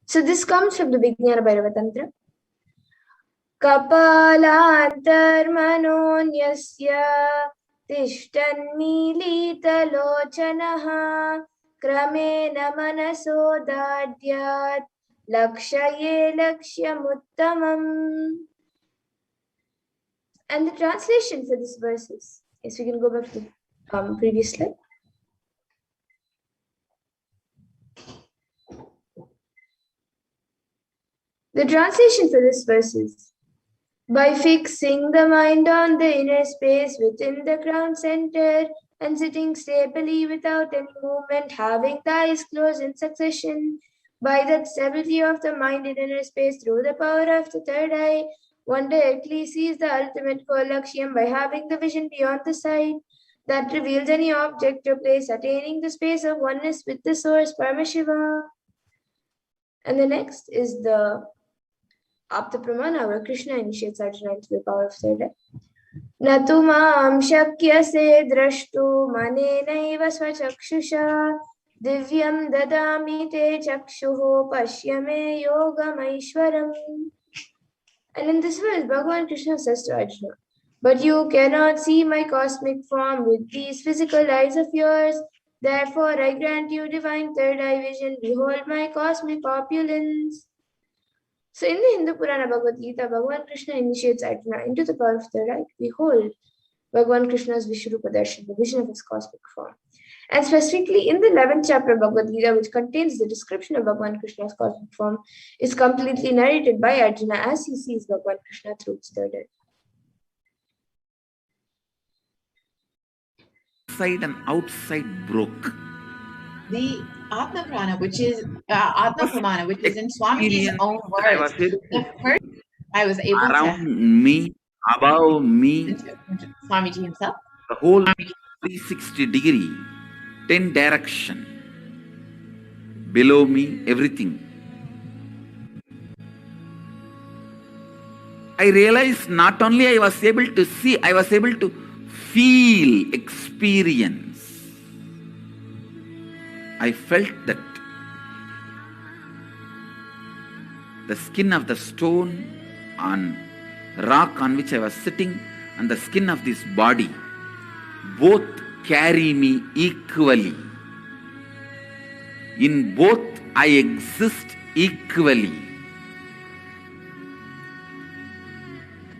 So this comes from the Vijnana Bhairava Tantra. Kapalantarmanonyasya tishtanmilitalochanaha kramena manasodhadyat lakshaye lakshyamuttamam. And the translation for this verse is, yes, we can go back to the previous slide. The translation for this verse is, by fixing the mind on the inner space within the crown center and sitting stably without any movement, having the eyes closed in succession, by that stability of the mind in inner space through the power of the third eye, one directly sees the ultimate goal Lakshyam by having the vision beyond the sight that reveals any object or place, attaining the space of oneness with the source, Paramashivoham. And the next is the Apta Pramana, where Krishna initiates Arjuna into the power of third eye. Natu maam shakyase drashtu manenaiva svachakshusha divyam dadami te chakshuho pashyame yogamaishwaram. And in this verse, Bhagavan Krishna says to Arjuna, but you cannot see my cosmic form with these physical eyes of yours. Therefore, I grant you divine third eye vision. Behold my cosmic opulence. So in the Hindu Purana Bhagavad Gita, Bhagavan Krishna initiates Arjuna into the power of third eye. Behold Bhagavan Krishna's Vishwarupa Darshan, the vision of his cosmic form. And specifically in the 11th chapter of Bhagavad Gita, which contains the description of Bhagavan Krishna's cosmic form, is completely narrated by Arjuna as he sees Bhagavan Krishna through his third eye. Inside and outside broke. The Atma Prana, which is Atma Pramana, which is in Swamiji's own words. I was able around to me, above me, Swamiji himself. the whole 360 degree, 10 direction, below me, everything. I realized not only I was able to see, I was able to feel, experience. I felt that the skin of the stone on rock on which I was sitting and the skin of this body both carry me equally. In both I exist equally.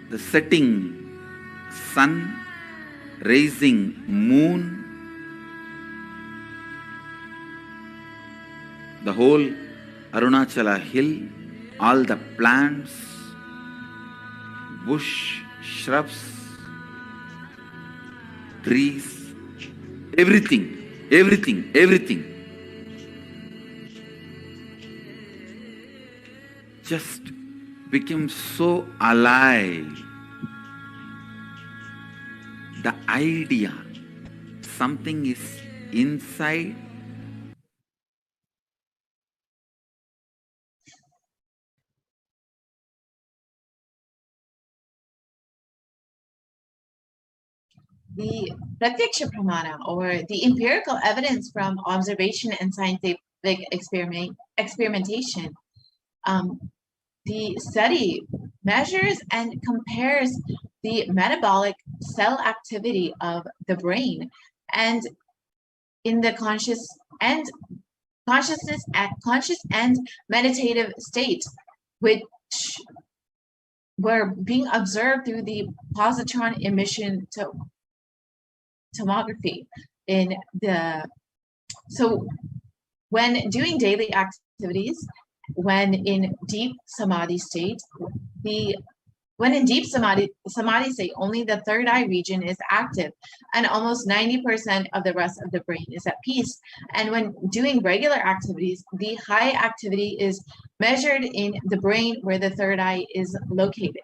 The setting sun, rising moon, the whole Arunachala hill, all the plants, bush, shrubs, trees, everything, everything, everything. Just became so alive. The idea, something is inside. The Pratyaksha Pramana, or the empirical evidence from observation and scientific experimentation. The study measures and compares the metabolic cell activity of the brain and in the conscious and meditative state, which were being observed through the positron emission tomography so when doing daily activities, when in deep samadhi state, state, only the third eye region is active and almost 90% of the rest of the brain is at peace. And when doing regular activities, the high activity is measured in the brain where the third eye is located.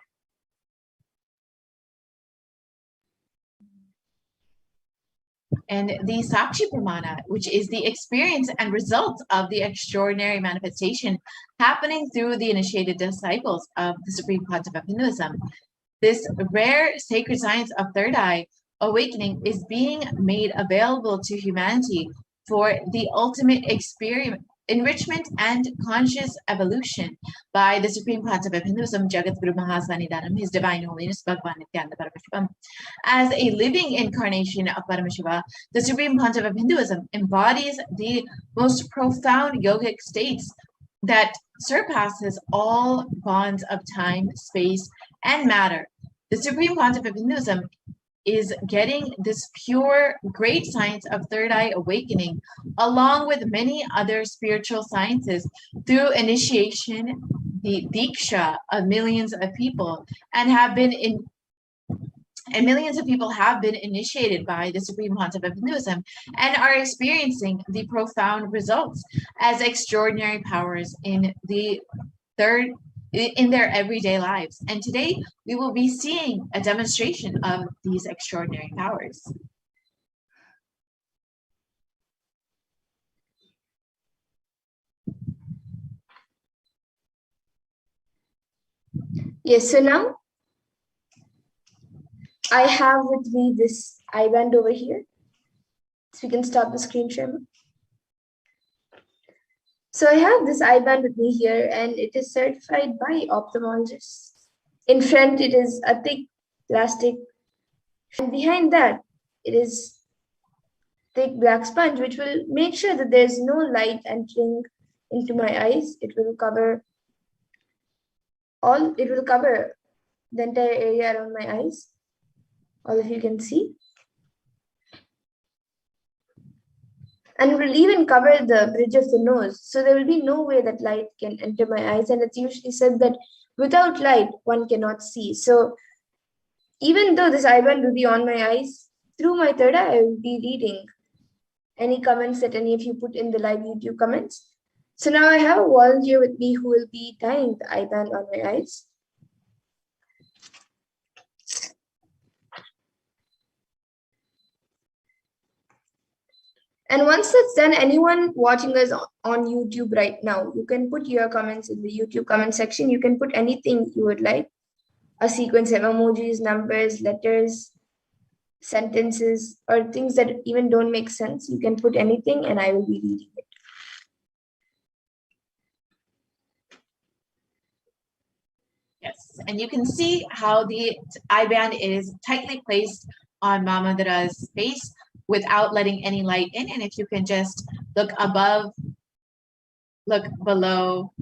And the Sakshi Pramana, which is the experience and result of the extraordinary manifestation happening through the initiated disciples of the Supreme Concept of Hinduism. This rare sacred science of third eye awakening is being made available to humanity for the ultimate enrichment and conscious evolution by the Supreme Concept of Hinduism, Jagadguru Mahasanidanam, His Divine Holiness Bhagavan Nithyananda Paramashivam. As a living incarnation of Paramashiva, the Supreme Concept of Hinduism embodies the most profound yogic states that surpasses all bonds of time, space, and matter. The Supreme Concept of Hinduism is getting this pure, great science of third eye awakening, along with many other spiritual sciences, through initiation, the Diksha of millions of people, and millions of people have been initiated by the Supreme Concept of Hinduism and are experiencing the profound results as extraordinary powers in their everyday lives. And today we will be seeing a demonstration of these extraordinary powers. Yes, so now I have with me this I-band over here. So we can stop the screen share. So I have this I-band with me here, and it is certified by ophthalmologists. In front, it is a thick plastic, and behind that, it is thick black sponge, which will make sure that there's no light entering into my eyes. It will cover the entire area around my eyes. All of you can see. And will even cover the bridge of the nose. So there will be no way that light can enter my eyes. And it's usually said that without light, one cannot see. So even though this I-band will be on my eyes, through my third eye, I will be reading any comments that any of you put in the live YouTube comments. So now I have a volunteer with me who will be tying the I-band on my eyes. And once that's done, anyone watching us on YouTube right now, you can put your comments in the YouTube comment section. You can put anything you would like, a sequence of emojis, numbers, letters, sentences, or things that even don't make sense. You can put anything and I will be reading it. Yes, and you can see how the I-band is tightly placed on Mamadara's face without letting any light in. And if you can just look above, look below,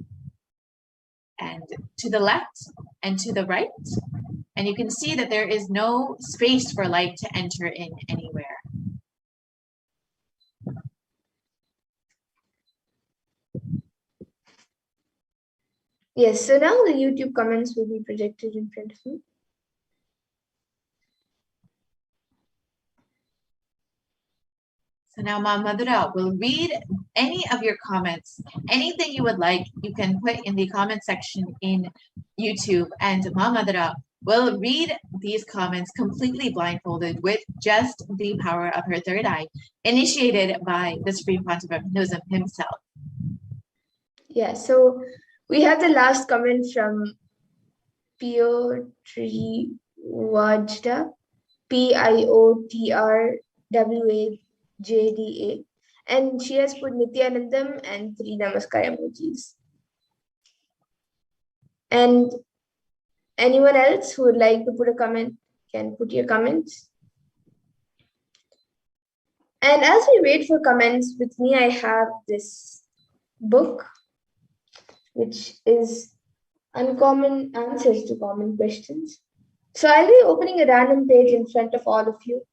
and to the left and to the right, and you can see that there is no space for light to enter in anywhere. Yes, so now the YouTube comments will be projected in front of me. So now Mamadara will read any of your comments. Anything you would like, you can put in the comment section in YouTube, and Mamadara will read these comments completely blindfolded with just the power of her third eye, initiated by the Supreme Concept of Hinduism himself. Yeah, so we have the last comment from Piotr Wajda, Piotrwajda, and she has put Nithyanandam and 3 Namaskar emojis. And anyone else who would like to put a comment can put your comments. And as we wait for comments, with me I have this book, which is Uncommon Answers to Common Questions. So I'll be opening a random page in front of all of you,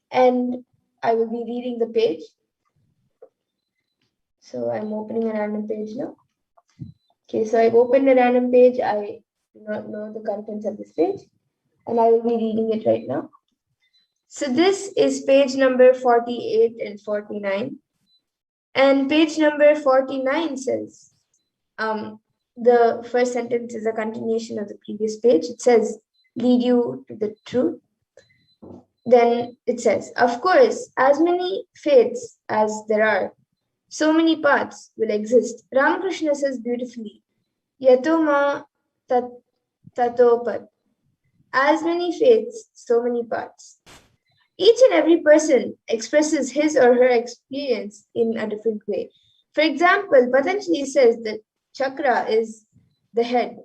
and I will be reading the page. So I'm opening a random page now. Okay, so I've opened a random page. I do not know the contents of this page, and I will be reading it right now. So this is page number 48 and 49. And page number 49 says, the first sentence is a continuation of the previous page. It says, lead you to the truth. Then it says, of course, as many faiths as there are, so many paths will exist. Ramakrishna says beautifully, Yatoma Tatopat. As many faiths, so many paths. Each and every person expresses his or her experience in a different way. For example, Patanjali says that chakra is the head,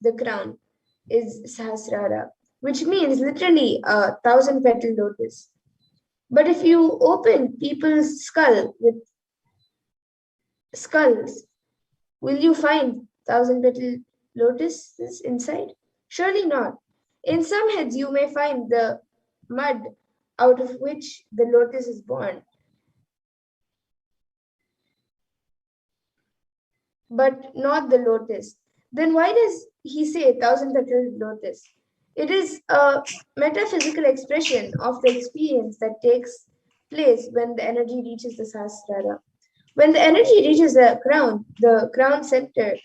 the crown is Sahasrara, which means literally a 1,000-petal lotus. But if you open people's skull with skulls, will you find 1,000-petal lotuses inside? Surely not. In some heads, you may find the mud out of which the lotus is born, but not the lotus. Then why does he say 1,000-petal lotus? It is a metaphysical expression of the experience that takes place when the energy reaches the Sahasrara. When the energy reaches the crown center,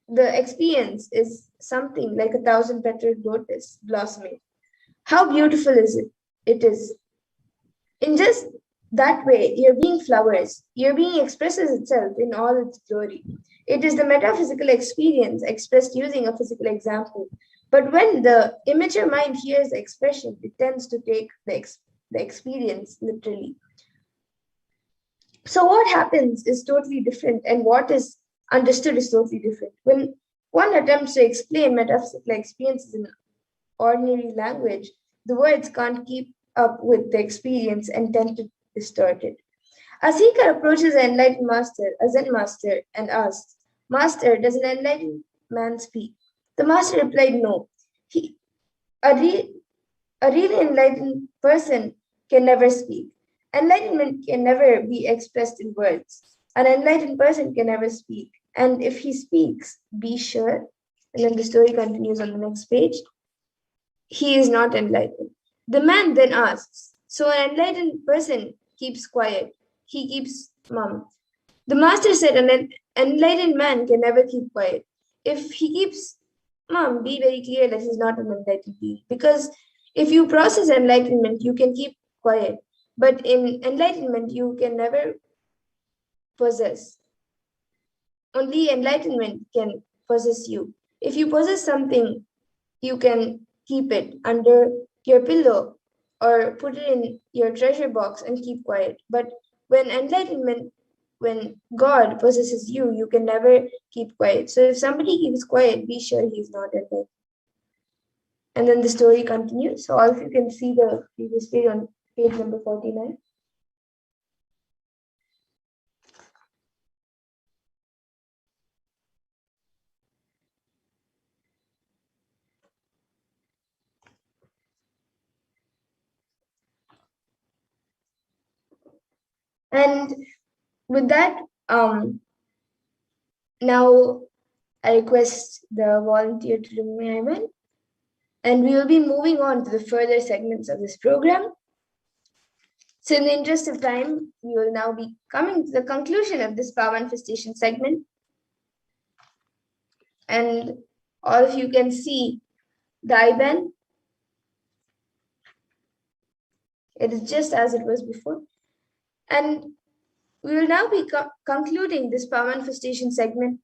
the experience is something like a 1,000-petal lotus blossoming. How beautiful is it? It is. In just that way, your being flowers. Your being expresses itself in all its glory. It is the metaphysical experience expressed using a physical example. But when the immature mind hears the expression, it tends to take the experience literally. So what happens is totally different, and what is understood is totally different. When one attempts to explain metaphysical experiences in ordinary language, the words can't keep up with the experience and tend to distort it. A seeker approaches an enlightened master, a Zen master, and asks, "Master, does an enlightened man speak?" The master replied, "No. A really enlightened person can never speak. Enlightenment can never be expressed in words. An enlightened person can never speak. And if he speaks, be sure," and then the story continues on the next page, "he is not enlightened." The man then asks, "So an enlightened person keeps quiet. He keeps mum." The master said, "An enlightened man can never keep quiet. If he keeps mum, be very clear that he's not an enlightened being. Because if you process enlightenment, you can keep quiet. But in enlightenment, you can never possess. Only enlightenment can possess you. If you possess something, you can keep it under your pillow or put it in your treasure box and keep quiet. But when God possesses you, you can never keep quiet. So if somebody keeps quiet, be sure he's not enlightened." And then the story continues. So all of you can see the previous page on page number 49. And with that, now I request the volunteer to remove my hand, and we will be moving on to the further segments of this program. So in the interest of time, we will now be coming to the conclusion of this power manifestation segment. And all of you can see the IBAN. It is just as it was before. And we will now be concluding this power manifestation segment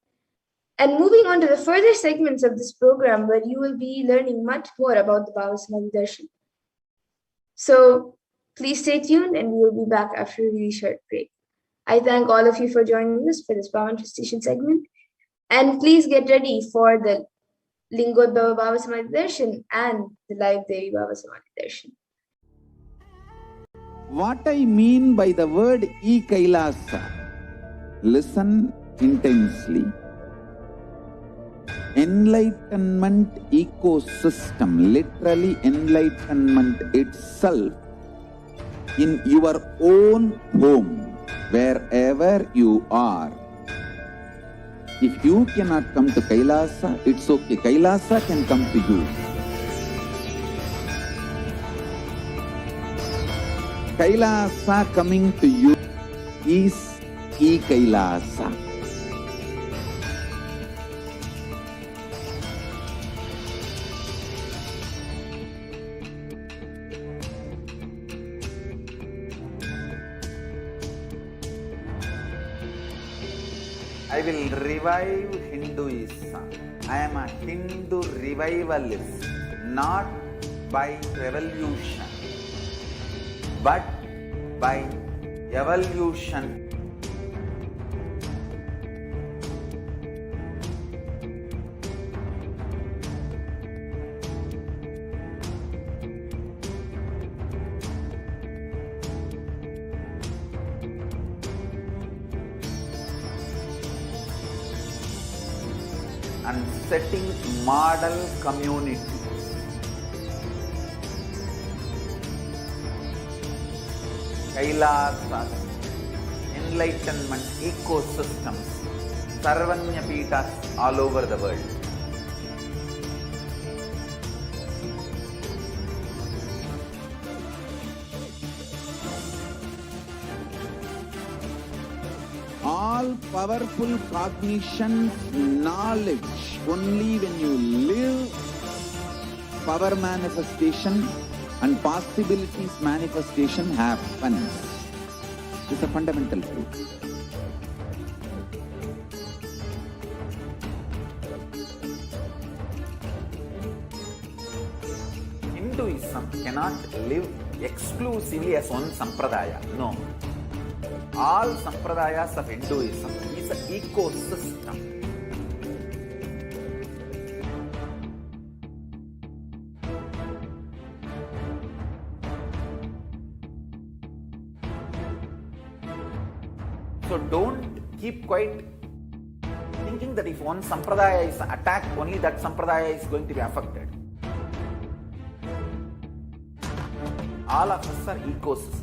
and moving on to the further segments of this program, where you will be learning much more about the Bhavasamadhi Darshan. So please stay tuned, and we will be back after a really short break. I thank all of you for joining us for this power manifestation segment. And please get ready for the Lingotbhava Bhavasamadhi Darshan and the live Devi Bhavasamadhi Darshan. What I mean by the word e-Kailasa, listen intensely. Enlightenment ecosystem, literally enlightenment itself, in your own home, wherever you are. If you cannot come to Kailasa, it's okay. Kailasa can come to you. Kailasa coming to you is e-Kailasa. I will revive Hinduism. I am a Hindu revivalist, not by revolution, but by evolution. and setting model community. Kailasas, enlightenment ecosystems, Sarvanya Peethas all over the world. All powerful cognition, knowledge, only when you live, power manifestation and possibilities manifestation happens. This is a fundamental truth. Hinduism cannot live exclusively as one sampradaya. No. All sampradayas of Hinduism is an ecosystem. So don't keep quiet thinking that if one sampradaya is attacked, only that sampradaya is going to be affected. All of us are ecosystems.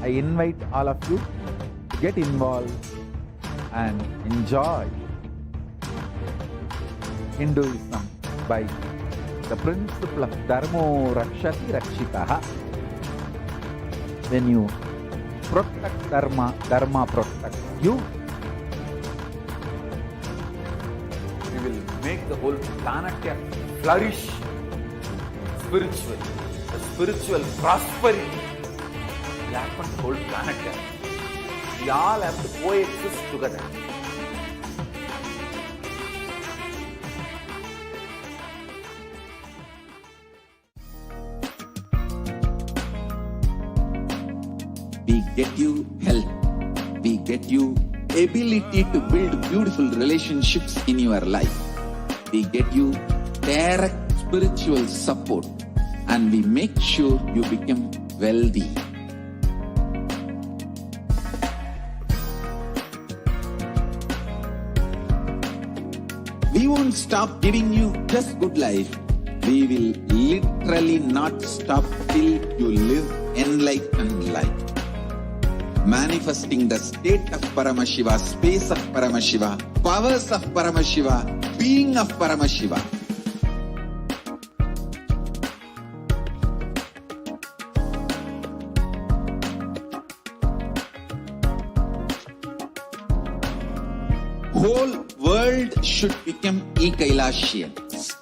I invite all of you to get involved and enjoy Hinduism by the principle of Dharmo Rakshati Rakshitaha. When you protect Dharma, Dharma protects you. We will make the whole planet flourish spiritually. The spiritual prosperity will happen to the whole planet. We all have to coexist together. We get you health. We get you ability to build beautiful relationships in your life. We get you direct spiritual support, and we make sure you become wealthy. We won't stop giving you just good life. We will literally not stop till you live enlightened life. Manifesting the state of Paramashiva, space of Paramashiva, powers of Paramashiva, being of Paramashiva. Whole world should become e-Kailashians.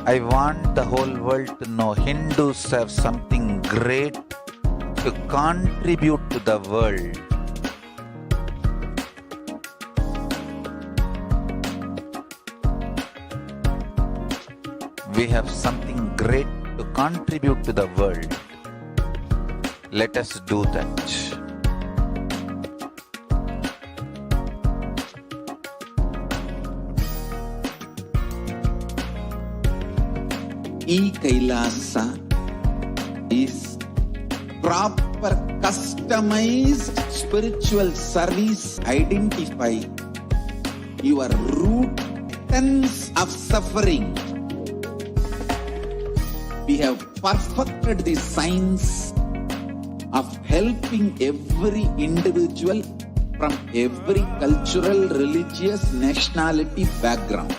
I want the whole world to know Hindus have something great to contribute to the world. We have something great to contribute to the world. Let us do that. E-Kailasa is proper customized spiritual service. Identify your root cause of suffering. We have perfected the science of helping every individual from every cultural, religious, nationality background.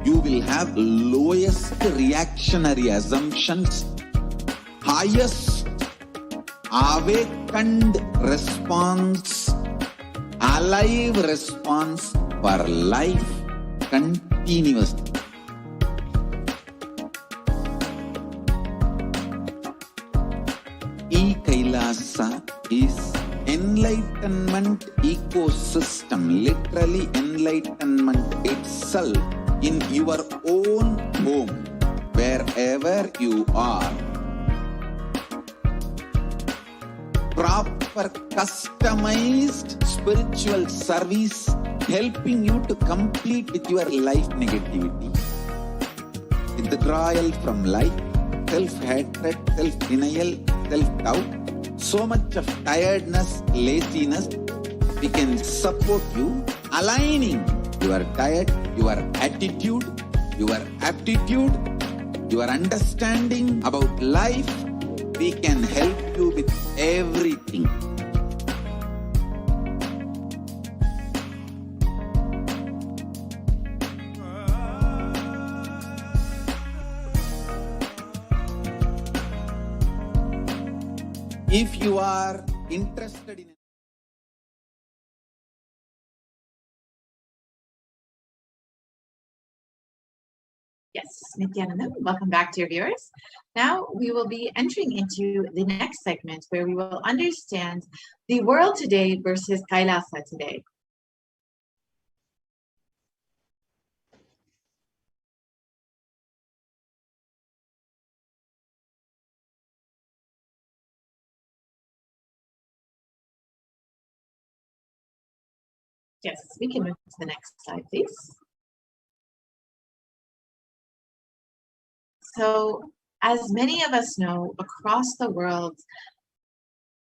You will have lowest reactionary assumptions, highest awakened response, alive response for life continuously. E-Kailasa is enlightenment ecosystem, literally enlightenment itself in your own home, wherever you are. Proper customized spiritual service helping you to complete with your life negativity. Withdrawal from life, self-hatred, self-denial, self-doubt, so much of tiredness, laziness, we can support you, aligning your diet, your attitude, your aptitude, your understanding about life. We can help you with everything. If you are interested in Yes, Nithyananda, welcome back, dear viewers. Now we will be entering into the next segment where we will understand the world today versus Kailasa today. Yes, we can move to the next slide, please. So, as many of us know, across the world,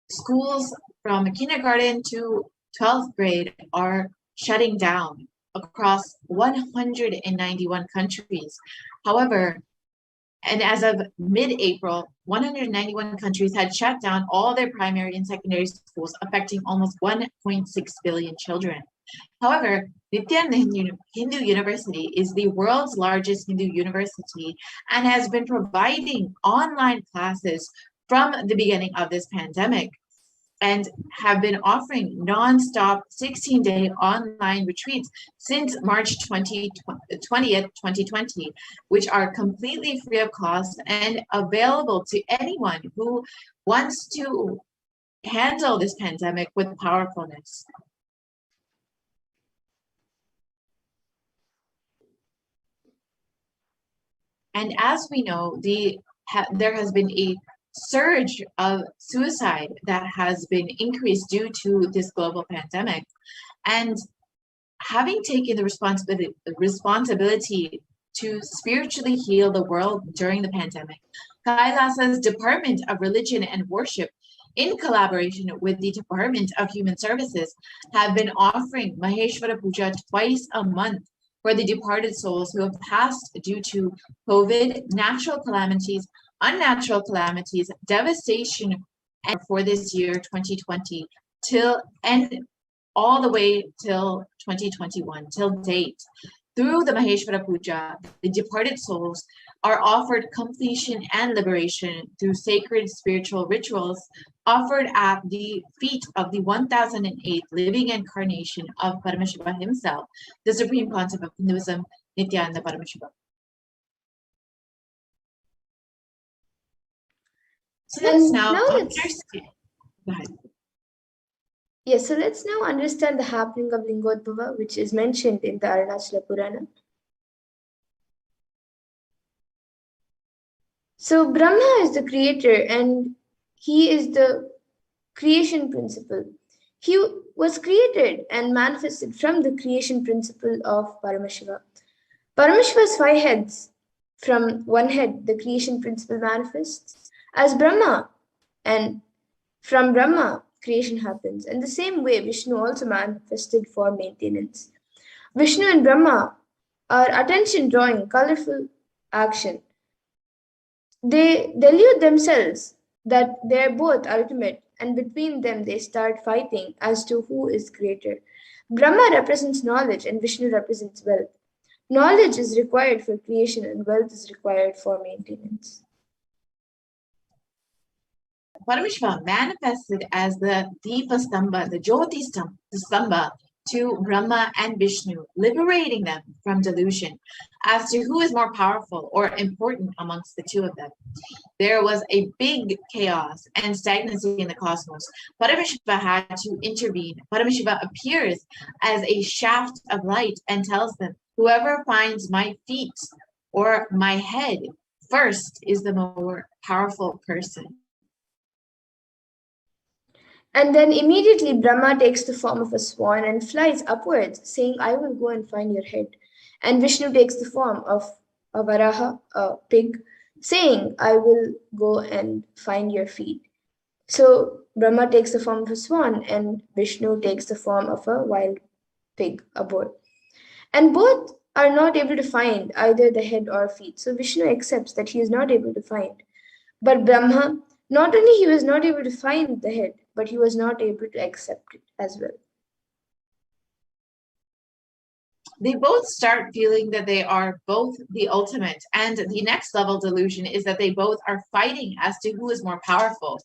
schools from kindergarten to 12th grade are shutting down across 191 countries. However, and as of mid-April, 191 countries had shut down all their primary and secondary schools, affecting almost 1.6 billion children. However, Nithyananda Hindu University is the world's largest Hindu university and has been providing online classes from the beginning of this pandemic and have been offering non-stop 16-day online retreats since March 20th, 2020, which are completely free of cost and available to anyone who wants to handle this pandemic with powerfulness. And as we know, there has been a surge of suicide that has been increased due to this global pandemic. And having taken the responsibility to spiritually heal the world during the pandemic, Kailasa's Department of Religion and Worship, in collaboration with the Department of Human Services, have been offering Maheshwara Puja twice a month for the departed souls who have passed due to COVID, natural calamities, unnatural calamities, devastation, and for this year 2020 all the way till 2021 till date. Through the Maheshwara Puja, the departed souls are offered completion and liberation through sacred spiritual rituals offered at the feet of the 1008th living incarnation of Paramashiva himself, the Supreme Pontiff of Hinduism, Nithyananda Paramashivam. So let's now understand. Go ahead. Yes, so let's now understand the happening of Lingotbhava, which is mentioned in the Arunachala Purana. So Brahma is the creator and he is the creation principle. He was created and manifested from the creation principle of Paramashiva. Paramashiva's 5 heads. From one head, the creation principle manifests as Brahma, and from Brahma, creation happens. And the same way, Vishnu also manifested for maintenance. Vishnu and Brahma are attention-drawing, colorful action. They delude themselves that they're both ultimate, and between them they start fighting as to who is greater. Brahma represents knowledge and Vishnu represents wealth. Knowledge is required for creation and wealth is required for maintenance. Paramashiva manifested as the Deepa Stamba, the Jyoti Stamba, to Brahma and Vishnu, liberating them from delusion as to who is more powerful or important amongst the two of them. There was a big chaos and stagnancy in the cosmos. Paramashiva had to intervene. Paramashiva appears as a shaft of light and tells them, whoever finds my feet or my head first is the more powerful person. And then immediately Brahma takes the form of a swan and flies upwards, saying, I will go and find your head. And Vishnu takes the form of a Varaha, a pig, saying, I will go and find your feet. So Brahma takes the form of a swan and Vishnu takes the form of a wild pig, a boar. And both are not able to find either the head or feet. So Vishnu accepts that he is not able to find. But Brahma, not only he was not able to find the head, but he was not able to accept it as well. They both start feeling that they are both the ultimate, and the next level delusion is that they both are fighting as to who is more powerful.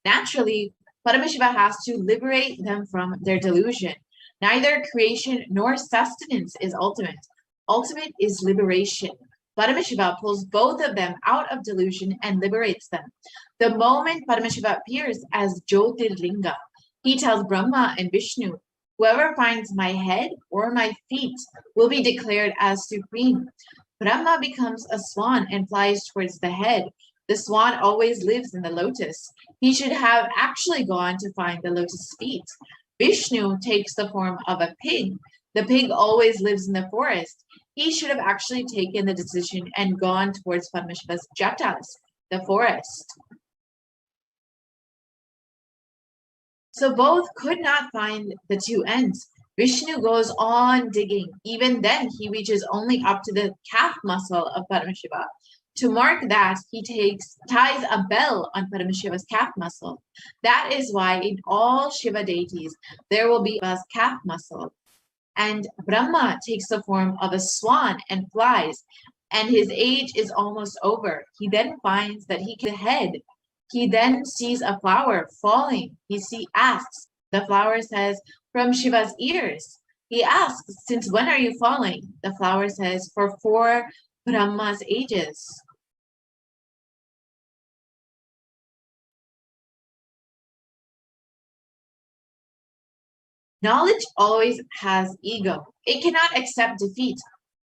Naturally, Paramashiva has to liberate them from their delusion. Neither creation nor sustenance is ultimate. Ultimate is liberation. Paramashiva pulls both of them out of delusion and liberates them. The moment Paramashiva appears as Jyotirlinga, he tells Brahma and Vishnu, whoever finds my head or my feet will be declared as supreme. Brahma becomes a swan and flies towards the head. The swan always lives in the lotus. He should have actually gone to find the lotus feet. Vishnu takes the form of a pig. The pig always lives in the forest. He should have actually taken the decision and gone towards Paramashiva's jatas, the forest. So both could not find the two ends. Vishnu goes on digging. Even then, he reaches only up to the calf muscle of Paramashiva. To mark that, he ties a bell on Paramashiva's calf muscle. That is why in all Shiva deities, there will be a calf muscle. And Brahma takes the form of a swan and flies, and his age is almost over. He then finds that he can head. He then sees a flower falling. He asks, the flower says, from Shiva's ears. He asks, since when are you falling? The flower says, for 4 Brahma's ages. Knowledge always has ego. It cannot accept defeat.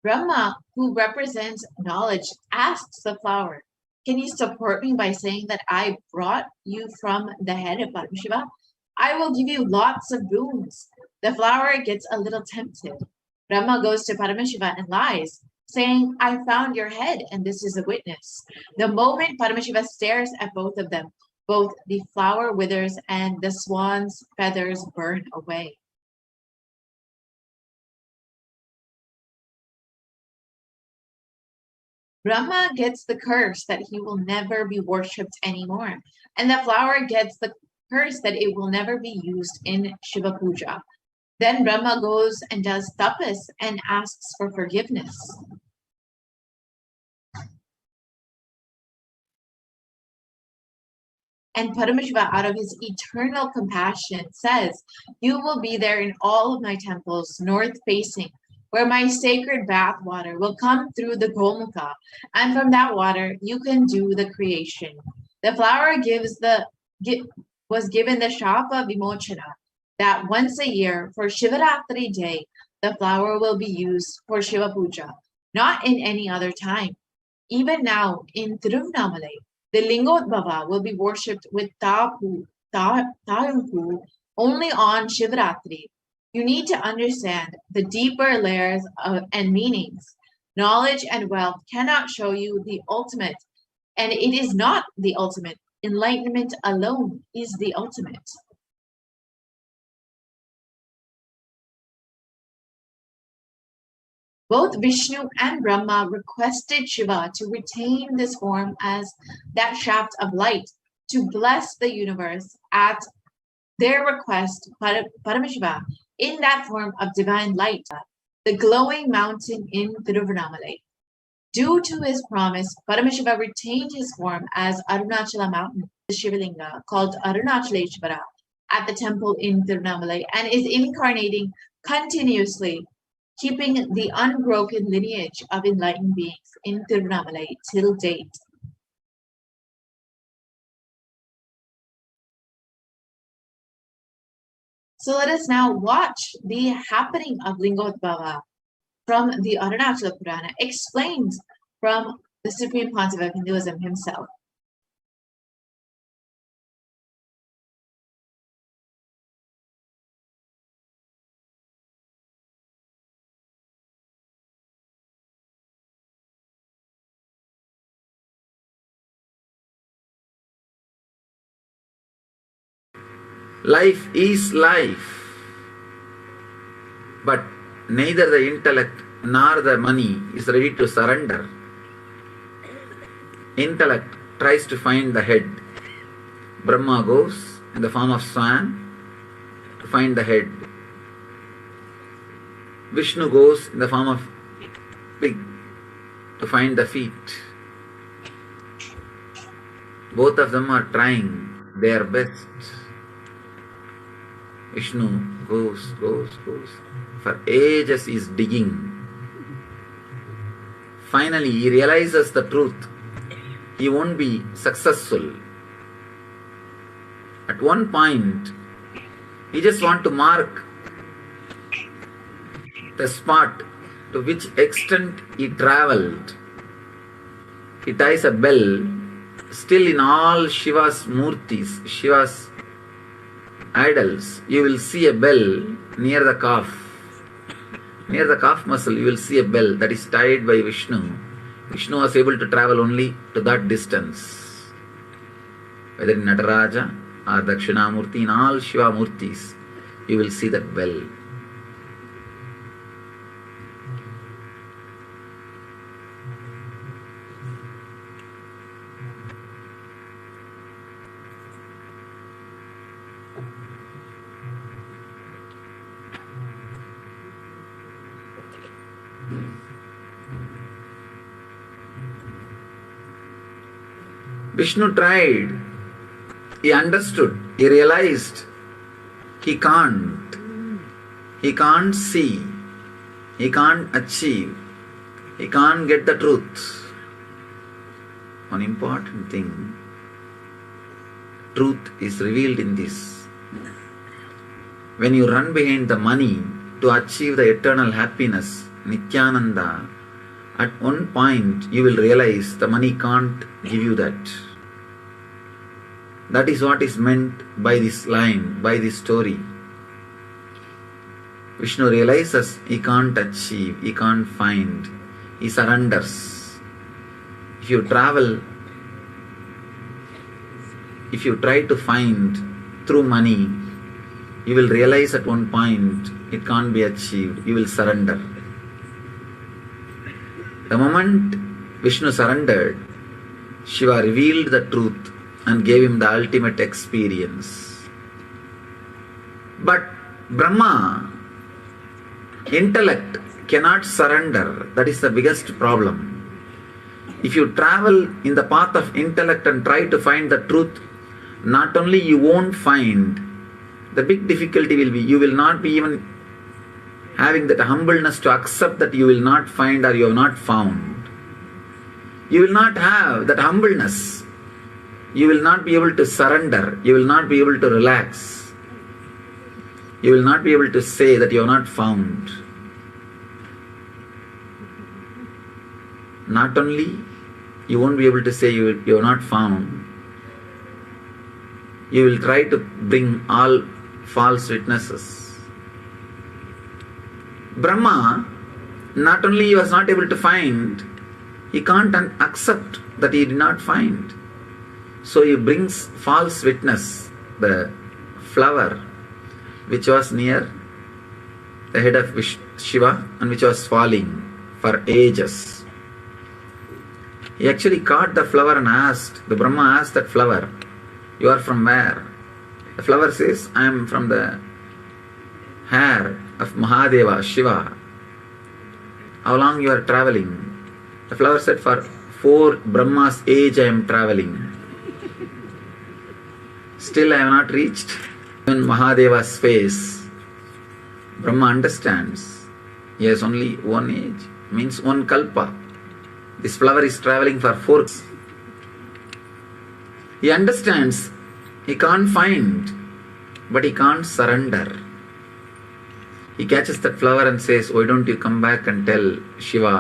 Brahma, who represents knowledge, asks the flower, can you support me by saying that I brought you from the head of Paramashiva? I will give you lots of boons. The flower gets a little tempted. Brahma goes to Paramashiva and lies, saying, I found your head, and this is a witness. The moment Paramashiva stares at both of them, both the flower withers and the swan's feathers burn away. Brahma gets the curse that he will never be worshipped anymore, and the flower gets the curse that it will never be used in Shiva Puja. Then Brahma goes and does tapas and asks for forgiveness. And Paramashiva, out of his eternal compassion, says, you will be there in all of my temples, north facing, where my sacred bath water will come through the Gomukha, and from that water you can do the creation. The flower was given the Shapa Vimochana, that once a year for Shivaratri day, the flower will be used for Shiva Puja, not in any other time. Even now in Tiruvannamalai, the Lingotbhava will be worshipped with Tayampu only on Shivaratri. You need to understand the deeper layers and meanings. Knowledge and wealth cannot show you the ultimate, and it is not the ultimate. Enlightenment alone is the ultimate. Both Vishnu and Brahma requested Shiva to retain this form as that shaft of light to bless the universe. At their request, Paramashiva, in that form of divine light, the glowing mountain in Tiruvannamalai. Due to his promise, Paramashiva retained his form as Arunachala mountain, the Shivalinga, called Arunachaleshvara, at the temple in Tiruvannamalai, and is incarnating continuously, keeping the unbroken lineage of enlightened beings in Tiruvannamalai till date. So let us now watch the happening of Lingotbhava from the Arunachala Purana, explained from the Supreme Pontiff of Hinduism himself. Life is life. But neither the intellect nor the money is ready to surrender. Intellect tries to find the head. Brahma goes in the form of swan to find the head. Vishnu goes in the form of pig to find the feet. Both of them are trying their best. Vishnu goes. For ages he is digging. Finally he realizes the truth. He won't be successful. At one point, he just wants to mark the spot to which extent he travelled. He ties a bell. Still in all Shiva's murtis, Shiva's idols, you will see a bell near the calf. Near the calf muscle, you will see a bell that is tied by Vishnu. Vishnu was able to travel only to that distance. Whether in Nataraja or Dakshinamurti, in all Shiva murtis, you will see that bell. Vishnu tried, he understood, he realized he can't see, he can't achieve, he can't get the truth. One important thing, truth is revealed in this. When you run behind the money to achieve the eternal happiness, Nithyananda, at one point you will realize the money can't give you that. That is what is meant by this line, by this story. Vishnu realizes he can't achieve, he can't find, he surrenders. If you travel, if you try to find through money, you will realize at one point it can't be achieved, you will surrender. The moment Vishnu surrendered, Shiva revealed the truth and gave him the ultimate experience. But Brahma, intellect, cannot surrender. That is the biggest problem. If you travel in the path of intellect and try to find the truth, not only you won't find, the big difficulty will be you will not be even having that humbleness to accept that you will not find or you have not found. You will not have that humbleness. You will not be able to surrender. You will not be able to relax. You will not be able to say that you have not found. Not only you won't be able to say you have not found, you will try to bring all false witnesses. Brahma, not only he was not able to find, he can't accept that he did not find. So he brings false witness, the flower which was near the head of Shiva and which was falling for ages. He actually caught the flower and asked, the Brahma asked that flower, "You are from where?" The flower says, "I am from the hair of Mahadeva, Shiva." "How long you are traveling?" The flower said, "For 4 Brahma's age I am traveling. Still I have not reached even Mahadeva's face." Brahma understands. He has only one age, means one kalpa. This flower is traveling for 4. He understands he can't find, but he can't surrender. He catches that flower and says, "Why don't you come back and tell Shiva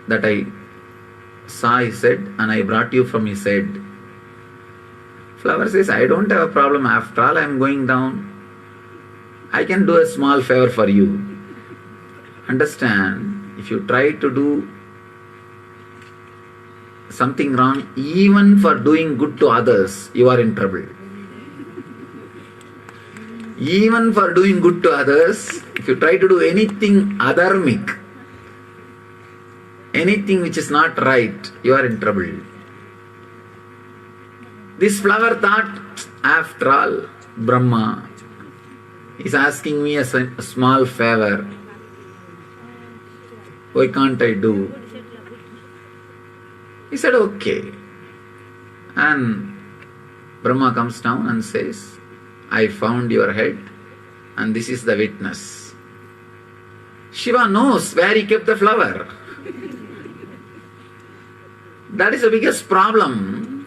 that I saw his head and I brought you from his head." Flower says, "I don't have a problem. After all, I am going down. I can do a small favor for you." Understand, if you try to do something wrong, even for doing good to others, you are in trouble. Even for doing good to others, if you try to do anything adharmic, anything which is not right, you are in trouble. This flower thought, after all, Brahma is asking me a small favor. Why can't I do? He said, okay. And Brahma comes down and says, I found your head and this is the witness. Shiva knows where he kept the flower. That is the biggest problem.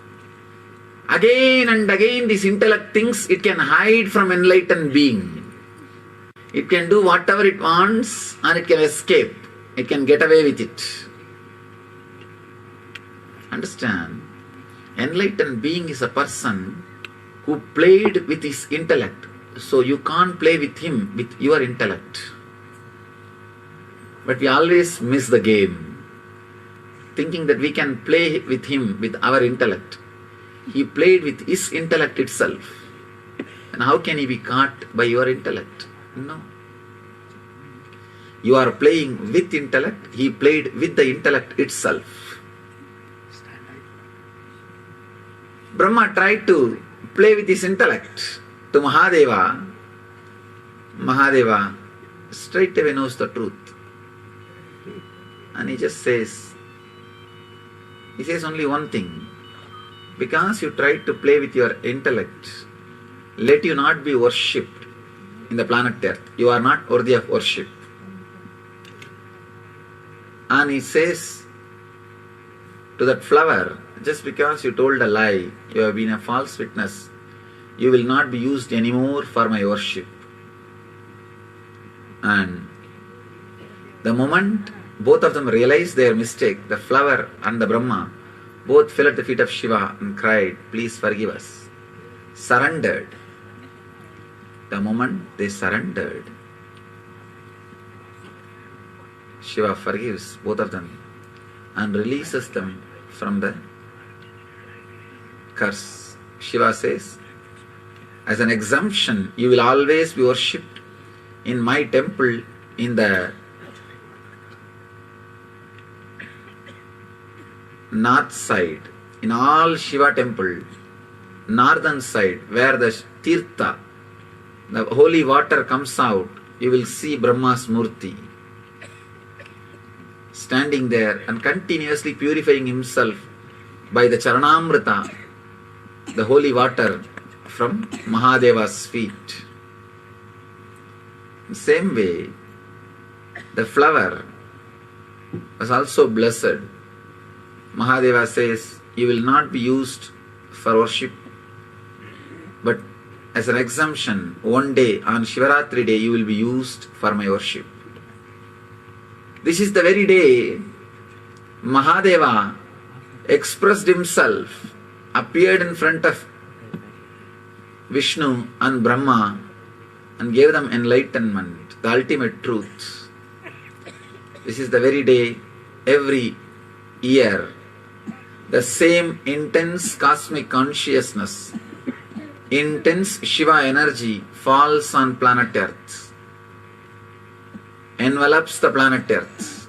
Again and again this intellect thinks it can hide from enlightened being. It can do whatever it wants and it can escape. It can get away with it. Understand? Enlightened being is a person who played with his intellect. So you can't play with him with your intellect. But we always miss the game, thinking that we can play with him with our intellect. He played with his intellect itself. And how can he be caught by your intellect? No. You are playing with intellect. He played with the intellect itself. Brahma tried to play with his intellect to Mahadeva. Mahadeva straight away knows the truth. And he just says only one thing. Because you tried to play with your intellect, let you not be worshipped in the planet Earth. You are not worthy of worship. And he says to that flower, just because you told a lie, you have been a false witness, you will not be used anymore for my worship. And the moment both of them realized their mistake, the flower and the Brahma, both fell at the feet of Shiva and cried, please forgive us. Surrendered. The moment they surrendered, Shiva forgives both of them and releases them from the curse. Shiva says, as an exemption, you will always be worshipped in my temple in the north side. In all Shiva temple, northern side, where the Tirtha, the holy water comes out, you will see Brahma's Murti standing there and continuously purifying himself by the Charanamrita, the holy water from Mahadeva's feet. The same way, the flower was also blessed. Mahadeva says, you will not be used for worship, but as an exemption, one day on Shivaratri day, you will be used for my worship. This is the very day Mahadeva expressed himself, appeared in front of Vishnu and Brahma and gave them enlightenment, the ultimate truth. This is the very day, every year, the same intense cosmic consciousness, intense Shiva energy falls on planet Earth, envelops the planet Earth,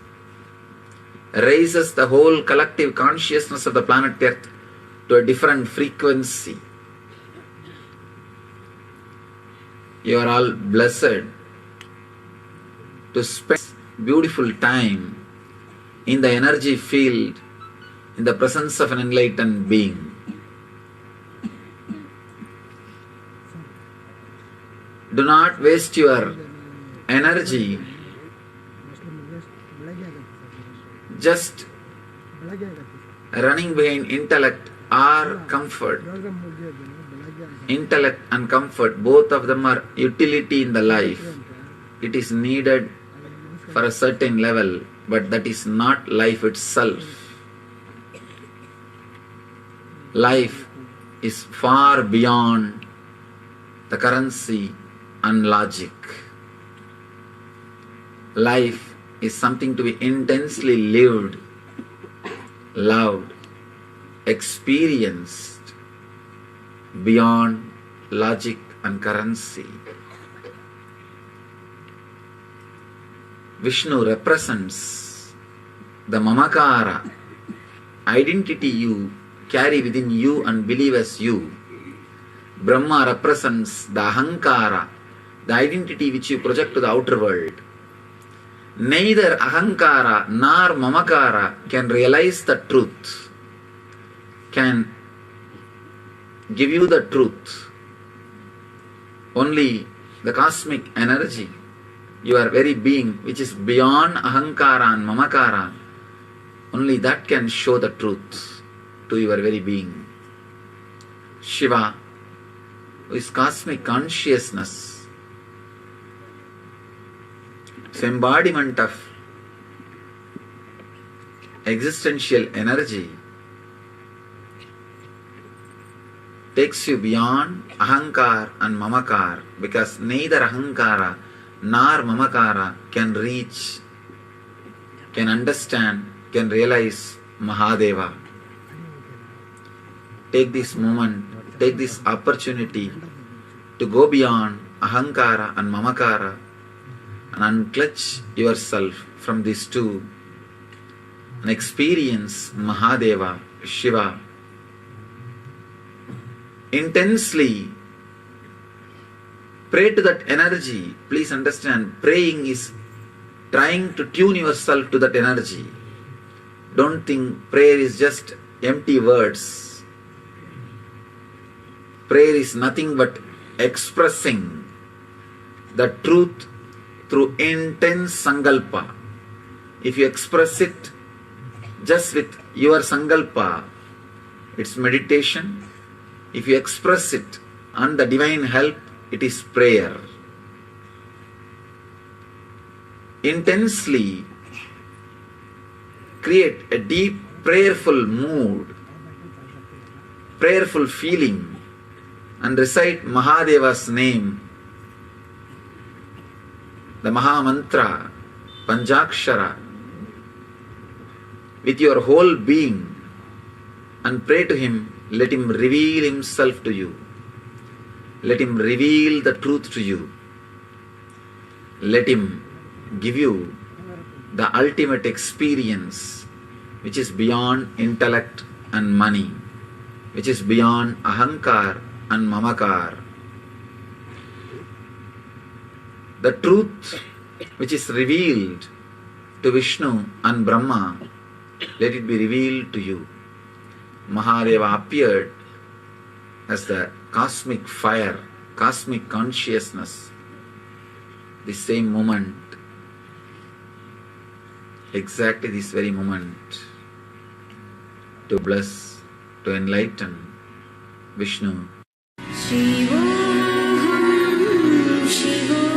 raises the whole collective consciousness of the planet Earth to a different frequency. You are all blessed to spend beautiful time in the energy field in the presence of an enlightened being. Do not waste your energy just running behind intellect or comfort. Intellect and comfort, both of them are utility in the life. It is needed for a certain level, but that is not life itself. Life is far beyond the currency and logic. Life is something to be intensely lived, loved, experienced beyond logic and currency. Vishnu represents the Mamakara, identity you carry within you and believe as you. Brahma represents the Ahankara, the identity which you project to the outer world. Neither Ahankara nor Mamakara can realize the truth, can give you the truth. Only the cosmic energy, your very being, which is beyond Ahankara and Mamakara, only that can show the truth to your very being. Shiva, who is cosmic consciousness, is embodiment of existential energy, takes you beyond Ahankar and Mamakar, because neither Ahankara nor Mamakara can reach, can understand, can realize Mahadeva. Take this moment, take this opportunity to go beyond Ahankara and Mamakara and unclutch yourself from these two and experience Mahadeva, Shiva. Intensely pray to that energy. Please understand, praying is trying to tune yourself to that energy. Don't think prayer is just empty words. Prayer is nothing but expressing the truth through intense sankalpa. If you express it just with your sankalpa, it's meditation. If you express it on the divine help, it is prayer. Intensely create a deep prayerful mood, prayerful feeling, and recite Mahadeva's name, the Maha Mantra, Panjakshara, with your whole being, and pray to him. Let him reveal himself to you. Let him reveal the truth to you. Let him give you the ultimate experience, which is beyond intellect and money, which is beyond Ahankar and Mamakar. The truth which is revealed to Vishnu and Brahma, let it be revealed to you. Mahadeva appeared as the cosmic fire, cosmic consciousness. The same moment, exactly this very moment, to bless, to enlighten Vishnu. Shivoham, Shivoham.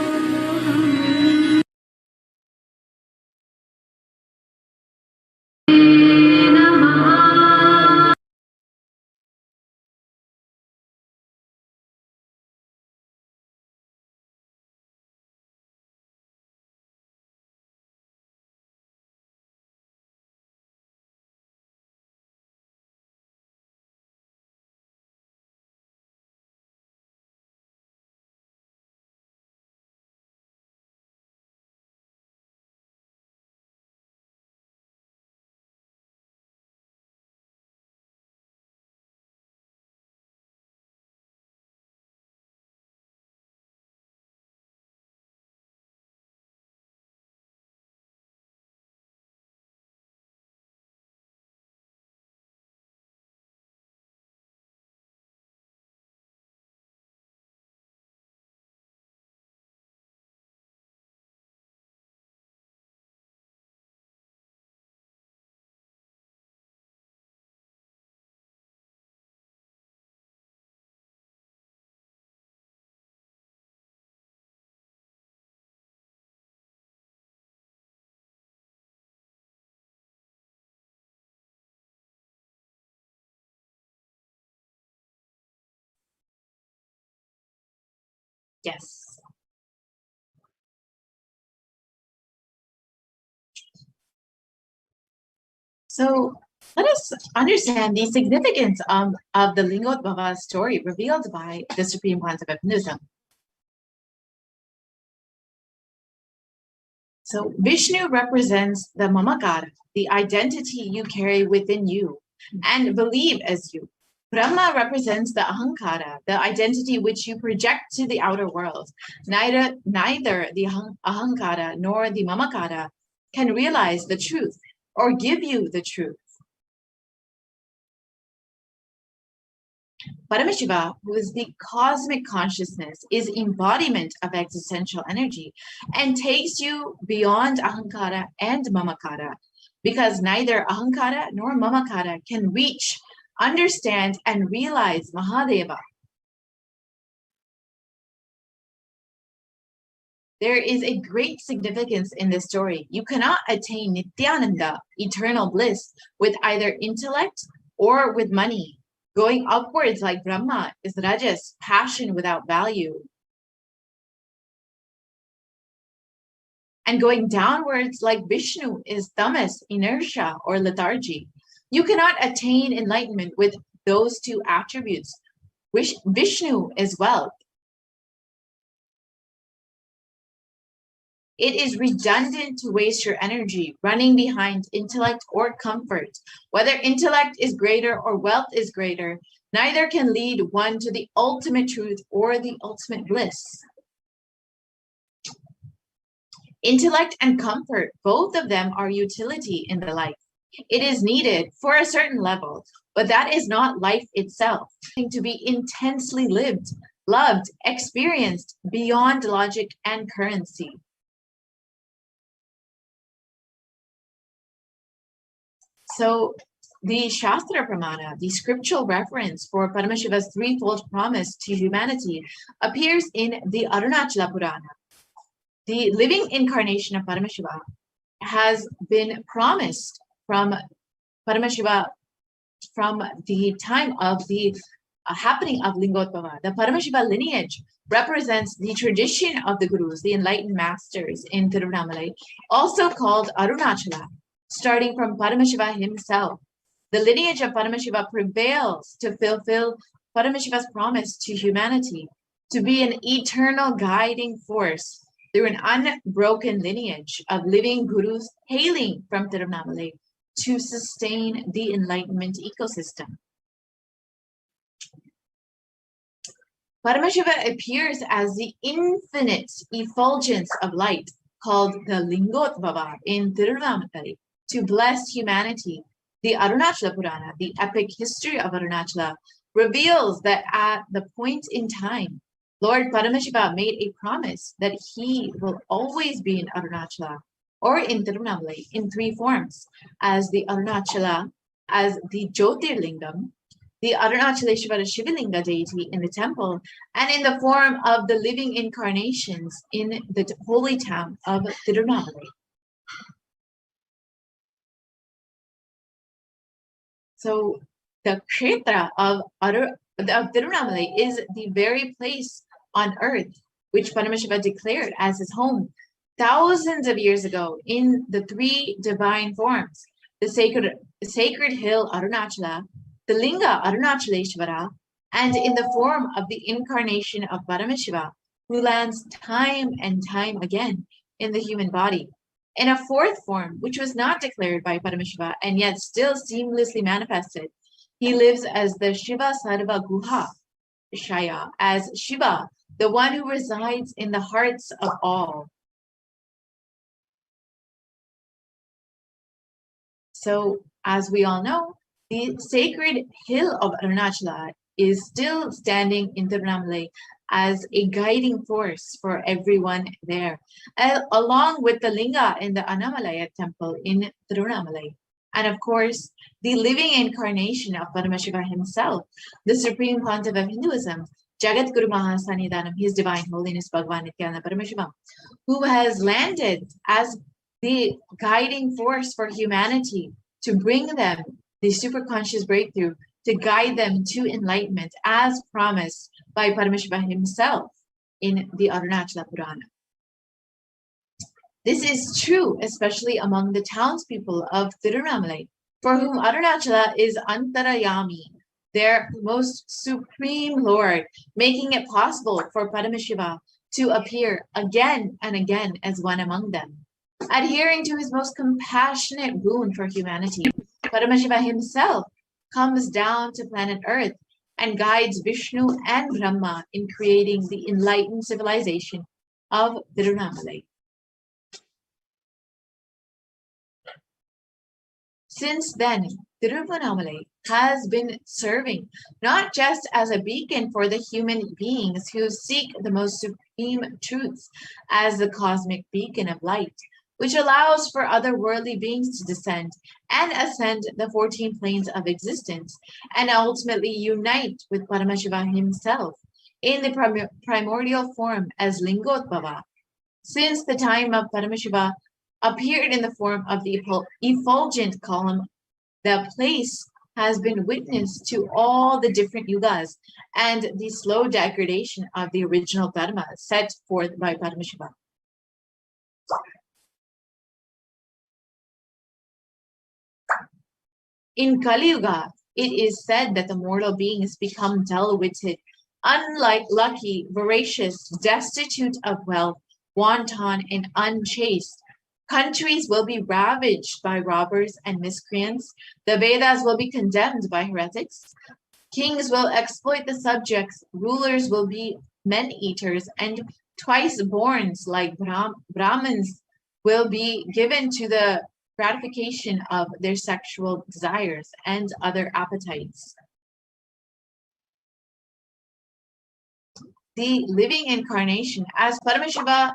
Yes. So let us understand the significance of the Lingotbhava story revealed by the Supreme Concept of Buddhism. So Vishnu represents the mamakara, the identity you carry within you and believe as you. Brahma represents the ahankara, the identity which you project to the outer world. Neither the ahankara nor the mamakara can realize the truth or give you the truth. Paramashiva, who is the cosmic consciousness, is embodiment of existential energy and takes you beyond ahankara and mamakara, because neither ahankara nor mamakara can reach, understand, and realize Mahadeva. There is a great significance in this story. You cannot attain Nithyananda, eternal bliss, with either intellect or with money. Going upwards like Brahma is rajas, passion without value. And going downwards like Vishnu is tamas, inertia or lethargy. You cannot attain enlightenment with those two attributes. Vishnu is wealth. It is redundant to waste your energy running behind intellect or comfort. Whether intellect is greater or wealth is greater, neither can lead one to the ultimate truth or the ultimate bliss. Intellect and comfort, both of them are utility in the life. It is needed for a certain level, but that is not life itself. To be intensely lived, loved, experienced beyond logic and currency. So the Shastra Pramana, the scriptural reference for Paramashiva's threefold promise to humanity, appears in the Arunachala Purana. The living incarnation of Paramashiva has been promised from Paramashiva from the time of the happening of Lingotbhava. The Paramashiva lineage represents the tradition of the Gurus, the enlightened masters in Tiruvannamalai, also called Arunachala, starting from Paramashiva himself. The lineage of Paramashiva prevails to fulfill Paramashiva's promise to humanity, to be an eternal guiding force through an unbroken lineage of living Gurus hailing from Tiruvannamalai to sustain the enlightenment ecosystem. Paramashiva appears as the infinite effulgence of light called the Lingotbhava in Tiruvannamalai to bless humanity. The Arunachala Purana, the epic history of Arunachala, reveals that at the point in time, Lord Paramashiva made a promise that he will always be in Arunachala or in Tiruvannamalai in three forms, as the Arunachala, as the Jyotirlingam, the Arunachaleshwara Shivalinga deity in the temple, and in the form of the living incarnations in the holy town of Tiruvannamalai. So the Kshetra of Tiruvannamalai is the very place on earth which Paramashiva declared as his home thousands of years ago in the three divine forms, the sacred hill Arunachala, the Linga Arunachaleshwara, and in the form of the incarnation of Paramashiva, who lands time and time again in the human body. In a fourth form, which was not declared by Paramashiva and yet still seamlessly manifested, he lives as the Shiva Sarva Guha Shaya, as Shiva, the one who resides in the hearts of all. So, as we all know, the sacred hill of Arunachala is still standing in Tiruvannamalai as a guiding force for everyone there, along with the Linga in the Annamalaya temple in Tiruvannamalai. And of course, the living incarnation of Paramashiva himself, the Supreme Pontiff of Hinduism, Jagat Guru Mahasannidhanam, His Divine Holiness Bhagavan Nithyananda Paramashivam, who has landed as the guiding force for humanity to bring them the superconscious breakthrough, to guide them to enlightenment as promised by Paramashiva himself in the Arunachala Purana. This is true, especially among the townspeople of Tiruvannamalai, for whom Arunachala is Antarayami, their most supreme Lord, making it possible for Paramashiva to appear again and again as one among them. Adhering to his most compassionate boon for humanity, Paramashiva himself comes down to planet Earth and guides Vishnu and Brahma in creating the enlightened civilization of Tiruvannamalai. Since then, Tiruvannamalai has been serving not just as a beacon for the human beings who seek the most supreme truths as the cosmic beacon of light, which allows for other worldly beings to descend and ascend the 14 planes of existence and ultimately unite with Paramashiva himself in the primordial form as Lingotbhava. Since the time of Paramashiva appeared in the form of the effulgent column, the place has been witness to all the different yugas and the slow degradation of the original dharma set forth by Paramashiva. In Kali Yuga, it is said that the mortal beings become dull-witted, unlucky, voracious, destitute of wealth, wanton, and unchaste. Countries will be ravaged by robbers and miscreants. The Vedas will be condemned by heretics. Kings will exploit the subjects. Rulers will be men-eaters, and twice-borns like Brahmins will be given to the gratification of their sexual desires and other appetites. The living incarnation, as Paramashiva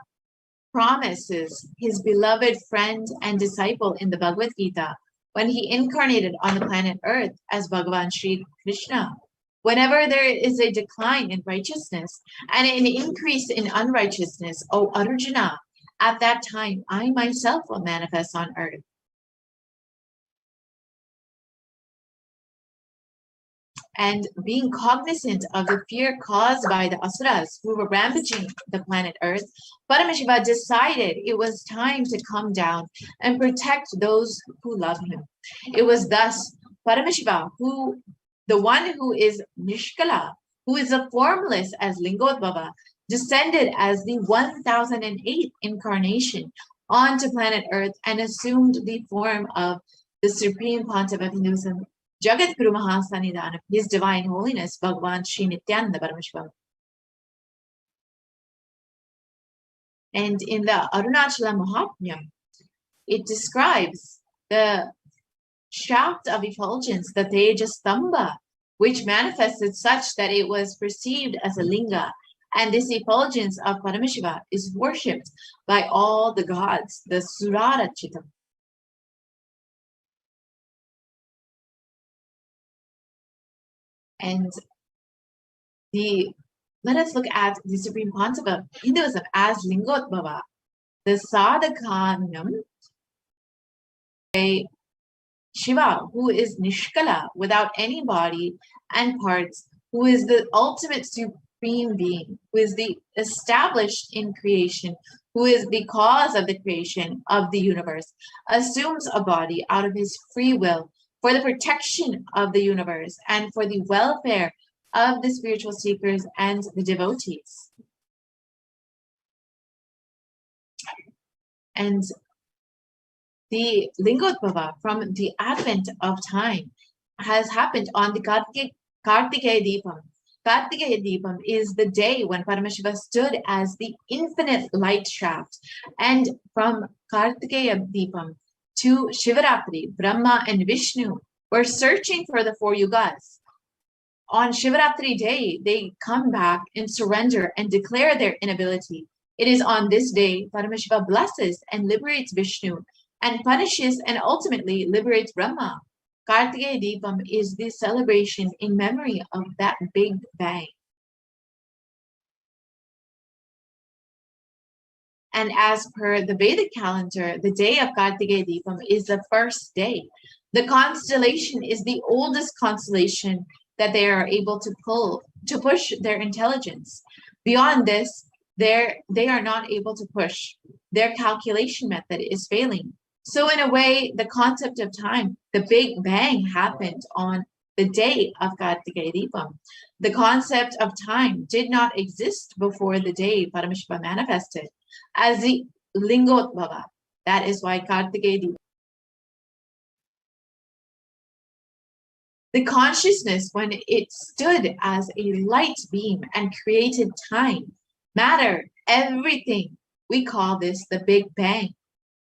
promises his beloved friend and disciple in the Bhagavad Gita, when he incarnated on the planet Earth as Bhagavan Sri Krishna. Whenever there is a decline in righteousness and an increase in unrighteousness, O Arjuna, at that time I myself will manifest on earth. And being cognizant of the fear caused by the asuras who were ravaging the planet Earth, Paramashiva decided it was time to come down and protect those who love him. It was thus Paramashiva, the one who is Nishkala, who is a formless as Lingotbhava, descended as the 1008th incarnation onto planet Earth and assumed the form of the Supreme Pontiff of Hinduism, Jagat Guru Mahasanidana, His Divine Holiness, Bhagavan Sri Nithyananda Paramashivam. And in the Arunachala Mahatmyam, it describes the shaft of effulgence, the Tejastamba, which manifested such that it was perceived as a linga. And this effulgence of Paramashiva is worshipped by all the gods, the Surarachitam. And let us look at the Supreme Pontiff of Hinduism as Lingotbhava, the Sadhakanam, a Shiva, who is Nishkala, without any body and parts, who is the ultimate supreme being, who is the established in creation, who is the cause of the creation of the universe, assumes a body out of his free will for the protection of the universe and for the welfare of the spiritual seekers and the devotees. And the Lingotbhava from the advent of time has happened on the Kartikeya Deepam. Kartikeya Deepam is the day when Paramashiva stood as the infinite light shaft. And from Kartikeya Deepam to Shivaratri, Brahma and Vishnu were searching for the 4 yugas. On Shivaratri day, they come back and surrender and declare their inability. It is on this day Paramashiva blesses and liberates Vishnu and punishes and ultimately liberates Brahma. Kartikeya Deepam is the celebration in memory of that big bang. And as per the Vedic calendar, the day of Kartikeya Deepam is the first day. The constellation is the oldest constellation that they are able to push their intelligence. Beyond this, they are not able to push. Their calculation method is failing. So in a way, the concept of time, the Big Bang happened on the day of Kartikeya Deepam. The concept of time did not exist before the day Paramashiva manifested as the Lingotbhava. That is why Kartikeya Deepam. The consciousness, when it stood as a light beam and created time, matter, everything, we call this the Big Bang.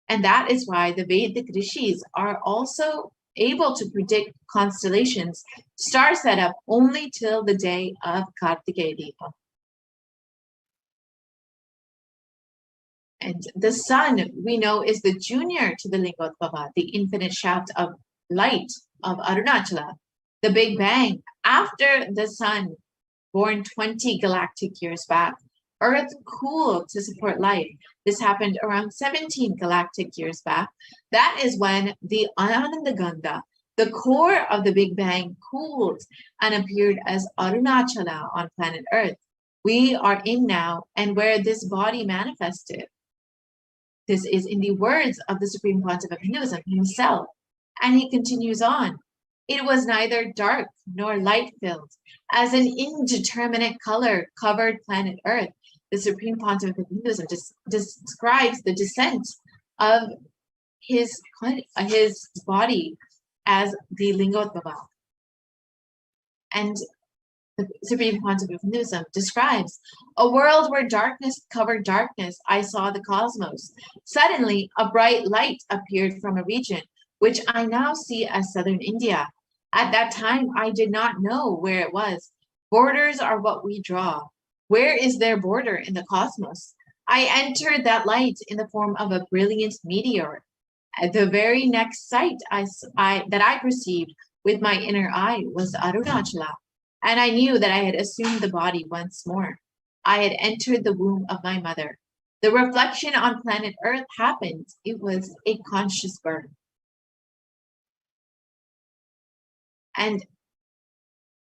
And that is why the Vedic rishis are also able to predict constellations, star setup, only till the day of Kartikeya Deepam. And the sun, we know, is the junior to the Lingotbhava, the infinite shaft of light of Arunachala, the Big Bang. After the sun, born 20 galactic years back, Earth cooled to support life. This happened around 17 galactic years back. That is when the Anandagandha, the core of the Big Bang, cooled and appeared as Arunachala on planet Earth. We are in now, and where this body manifested. This is in the words of the Supreme Pontiff of Hinduism himself. And he continues on. It was neither dark nor light-filled. As an indeterminate color covered planet Earth, the Supreme Pontiff of Hinduism describes the descent of his body as the Lingotbhava. And the Supreme Pontiff of Hinduism describes a world where darkness covered darkness. I saw the cosmos. Suddenly, a bright light appeared from a region which I now see as southern India. At that time, I did not know where it was. Borders are what we draw. Where is their border in the cosmos? I entered that light in the form of a brilliant meteor. At the very next sight that I perceived with my inner eye was Arunachala, and I knew that I had assumed the body once more. I had entered the womb of my mother. The reflection on planet Earth happened. It was a conscious birth. And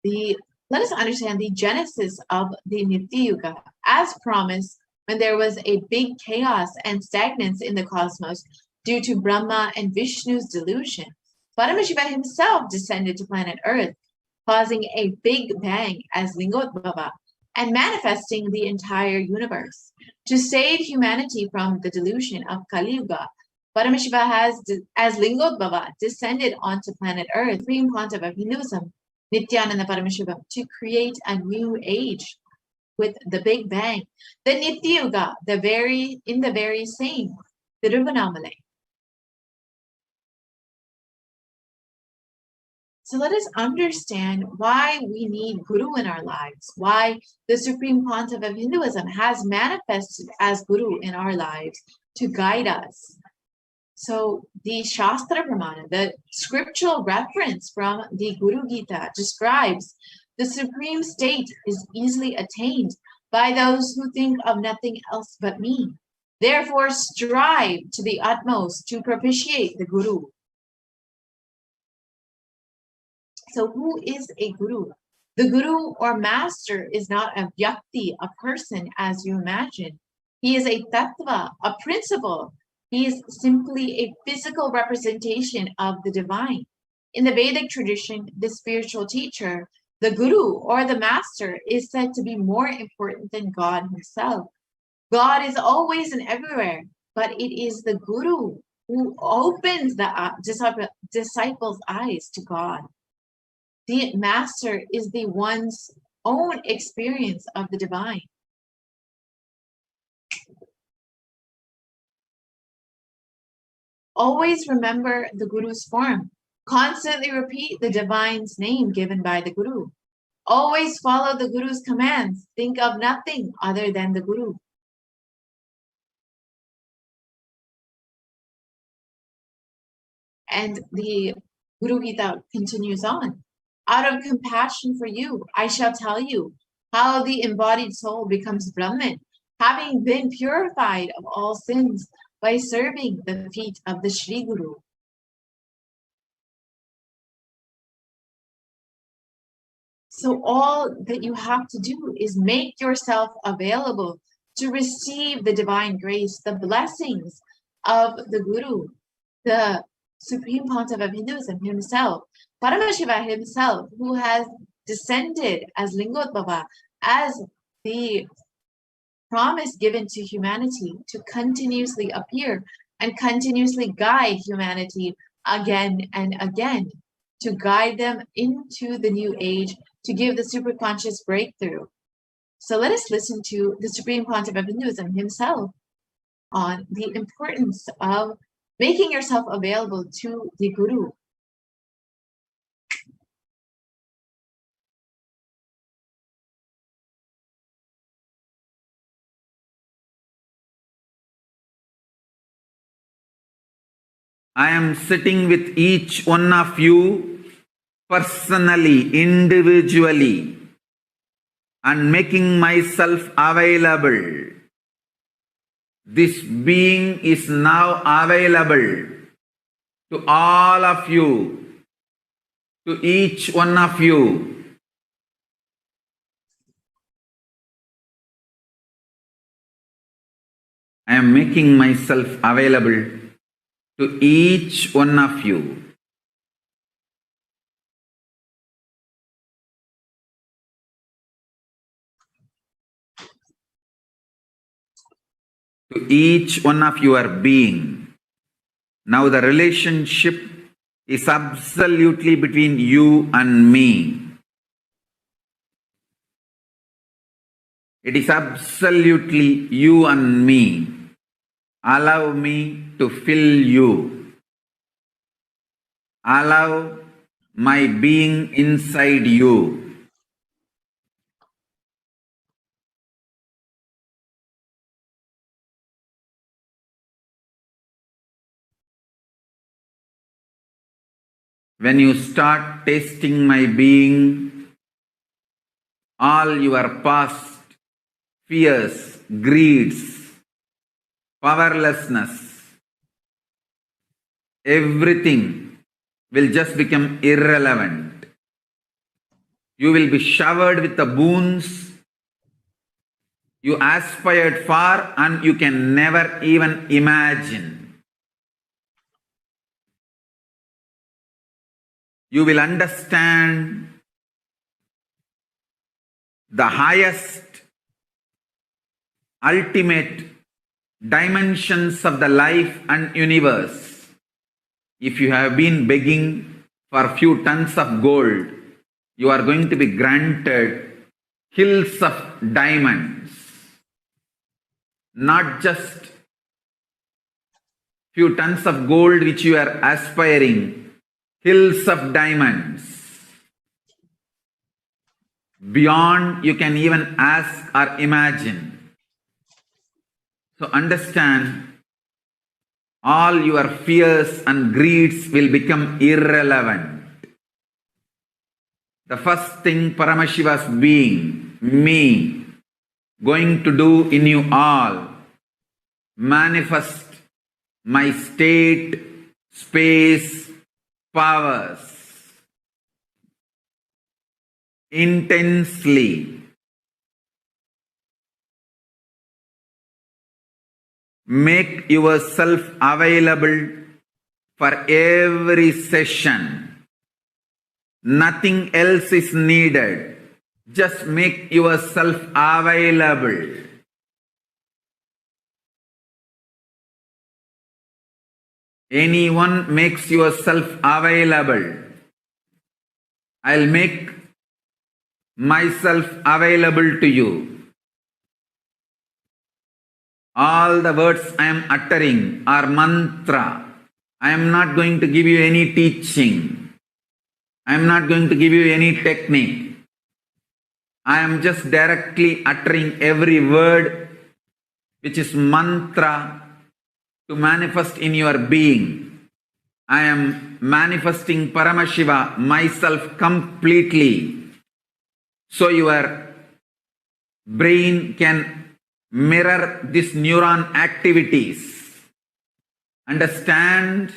let us understand the genesis of the Nitya Yuga. As promised, when there was a big chaos and stagnance in the cosmos due to Brahma and Vishnu's delusion, Paramashiva himself descended to planet Earth, causing a big bang as Lingotbhava and manifesting the entire universe. To save humanity from the delusion of Kali Yuga, Paramashiva has, as Lingotbhava, descended onto planet Earth, Supreme Pontiff of Hinduism, Nithyananda Paramashivam, to create a new age with the Big Bang, the Nitya Yuga, in the very same Tiruvannamalai. So let us understand why we need Guru in our lives, why the Supreme Pontiff of Hinduism has manifested as Guru in our lives to guide us. So the Shastra Pramana, the scriptural reference from the Guru Gita, describes the supreme state is easily attained by those who think of nothing else but me. Therefore, strive to the utmost to propitiate the Guru. So who is a Guru? The Guru or Master is not a vyakti, a person as you imagine. He is a tattva, a principle. He is simply a physical representation of the divine. In the Vedic tradition, the spiritual teacher, the Guru or the Master, is said to be more important than God himself. God is always and everywhere, but it is the Guru who opens the disciples' eyes to God. The Master is the one's own experience of the divine. Always remember the Guru's form. Constantly repeat the divine's name given by the Guru. Always follow the Guru's commands. Think of nothing other than the Guru. And the Guru Gita continues on. Out of compassion for you, I shall tell you how the embodied soul becomes Brahman, having been purified of all sins by serving the feet of the Sri Guru. So all that you have to do is make yourself available to receive the divine grace, the blessings of the Guru, the Supreme Pontiff of Hinduism himself, Paramashiva himself, who has descended as Lingotbhava, as the promise given to humanity to continuously appear and continuously guide humanity again and again, to guide them into the new age, to give the superconscious breakthrough. So let us listen to the Supreme Pontiff of Hinduism himself on the importance of making yourself available to the Guru. I am sitting with each one of you personally, individually, and making myself available. This being is now available to all of you, to each one of you. I am making myself available to each one of you. To each one of your being. Now the relationship is absolutely between you and me. It is absolutely you and me. Allow me to fill you. Allow my being inside you. When you start tasting my being, all your past fears, greeds, powerlessness, everything will just become irrelevant. You will be showered with the boons you aspired for and you can never even imagine. You will understand the highest, ultimate dimensions of the life and universe. If you have been begging for a few tons of gold, you are going to be granted hills of diamonds. Not just few tons of gold which you are aspiring, hills of diamonds. Beyond you can even ask or imagine. So understand, all your fears and greeds will become irrelevant. The first thing Paramashiva's being, me, going to do in you all, manifest my state, space, powers intensely. Make yourself available for every session. Nothing else is needed. Just make yourself available. Anyone makes yourself available, I'll make myself available to you. All the words I am uttering are mantra. I am not going to give you any teaching. I am not going to give you any technique. I am just directly uttering every word which is mantra to manifest in your being. I am manifesting Paramashiva, myself completely, so your brain can mirror these neuron activities. Understand?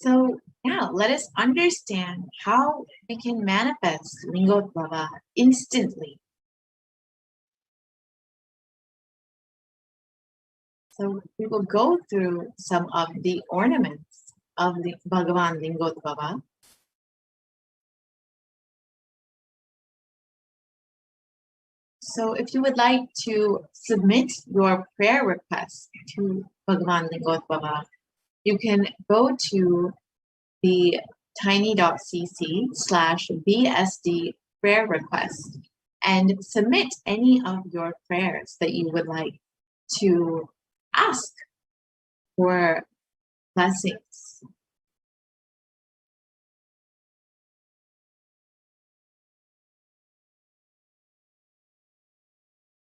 So now let us understand how we can manifest Lingotbhava instantly. So we will go through some of the ornaments of the Bhagavan Lingotbhava. So if you would like to submit your prayer request to Bhagavan Lingotbhava, you can go to the tiny.cc/BSD prayer request and submit any of your prayers that you would like to ask for blessings.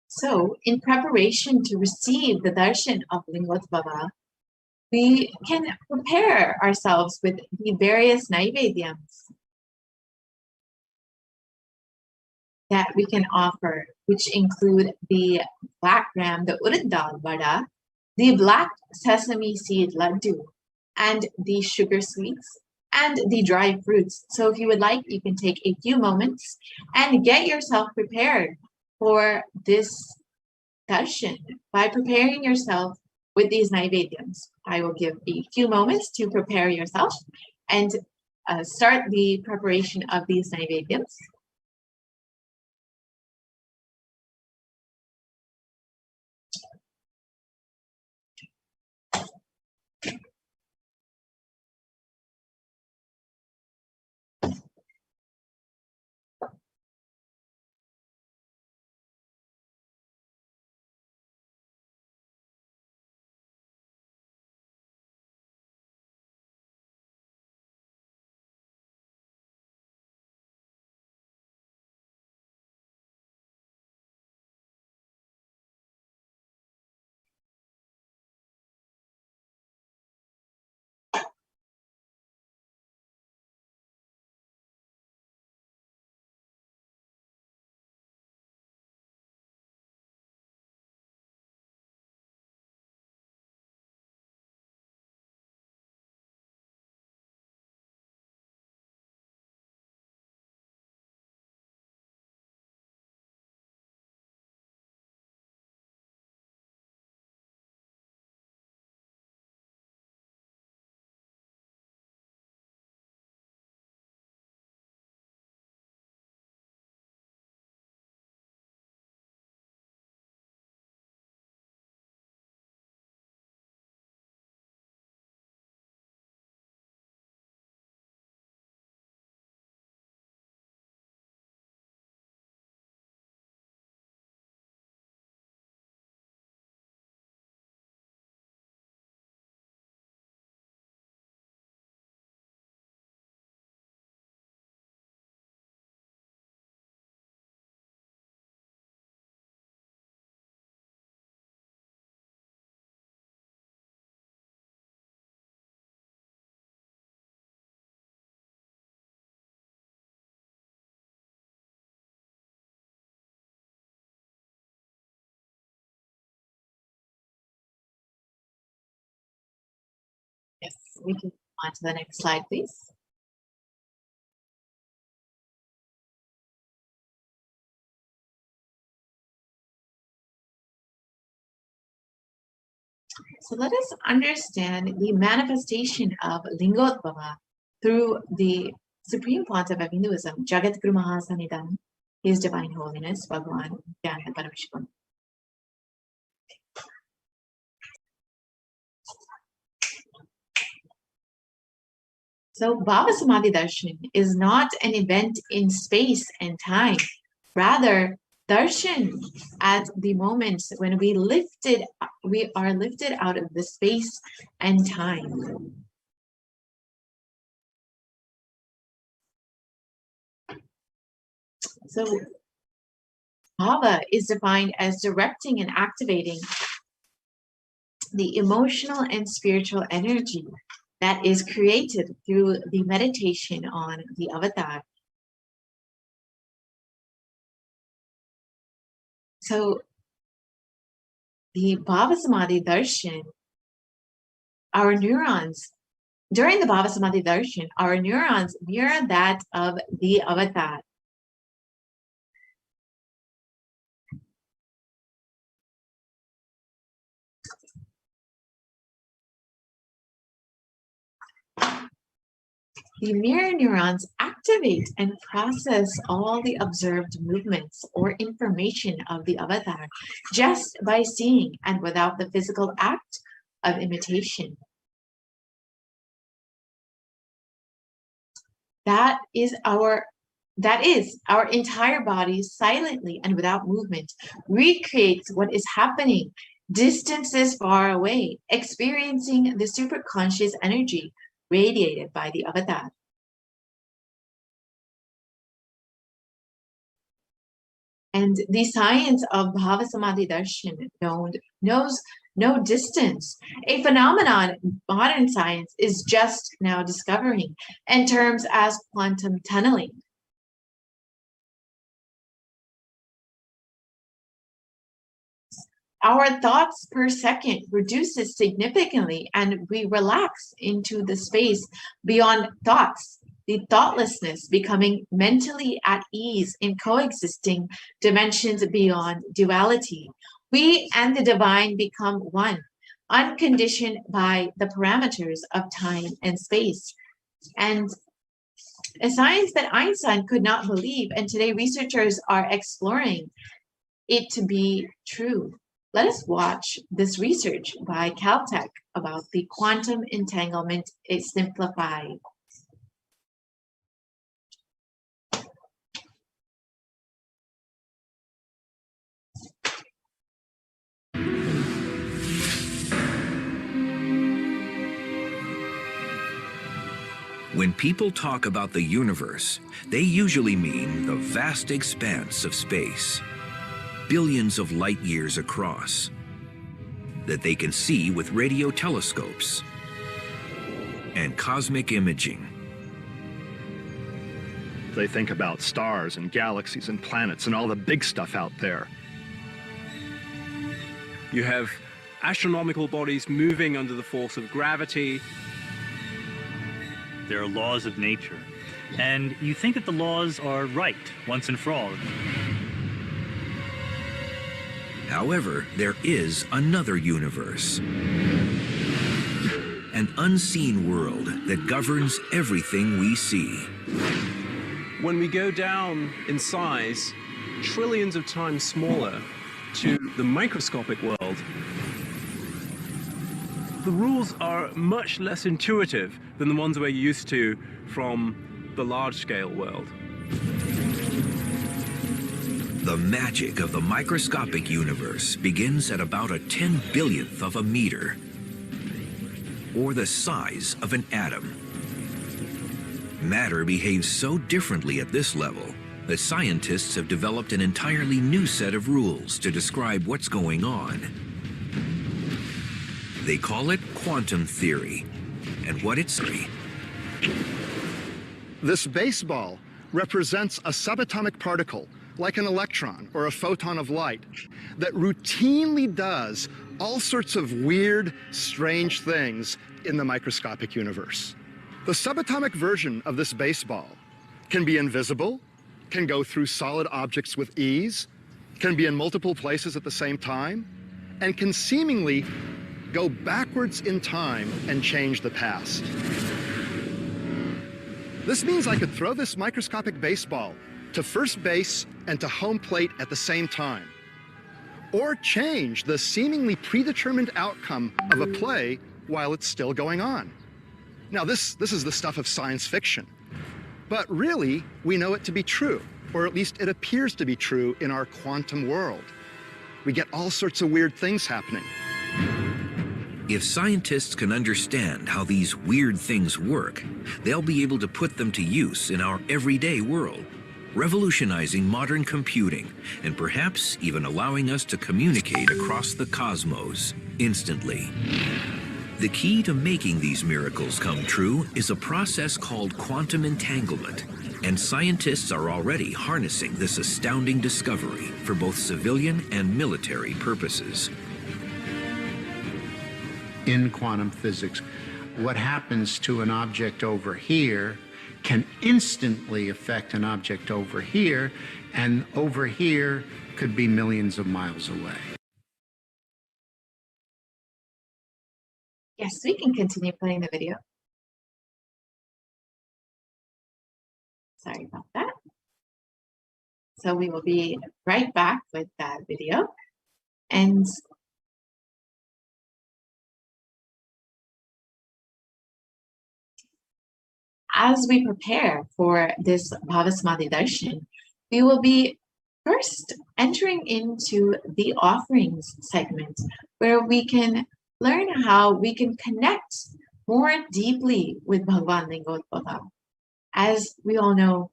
So in preparation to receive the darshan of Lingotbhava, we can prepare ourselves with the various naivedyams that we can offer, which include the black gram, the urad dal vada, the black sesame seed laddu, and the sugar sweets, and the dried fruits. So if you would like, you can take a few moments and get yourself prepared for this darshan by preparing yourself with these naivedyams. I will give a few moments to prepare yourself and start the preparation of these naivedyams. Yes, we can move on to the next slide, please. So let us understand the manifestation of Lingotbhava through the Supreme Pontiff of Hinduism, Jagat Guru Mahasanidhan, His Divine Holiness, Bhagavan Nithyananda Paramashivam. So Bhavasamadhi Darshan is not an event in space and time. Rather, darshan at the moment when we are lifted out of the space and time. So bhava is defined as directing and activating the emotional and spiritual energy that is created through the meditation on the avatar. So the Bhavasamadhi Darshan, our neurons During the Bhavasamadhi Darshan, our neurons mirror that of the avatar. The mirror neurons activate and process all the observed movements or information of the avatar just by seeing and without the physical act of imitation. That is our entire body silently and without movement recreates what is happening distances far away, experiencing the superconscious energy radiated by the avatar. And the science of Bhavasamadhi Darshan knows no distance, a phenomenon modern science is just now discovering in terms as quantum tunneling. Our thoughts per second reduces significantly and we relax into the space beyond thoughts, the thoughtlessness becoming mentally at ease in coexisting dimensions beyond duality. We and the divine become one, unconditioned by the parameters of time and space. And a science that Einstein could not believe, and today researchers are exploring it to be true. Let us watch this research by Caltech about the quantum entanglement simplified. When people talk about the universe, they usually mean the vast expanse of space, billions of light years across, that they can see with radio telescopes and cosmic imaging. They think about stars and galaxies and planets and all the big stuff out there. You have astronomical bodies moving under the force of gravity. There are laws of nature, and you think that the laws are right once and for all. However, there is another universe, an unseen world that governs everything we see. When we go down in size, trillions of times smaller, to the microscopic world, the rules are much less intuitive than the ones we're used to from the large-scale world. The magic of the microscopic universe begins at about a 10/1000th of a meter, or the size of an atom. Matter behaves so differently at this level that scientists have developed an entirely new set of rules to describe what's going on. They call it quantum theory, and what it's... This baseball represents a subatomic particle, like an electron or a photon of light, that routinely does all sorts of weird, strange things in the microscopic universe. The subatomic version of this baseball can be invisible, can go through solid objects with ease, can be in multiple places at the same time, and can seemingly go backwards in time and change the past. This means I could throw this microscopic baseball to first base and to home plate at the same time, or change the seemingly predetermined outcome of a play while it's still going on. Now, this is the stuff of science fiction, but really, we know it to be true, or at least it appears to be true in our quantum world. We get all sorts of weird things happening. If scientists can understand how these weird things work, they'll be able to put them to use in our everyday world, revolutionizing modern computing, and perhaps even allowing us to communicate across the cosmos instantly. The key to making these miracles come true is a process called quantum entanglement, and scientists are already harnessing this astounding discovery for both civilian and military purposes. In quantum physics, what happens to an object over here can instantly affect an object over here, and over here could be millions of miles away. Yes, we can continue playing the video. Sorry about that. So we will be right back with that video. And as we prepare for this Bhavasamadhi Darshan, we will be first entering into the offerings segment, where we can learn how we can connect more deeply with Bhagavan Lingotbhava. As we all know,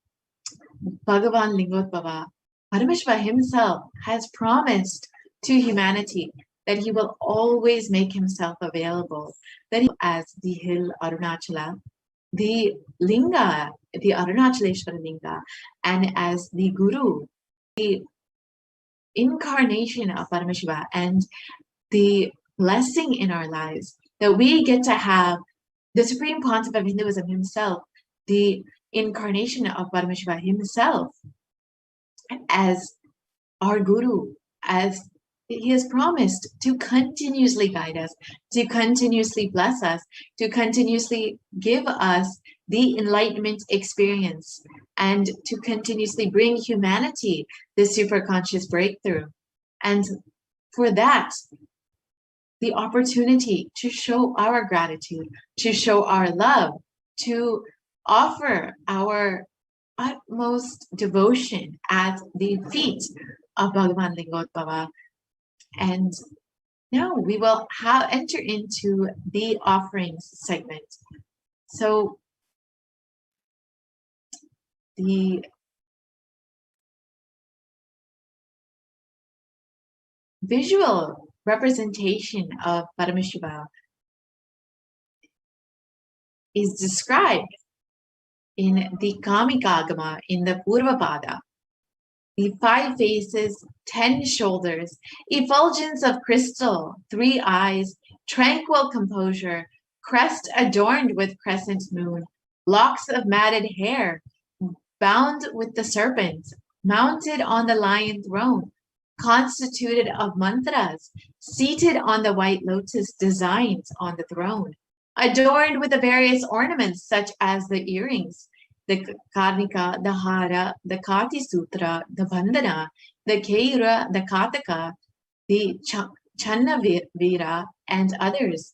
Bhagavan Lingotbhava, Paramashiva himself, has promised to humanity that he will always make himself available, that he, as the hill Arunachala, the Linga, the Arunachaleshwara Linga, and as the Guru, the incarnation of Paramashiva, and the blessing in our lives, that we get to have the Supreme Pontiff of Hinduism himself, the incarnation of Paramashiva himself, as our Guru, as he has promised to continuously guide us, to continuously bless us, to continuously give us the enlightenment experience, and to continuously bring humanity the superconscious breakthrough. And for that, the opportunity to show our gratitude, to show our love, to offer our utmost devotion at the feet of Bhagavan Lingotbhava. And now we will enter into the offerings segment. So the visual representation of Paramashiva is described in the Kamikagama in the Purvapada. The 5 faces, 10 shoulders, effulgence of crystal, 3 eyes, tranquil composure, crest adorned with crescent moon, locks of matted hair, bound with the serpent, mounted on the lion throne, constituted of mantras, seated on the white lotus designs on the throne, adorned with the various ornaments such as the earrings, the karnika, the hara, the kati sutra, the bandhana, the keura, the kataka, the channa vira, and others.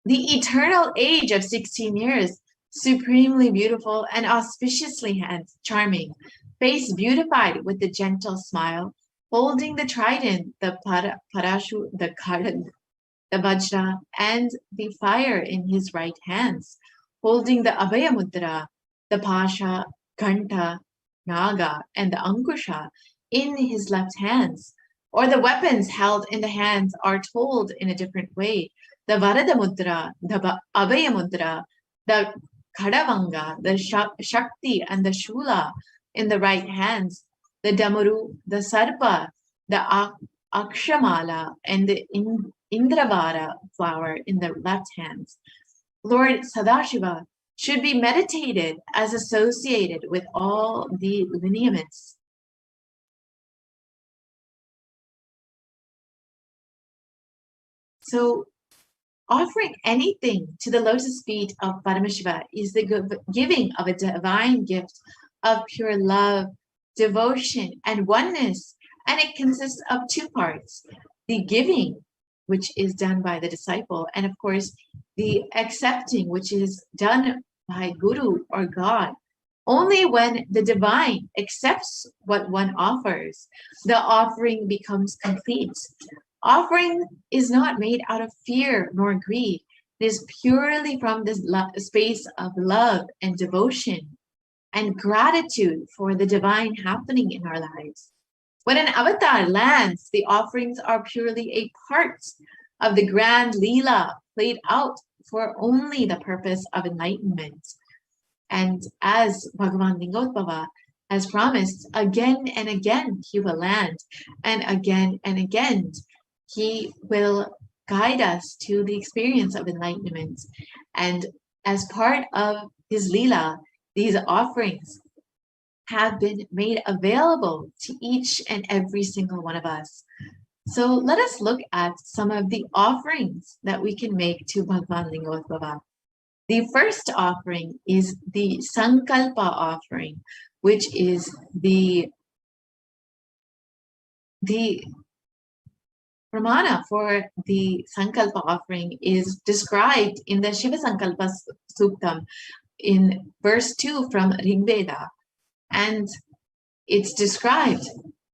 The eternal age of 16 years, supremely beautiful and auspiciously charming, face beautified with the gentle smile, holding the trident, the parashu, the karad, the vajra, and the fire in his right hands, holding the abhaya mudra, the pasha, kanta, naga, and the ankusha in his left hands. Or the weapons held in the hands are told in a different way. The varada mudra, the abhaya mudra, the kadavanga, the shakti, and the shula in the right hands, the damaru, the sarpa, the akshamala, and the indravara flower in the left hands. Lord Sadashiva should be meditated as associated with all the lineaments. So offering anything to the lotus feet of Paramashiva is the giving of a divine gift of pure love, devotion, and oneness. And it consists of 2 parts: the giving, which is done by the disciple, and of course, the accepting, which is done by Guru or God. Only when the divine accepts what one offers, the offering becomes complete. Offering is not made out of fear nor greed. It is purely from this space of love and devotion and gratitude for the divine happening in our lives. When an avatar lands, the offerings are purely a part of the grand Leela played out for only the purpose of enlightenment. And as Bhagavan Lingotbhava has promised, again and again he will land, and again he will guide us to the experience of enlightenment. And as part of his Leela, these offerings have been made available to each and every single one of us. So let us look at some of the offerings that we can make to Bhagavan Lingotbhava. The first offering is the Sankalpa offering, which is the pramana for the Sankalpa offering is described in the Shiva Sankalpa Suktam in verse 2 from Rigveda. And it's described,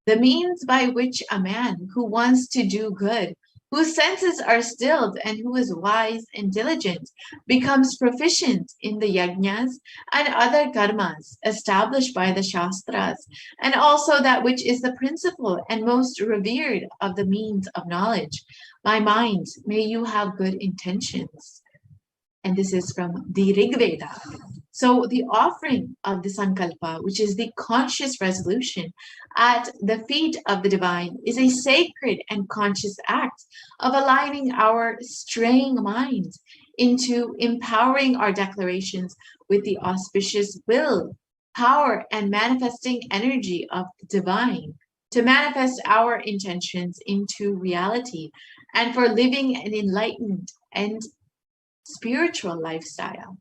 the means by which a man who wants to do good, whose senses are stilled and who is wise and diligent, becomes proficient in the yajnas and other karmas established by the shastras, and also that which is the principal and most revered of the means of knowledge. My mind, may you have good intentions. And this is from the Rigveda. So the offering of the Sankalpa, which is the conscious resolution at the feet of the divine, is a sacred and conscious act of aligning our straying mind into empowering our declarations with the auspicious will, power, and manifesting energy of the divine to manifest our intentions into reality and for living an enlightened and spiritual lifestyle.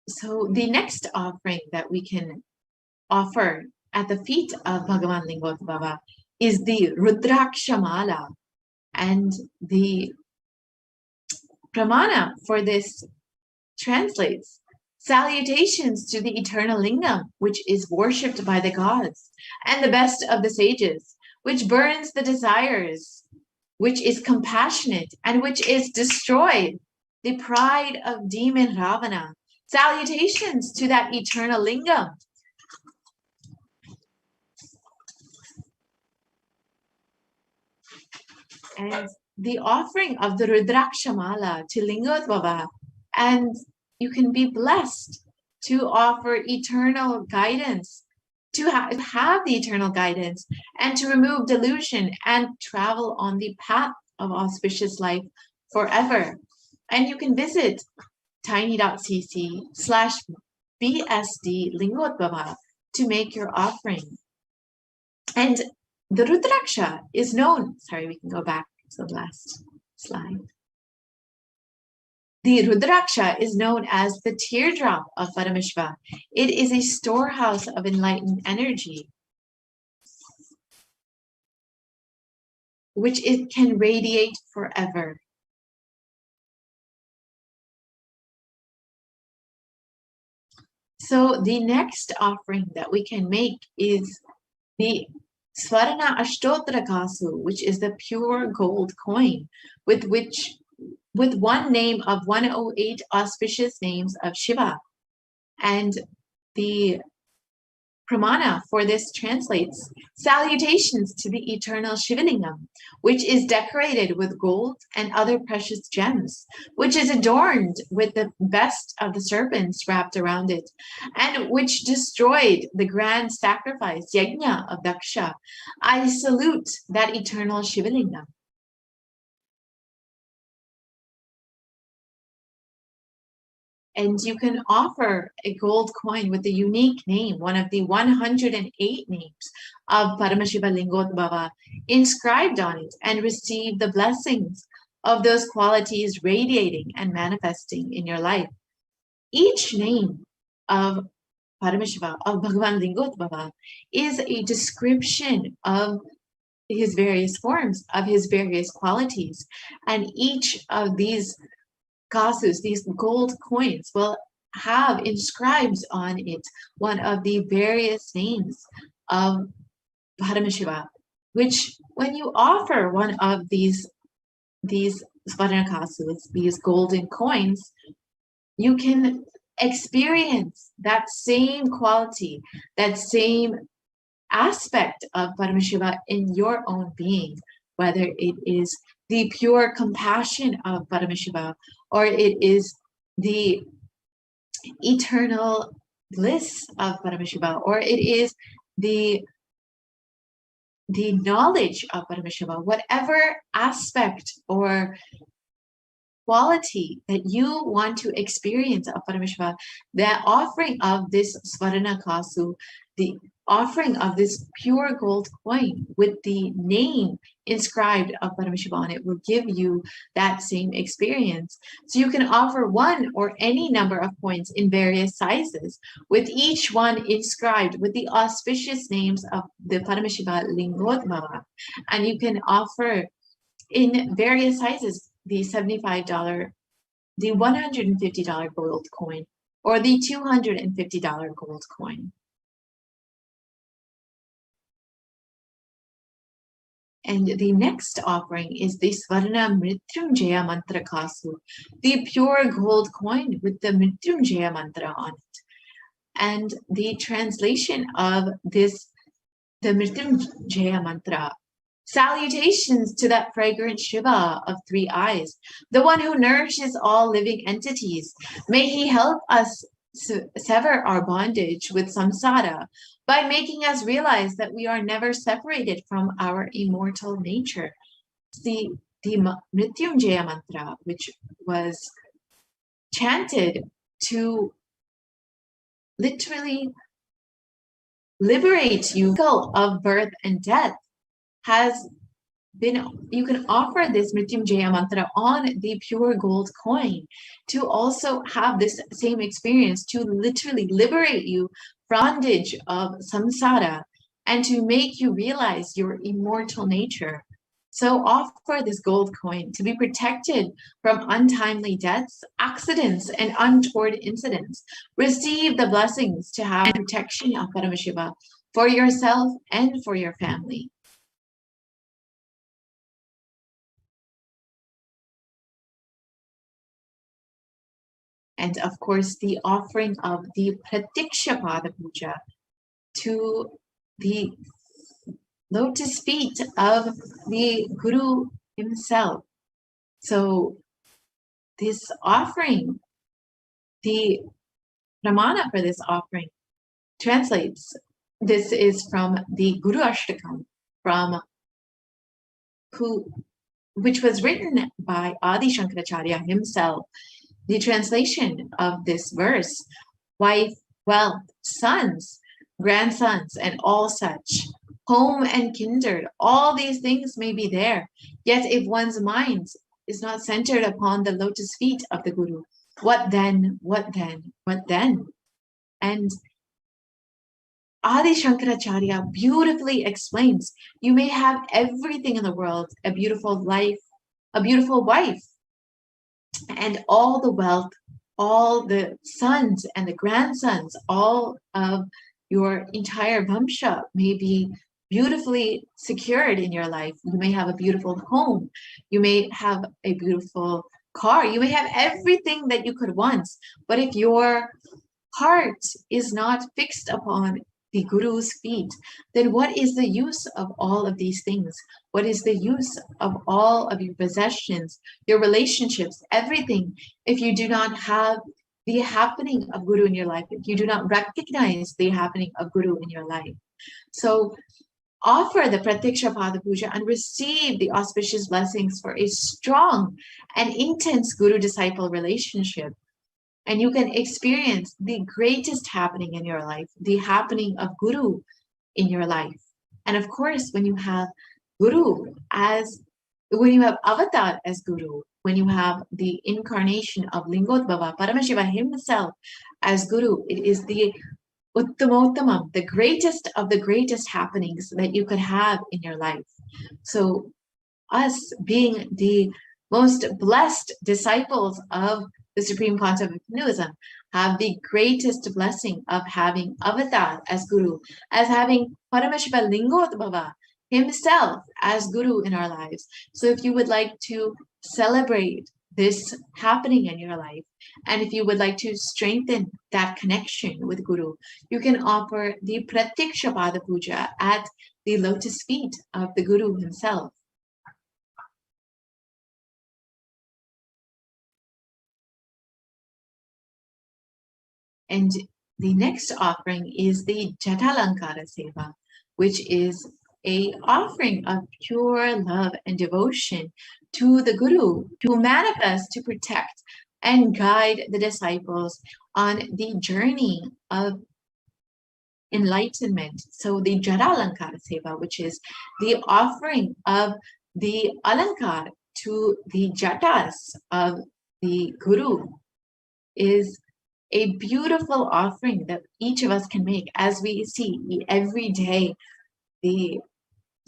So the next offering that we can offer at the feet of Bhagavan Lingotbhava is the Rudrakshamala. And the pramana for this translates, salutations to the eternal lingam, which is worshipped by the gods, and the best of the sages, which burns the desires, which is compassionate, and which is destroyed the pride of demon Ravana. Salutations to that eternal lingam. And the offering of the Rudrakshamala to Lingotbhava, and you can be blessed to offer eternal guidance, to have the eternal guidance, and to remove delusion and travel on the path of auspicious life forever. And you can visit tiny.cc/BSD Lingotbhava to make your offering. And the Rudraksha is known, sorry, we can go back to the last slide. The Rudraksha is known as the teardrop of Paramashiva. It is a storehouse of enlightened energy, which it can radiate forever. So the next offering that we can make is the Svarana Ashtotra Kasu, which is the pure gold coin, with one name of 108 auspicious names of Shiva. And the pramana for this translates, salutations to the eternal Shivalingam, which is decorated with gold and other precious gems, which is adorned with the best of the serpents wrapped around it, and which destroyed the grand sacrifice, yajna of Daksha. I salute that eternal Shivalingam. And you can offer a gold coin with the unique name, one of the 108 names of Paramashiva Lingotbhava, inscribed on it, and receive the blessings of those qualities radiating and manifesting in your life. Each name of Paramashiva, of Bhagavan Lingotbhava, is a description of his various forms, of his various qualities. And each of these kasus, these gold coins, will have inscribed on it one of the various names of Paramashiva, which when you offer one of these Svarana kasus, these golden coins, you can experience that same quality, that same aspect of Paramashiva in your own being, whether it is the pure compassion of Paramashiva, or it is the eternal bliss of Paramashiva, or it is the the knowledge of Paramashiva, whatever aspect or quality that you want to experience of Paramashiva, the offering of this Svarana Kasu, the offering of this pure gold coin with the name inscribed of Paramashiva on it will give you that same experience. So you can offer one or any number of coins in various sizes, with each one inscribed with the auspicious names of the Paramashiva Lingotbhava. And you can offer in various sizes the $75, the $150 gold coin, or the $250 gold coin. And the next offering is the Svarna Mrityunjaya Mantra Kasu, the pure gold coin with the Mrityunjaya Mantra on it. And the translation of this, the Mrityunjaya Mantra: salutations to that fragrant Shiva of 3 eyes, the one who nourishes all living entities. May he help us sever our bondage with samsara by making us realize that we are never separated from our immortal nature. The Mrityunjaya Mantra, which was chanted to literally liberate you of birth and death, has been, you can offer this Mrityunjaya Mantra on the pure gold coin to also have this same experience, to literally liberate you from bondage of samsara and to make you realize your immortal nature. So offer this gold coin to be protected from untimely deaths, accidents, and untoward incidents. Receive the blessings to have protection of Paramashiva for yourself and for your family. And of course, the offering of the Pratikshapada Puja to the lotus feet of the Guru himself. So this offering, the pramana for this offering translates, this is from the Guru Ashtakam, which was written by Adi Shankaracharya himself. The translation of this verse: wife, wealth, sons, grandsons, and all such, home and kindred, all these things may be there. Yet if one's mind is not centered upon the lotus feet of the Guru, what then, what then, what then? And Adi Shankaracharya beautifully explains, you may have everything in the world, a beautiful life, a beautiful wife, and all the wealth, all the sons and the grandsons, all of your entire vamsha may be beautifully secured in your life. You may have a beautiful home, you may have a beautiful car, you may have everything that you could want. But if your heart is not fixed upon the Guru's feet, then what is the use of all of these things? What is the use of all of your possessions, your relationships, everything, if you do not have the happening of Guru in your life, if you do not recognize the happening of Guru in your life? So offer the Pratikshapada Puja and receive the auspicious blessings for a strong and intense Guru-disciple relationship. And you can experience the greatest happening in your life, the happening of Guru in your life. And of course, when you have Guru when you have Avatar as Guru, when you have the incarnation of Lingotbhava, Paramashiva himself as Guru, it is the Uttamottamam, the greatest of the greatest happenings that you could have in your life. So us being the most blessed disciples of the Supreme Concept of Hinduism have the greatest blessing of having Avatar as Guru, as having Paramashiva Lingotbhava himself as Guru in our lives. So if you would like to celebrate this happening in your life, and if you would like to strengthen that connection with Guru, you can offer the Pratikshapada Puja at the lotus feet of the Guru himself. And the next offering is the Jatalankara Seva, which is a offering of pure love and devotion to the Guru to manifest, to protect, and guide the disciples on the journey of enlightenment. So the Jada Alankara Seva, which is the offering of the Alankar to the Jatas of the Guru, is a beautiful offering that each of us can make. As we see every day, the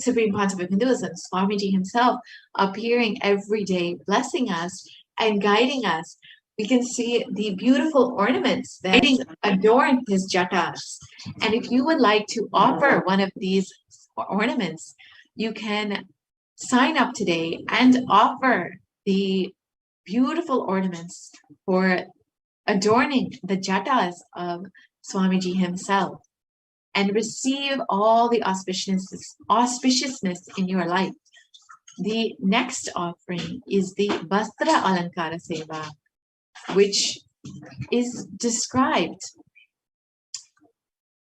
Supreme Pontiff of Hinduism, Swamiji himself, appearing every day, blessing us and guiding us. We can see the beautiful ornaments that adorn his jatas. And if you would like to offer one of these ornaments, you can sign up today and offer the beautiful ornaments for adorning the jatas of Swamiji himself, and receive all the auspiciousness in your life. The next offering is the Vastra Alankara Seva, which is described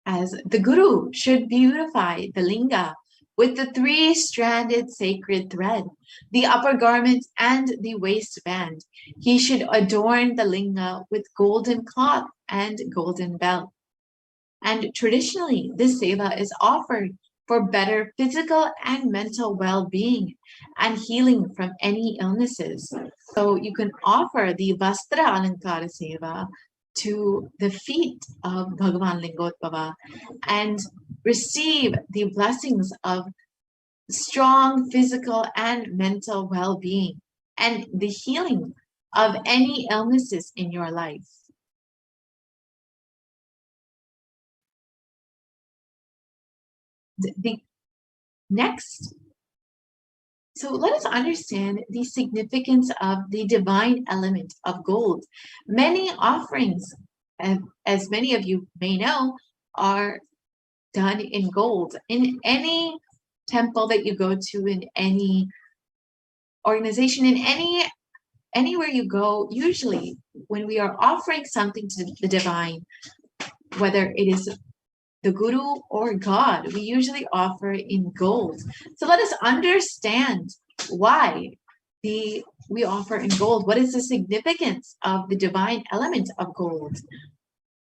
as the Guru should beautify the linga with the 3-stranded sacred thread, the upper garment and the waistband. He should adorn the linga with golden cloth and golden belt. And traditionally, this seva is offered for better physical and mental well-being and healing from any illnesses. So you can offer the Vastra Alankara Seva to the feet of Bhagavan Lingotbhava and receive the blessings of strong physical and mental well-being and the healing of any illnesses in your life. The next, so let us understand the significance of the divine element of gold. Many offerings, as many of you may know, are done in gold. In any temple that you go to, in any organization, in anywhere you go, usually when we are offering something to the divine, whether it is the Guru or God, we usually offer in gold. So let us understand why we offer in gold. What is the significance of the divine element of gold?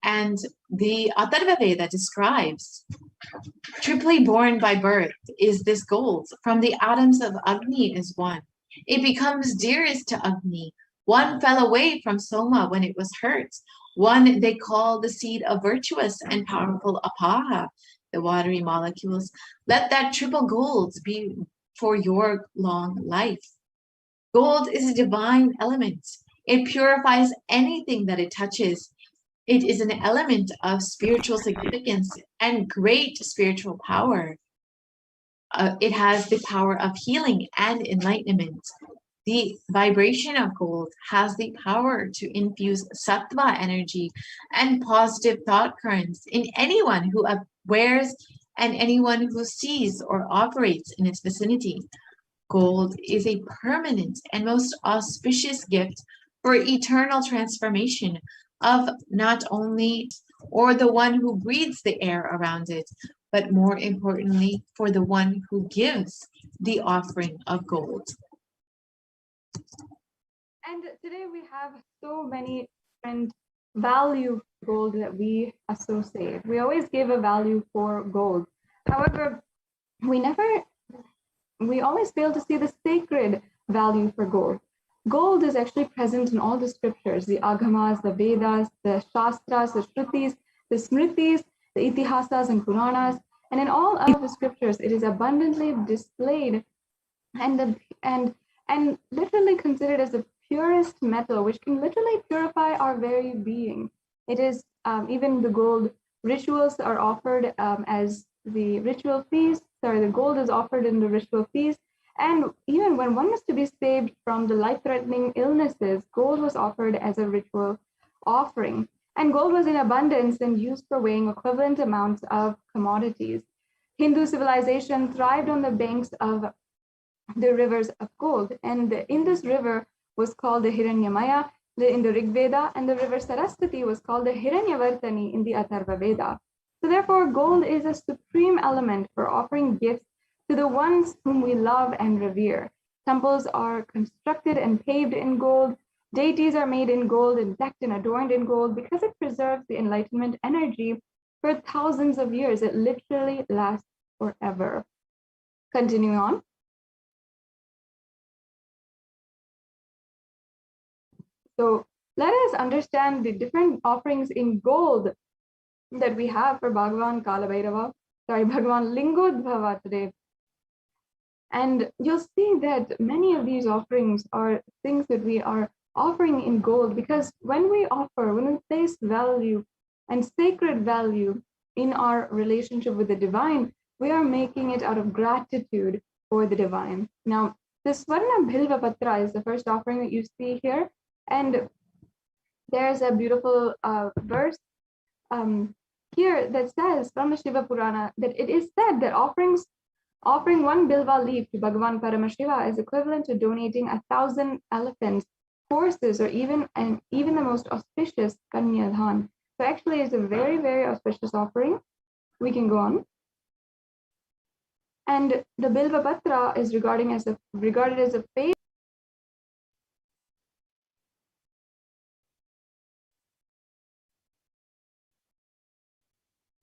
And the Atharva Veda describes, triply born by birth is this gold. From the atoms of Agni is one. It becomes dearest to Agni. One fell away from Soma when it was hurt. One they call the seed of virtuous and powerful Apaha, the watery molecules. Let that triple gold be for your long life. Gold is a divine element. It purifies anything that it touches. It is an element of spiritual significance and great spiritual power. It has the power of healing and enlightenment. The vibration of gold has the power to infuse sattva energy and positive thought currents in anyone who wears and anyone who sees or operates in its vicinity. Gold is a permanent and most auspicious gift for eternal transformation of not only or the one who breathes the air around it, but more importantly, for the one who gives the offering of gold. And today we have so many different value for gold that we associate. We always give a value for gold. However, we always fail to see the sacred value for gold. Gold is actually present in all the scriptures, the Agamas, the Vedas, the Shastras, the Shrutis, the Smritis, the Itihasas and Puranas. And in all of the scriptures, it is abundantly displayed and literally considered as the purest metal, which can literally purify our very being. It is even the gold rituals are offered as the ritual feast. The gold is offered in the ritual feast. And even when one was to be saved from the life-threatening illnesses, gold was offered as a ritual offering. And gold was in abundance and used for weighing equivalent amounts of commodities. Hindu civilization thrived on the banks of the rivers of gold. And in this river was called the Hiranyamaya in the Rig Veda, and the river Saraswati was called the Hiranyavartani in the Atharva Veda. So therefore, gold is a supreme element for offering gifts to the ones whom we love and revere. Temples are constructed and paved in gold. Deities are made in gold and decked and adorned in gold because it preserves the enlightenment energy for thousands of years. It literally lasts forever. Continuing on. So let us understand the different offerings in gold that we have for Bhagavan Bhagavan Lingotbhava today. And you'll see that many of these offerings are things that we are offering in gold, because when we place value and sacred value in our relationship with the divine, we are making it out of gratitude for the divine. Now, this Swarna Bhilva Patra is the first offering that you see here. And there's a beautiful verse here that says from the Shiva Purana that it is said that offering one Bilva leaf to Bhagavan Paramashiva is equivalent to donating 1,000 elephants, horses, or even the most auspicious Kanyadhan. So actually, it's a very, very auspicious offering. We can go on. And the Bilva Patra is regarded as a faith.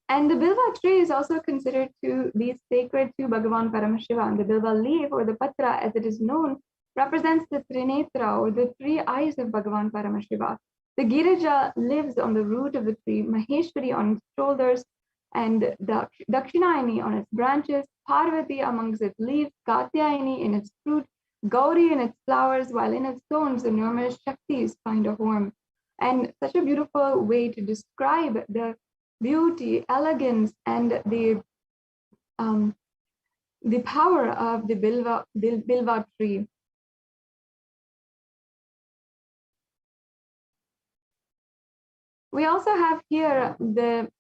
And the Bilva tree is also considered to be sacred to Bhagavan Paramashiva. And the Bilva leaf, or the Patra as it is known, represents the Trinetra, or the three eyes of Bhagavan Paramashiva. The Girija lives on the root of the tree, Maheshwari on its shoulders, and the Dakshinayani on its branches, Parvati amongst its leaves, Katyayani in its fruit, Gauri in its flowers, while in its thorns the numerous Shaktis find a home. And such a beautiful way to describe the beauty, elegance, and the power of the Bilva tree. We also have here the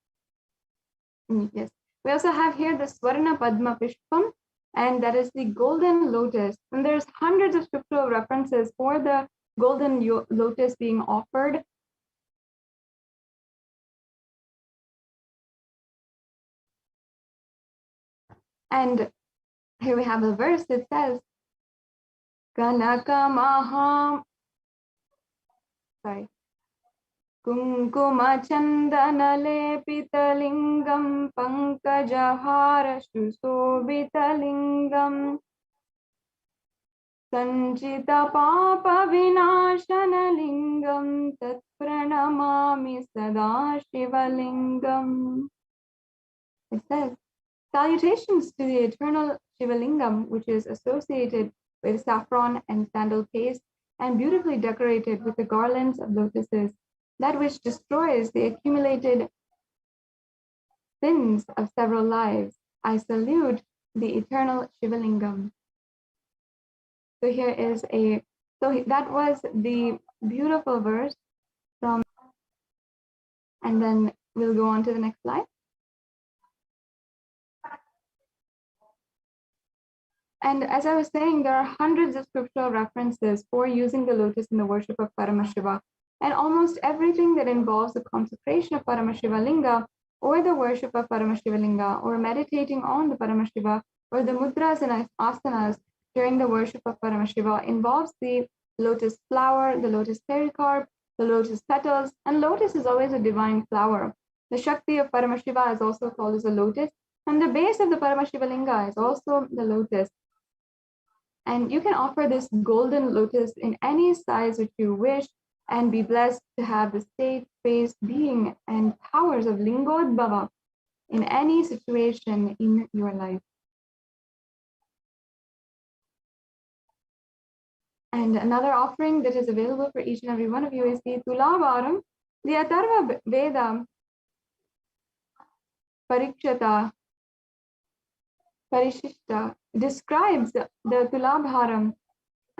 Swarna Padma Pishpam, and that is the golden lotus. And there's hundreds of scriptural references for the golden lotus being offered. And here we have a verse that says, Kunkuma Chandana Lepitalingam Pankajahara Susobitalingam Sanchita Papa Vinashanalingam Tatpranamami Sada Shivalingam. It says, salutations to the eternal Shivalingam, which is associated with saffron and sandal paste and beautifully decorated with the garlands of lotuses, that which destroys the accumulated sins of several lives. I salute the eternal Shivalingam. So that was the beautiful verse from, and then we'll go on to the next slide. And as I was saying, there are hundreds of scriptural references for using the lotus in the worship of Paramashiva. And almost everything that involves the consecration of Paramashiva Linga, or the worship of Paramashiva Linga, or meditating on the Paramashiva, or the mudras and asanas during the worship of Paramashiva involves the lotus flower, the lotus pericarp, the lotus petals, and lotus is always a divine flower. The Shakti of Paramashiva is also called as a lotus, and the base of the Paramashiva Linga is also the lotus. And you can offer this golden lotus in any size which you wish and be blessed to have the state, face, being, and powers of Lingotbhava in any situation in your life. And another offering that is available for each and every one of you is the Tulavaram. The Atharva Veda Parishishta describes the Tulabharam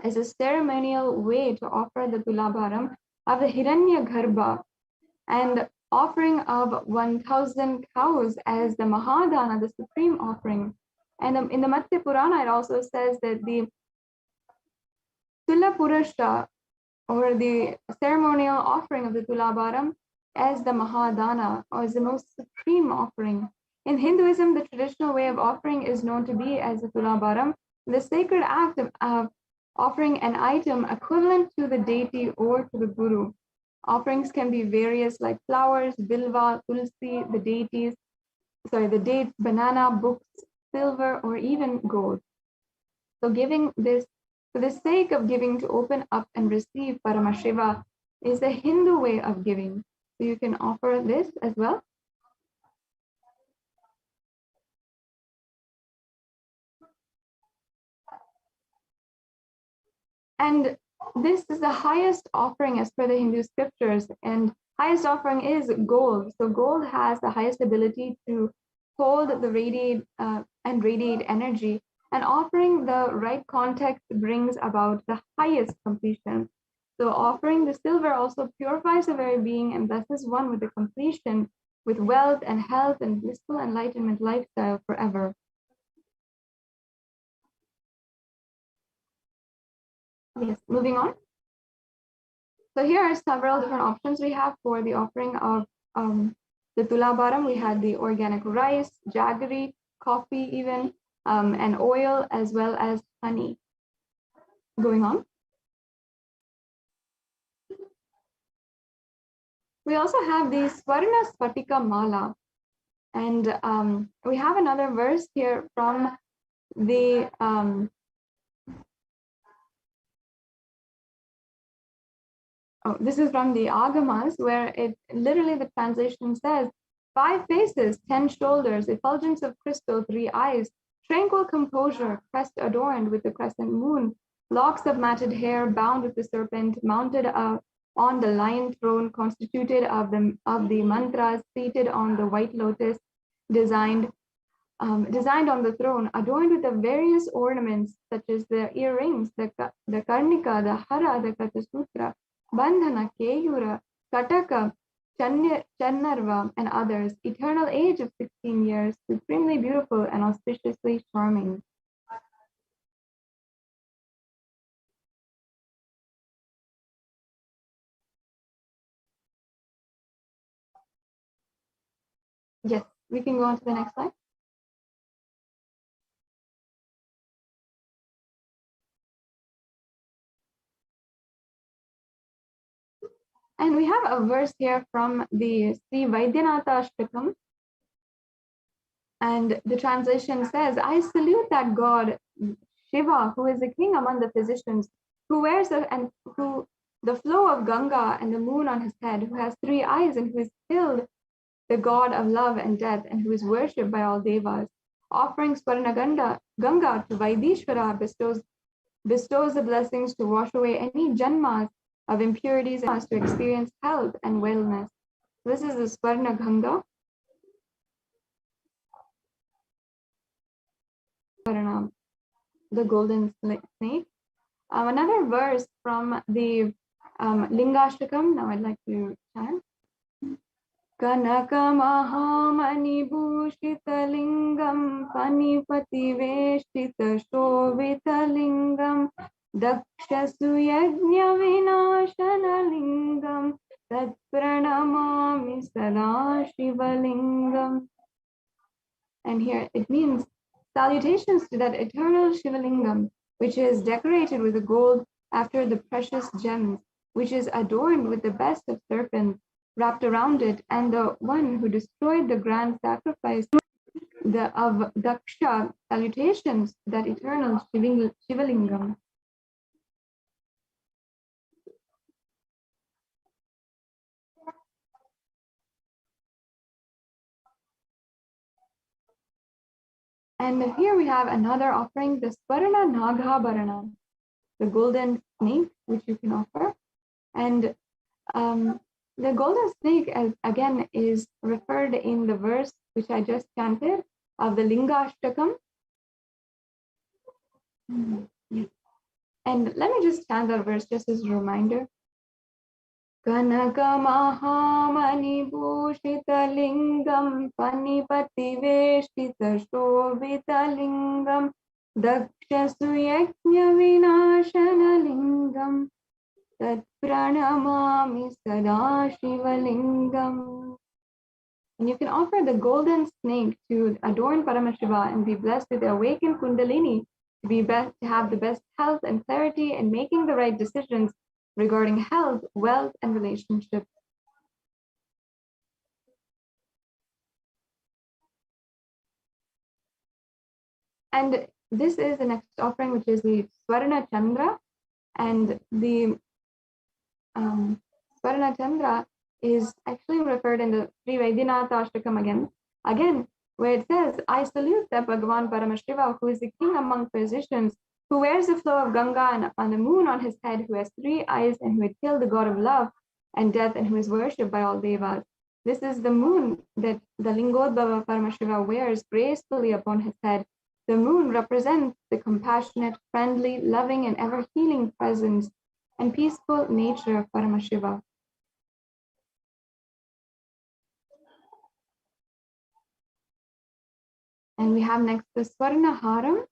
as a ceremonial way to offer the Tulabharam of the Hiranya Garbha, and offering of 1,000 cows as the Mahadana, the supreme offering. And in the Matsya Purana, it also says that the Tula Purusha, or the ceremonial offering of the Tulabharam, as the Mahadana, or as the most supreme offering. In Hinduism, the traditional way of offering is known to be as the Tulabharam, the sacred act of offering an item equivalent to the deity or to the guru. Offerings can be various, like flowers, bilva, tulsi, the dates, banana, books, silver, or even gold. So giving this for the sake of giving, to open up and receive Paramashiva, is the Hindu way of giving. So you can offer this as well. And this is the highest offering as per the Hindu scriptures, and highest offering is gold. So gold has the highest ability to hold the radiate energy, and offering the right context brings about the highest completion. So offering the silver also purifies the very being and blesses one with the completion, with wealth and health and blissful enlightenment lifestyle forever. Yes, moving on. So here are several different options we have for the offering of the Tulabharam. We had the organic rice, jaggery, coffee even, and oil, as well as honey. Going on. We also have the Swarna Spatika Mala. And we have another verse here from the this is from the Agamas, where it literally, the translation says, 5 faces, 10 shoulders, effulgence of crystal, 3 eyes, tranquil composure, crest adorned with the crescent moon, locks of matted hair bound with the serpent, mounted on the lion throne, constituted of the mantras, seated on the white lotus, designed on the throne, adorned with the various ornaments such as the earrings, the karnika, the hara, the katasutra, bandhana, keyura, kataka, Chanarva, and others, eternal age of 16 years, supremely beautiful and auspiciously charming. Yes, we can go on to the next slide. And we have a verse here from the Sri Vaidyanatha Ashtakam. And the translation says, I salute that God, Shiva, who is the king among the physicians, who wears the flow of Ganga and the moon on his head, who has 3 eyes and who is filled, the god of love and death, and who is worshipped by all devas. Offering Swarna Ganga to Vaidishvara bestows the blessings to wash away any janmas of impurities and to experience health and wellness. This is the Swarna Ganga. The golden snake. Another verse from the Lingashtakam. Now I'd like to chant. Kanaka Mahamani Bhushita Lingam Panipati Veshtita Shobhita Lingam Dakshasu Yajna Vinashana Lingam Tat Pranamami Sada Shiva Lingam. And here it means salutations to that eternal Shiva Lingam, which is decorated with the gold after the precious gems, which is adorned with the best of serpents wrapped around it, and the one who destroyed the grand sacrifice of Daksha. Salutations to that eternal Shiva Lingam. And here we have another offering, the Swarna Nagabharana, the golden snake, which you can offer. And the golden snake, again, is referred in the verse which I just chanted of the Lingashtakam. And let me just chant that verse just as a reminder. Kanaka Mahamani Bhushita Lingam Panipati Veshtita Shobhita Lingam Dakshasu Yajna Vinashana Lingam Tat pranamami sada shivalingam. And you can offer the golden snake to adorn Paramashiva and be blessed with the awakened Kundalini to have the best health and clarity and making the right decisions regarding health, wealth, and relationships. And this is the next offering, which is the Swarna Chandra. And the Swarna Chandra is actually referred in the Sri Vaidyanatha Ashtakam again, where it says, I salute the Bhagavan Paramashiva, who is the king among physicians, who wears the flow of Ganga and on the moon on his head, who has 3 eyes and who had killed the god of love and death and who is worshipped by all devas. This is the moon that the Lingotbhava Paramashiva wears gracefully upon his head. The moon represents the compassionate, friendly, loving, and ever-healing presence and peaceful nature of Paramashiva. And we have next the Swarna Haram.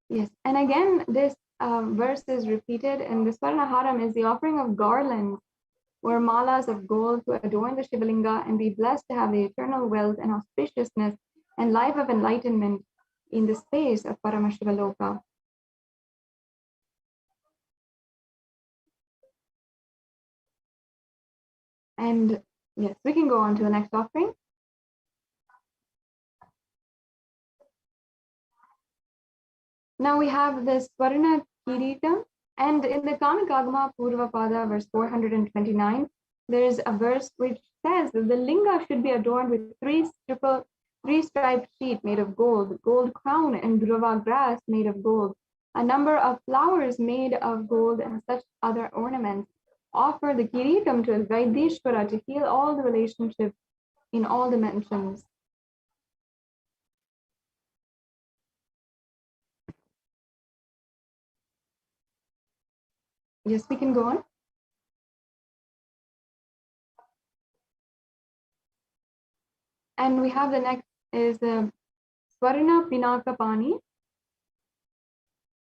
Yes, and again, this verse is repeated, and the Swarna Haram is the offering of garlands or malas of gold to adorn the Shivalinga and be blessed to have the eternal wealth and auspiciousness and life of enlightenment in the space of Paramashiva Loka. And yes, we can go on to the next offering. Now we have the Swarna Kiritam, and in the Kamikagama Purvapada, verse 429, there is a verse which says that the linga should be adorned with three-striped sheet made of gold, gold crown and dhruva grass made of gold, a number of flowers made of gold and such other ornaments. Offer the Kiritam to Vaidishvara to heal all the relationships in all dimensions. Yes, we can go on. And we have the next is the Swarna Pinaka Pani.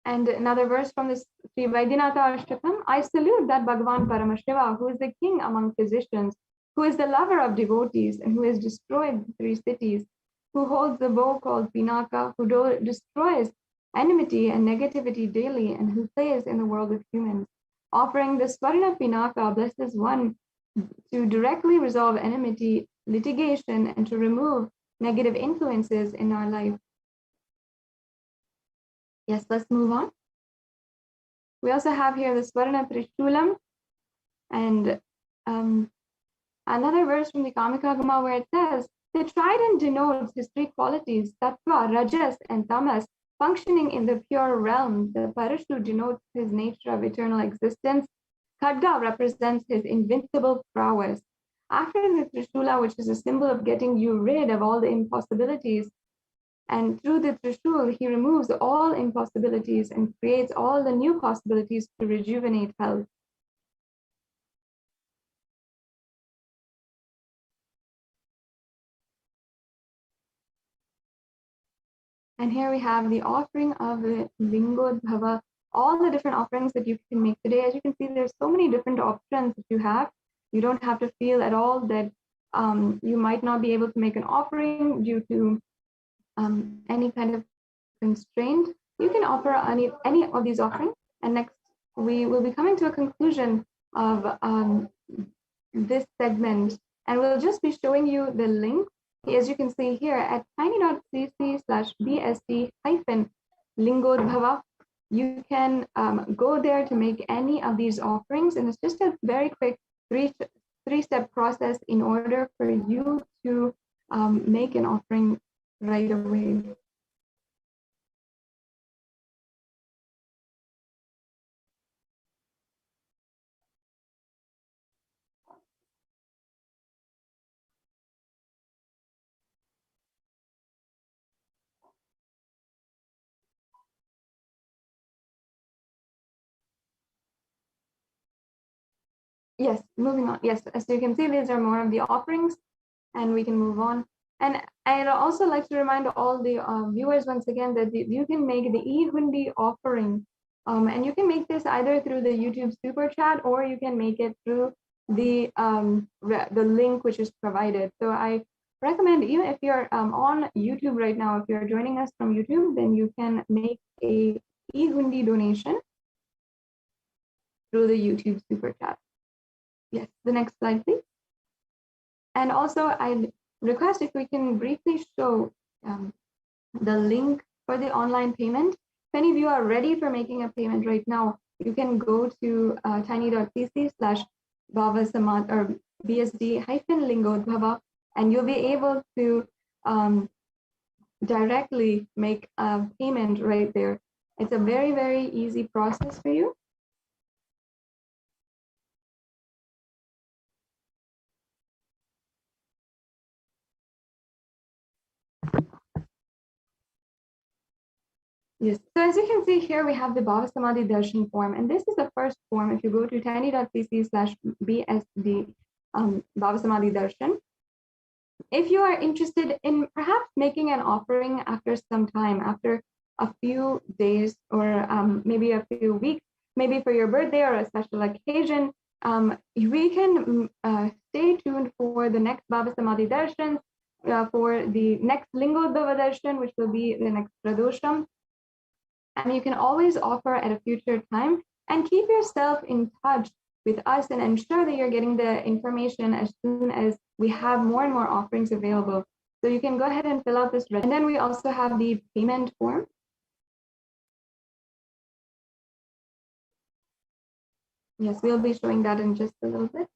And another verse from the Sri Vaidyanatha Ashtakam. I salute that Bhagavan Paramashiva, who is the king among physicians, who is the lover of devotees, and who has destroyed the 3 cities, who holds the bow called Pinaka, who destroys enmity and negativity daily, and who plays in the world of humans. Offering the Swarna Pinaka blesses one to directly resolve enmity, litigation, and to remove negative influences in our life. Yes, let's move on. We also have here the Swarna Trishulam, and another verse from the Kamikagama where it says, the trident denotes his 3 qualities, Tattva, Rajas, and Tamas, functioning in the pure realm. The Parashu denotes his nature of eternal existence. Khadga represents his invincible prowess. After the Trishula, which is a symbol of getting you rid of all the impossibilities, and through the Trishul, he removes all impossibilities and creates all the new possibilities to rejuvenate health. And here we have the offering of the Lingotbhava, all the different offerings that you can make today. As you can see, there's so many different options that you have. You don't have to feel at all that you might not be able to make an offering due to any kind of constraint. You can offer any of these offerings. And next, we will be coming to a conclusion of this segment. And we'll just be showing you the link, as you can see here, at tiny.cc/bst-lingotbhava. You can go there to make any of these offerings. And it's just a very quick three-step process in order for you to make an offering right away. Yes, moving on. Yes, as you can see, these are more of the offerings, and we can move on. And I'd also like to remind all the viewers once again that you can make the e-hundi offering And you can make this either through the YouTube super chat, or you can make it through the link which is provided. So I recommend, even if you're on YouTube right now, if you're joining us from YouTube, then you can make a e-hundi donation through the YouTube super chat. Yes, the next slide, please. And also, I'd request if we can briefly show the link for the online payment. If any of you are ready for making a payment right now, you can go to tiny.cc/Bhavasamadhi or BSD-Lingotbhava, and you'll be able to directly make a payment right there. It's a very, very easy process for you. Yes, so as you can see here, we have the Bhavasamadhi Darshan form, and this is the first form. If you go to tiny.cc/BSD Bhavasamadhi Darshan, if you are interested in perhaps making an offering after some time, after a few days, or maybe a few weeks, maybe for your birthday or a special occasion, we can stay tuned for the next Bhavasamadhi Darshan, for the next Lingotbhava Darshan, which will be the next Pradosham. And you can always offer at a future time, and keep yourself in touch with us and ensure that you're getting the information as soon as we have more and more offerings available. So you can go ahead and fill out this. And then we also have the payment form. Yes, we'll be showing that in just a little bit.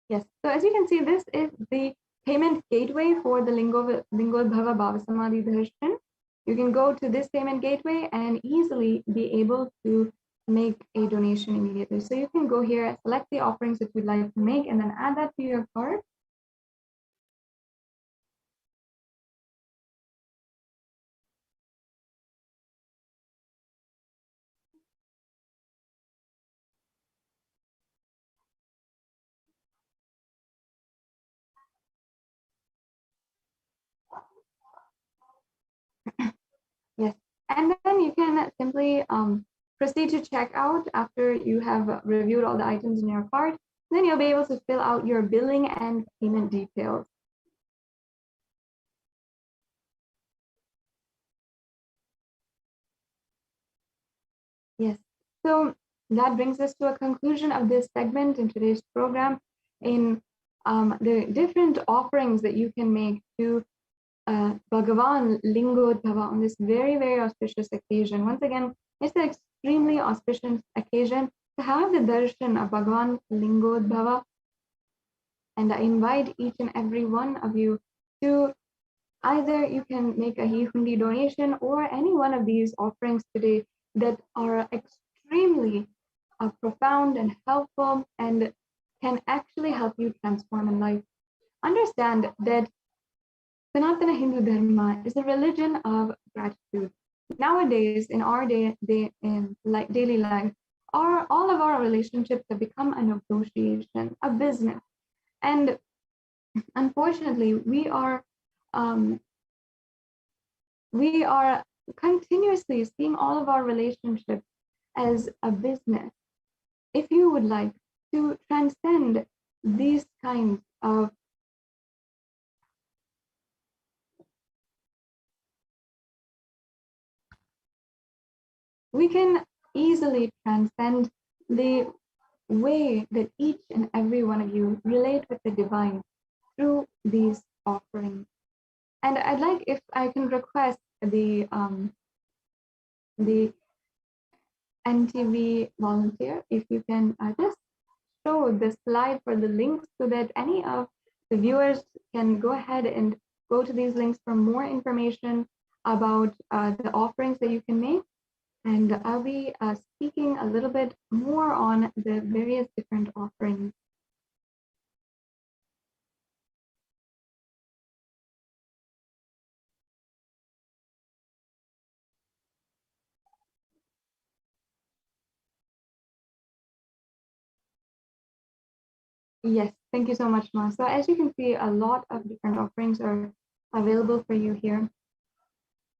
Yes, so as you can see, this is the payment gateway for the Lingotbhava Bhavasamadhi Darshan. You can go to this payment gateway and easily be able to make a donation immediately. So you can go here, select the offerings that you'd like to make, and then add that to your cart. Yes, and then you can simply proceed to checkout after you have reviewed all the items in your cart. Then you'll be able to fill out your billing and payment details. Yes, so that brings us to a conclusion of this segment in today's program, in the different offerings that you can make to Bhagavan Lingotbhava on this very, very auspicious occasion. Once again, it's an extremely auspicious occasion to have the darshan of Bhagavan Lingotbhava. And I invite each and every one of you to either you can make a e-hundi donation, or any one of these offerings today that are extremely profound and helpful and can actually help you transform in life. Understand that Sanatana Hindu Dharma is a religion of gratitude. Nowadays, in our daily life, all of our relationships have become a negotiation, a business. And unfortunately, we are continuously seeing all of our relationships as a business. If you would like to transcend these kinds of we can easily transcend the way that each and every one of you relate with the divine through these offerings. And I'd like, if I can request the NTV volunteer, if you can just show the slide for the links, so that any of the viewers can go ahead and go to these links for more information about the offerings that you can make. And I'll be speaking a little bit more on the various different offerings. Yes, thank you so much, Ma. So as you can see, a lot of different offerings are available for you here.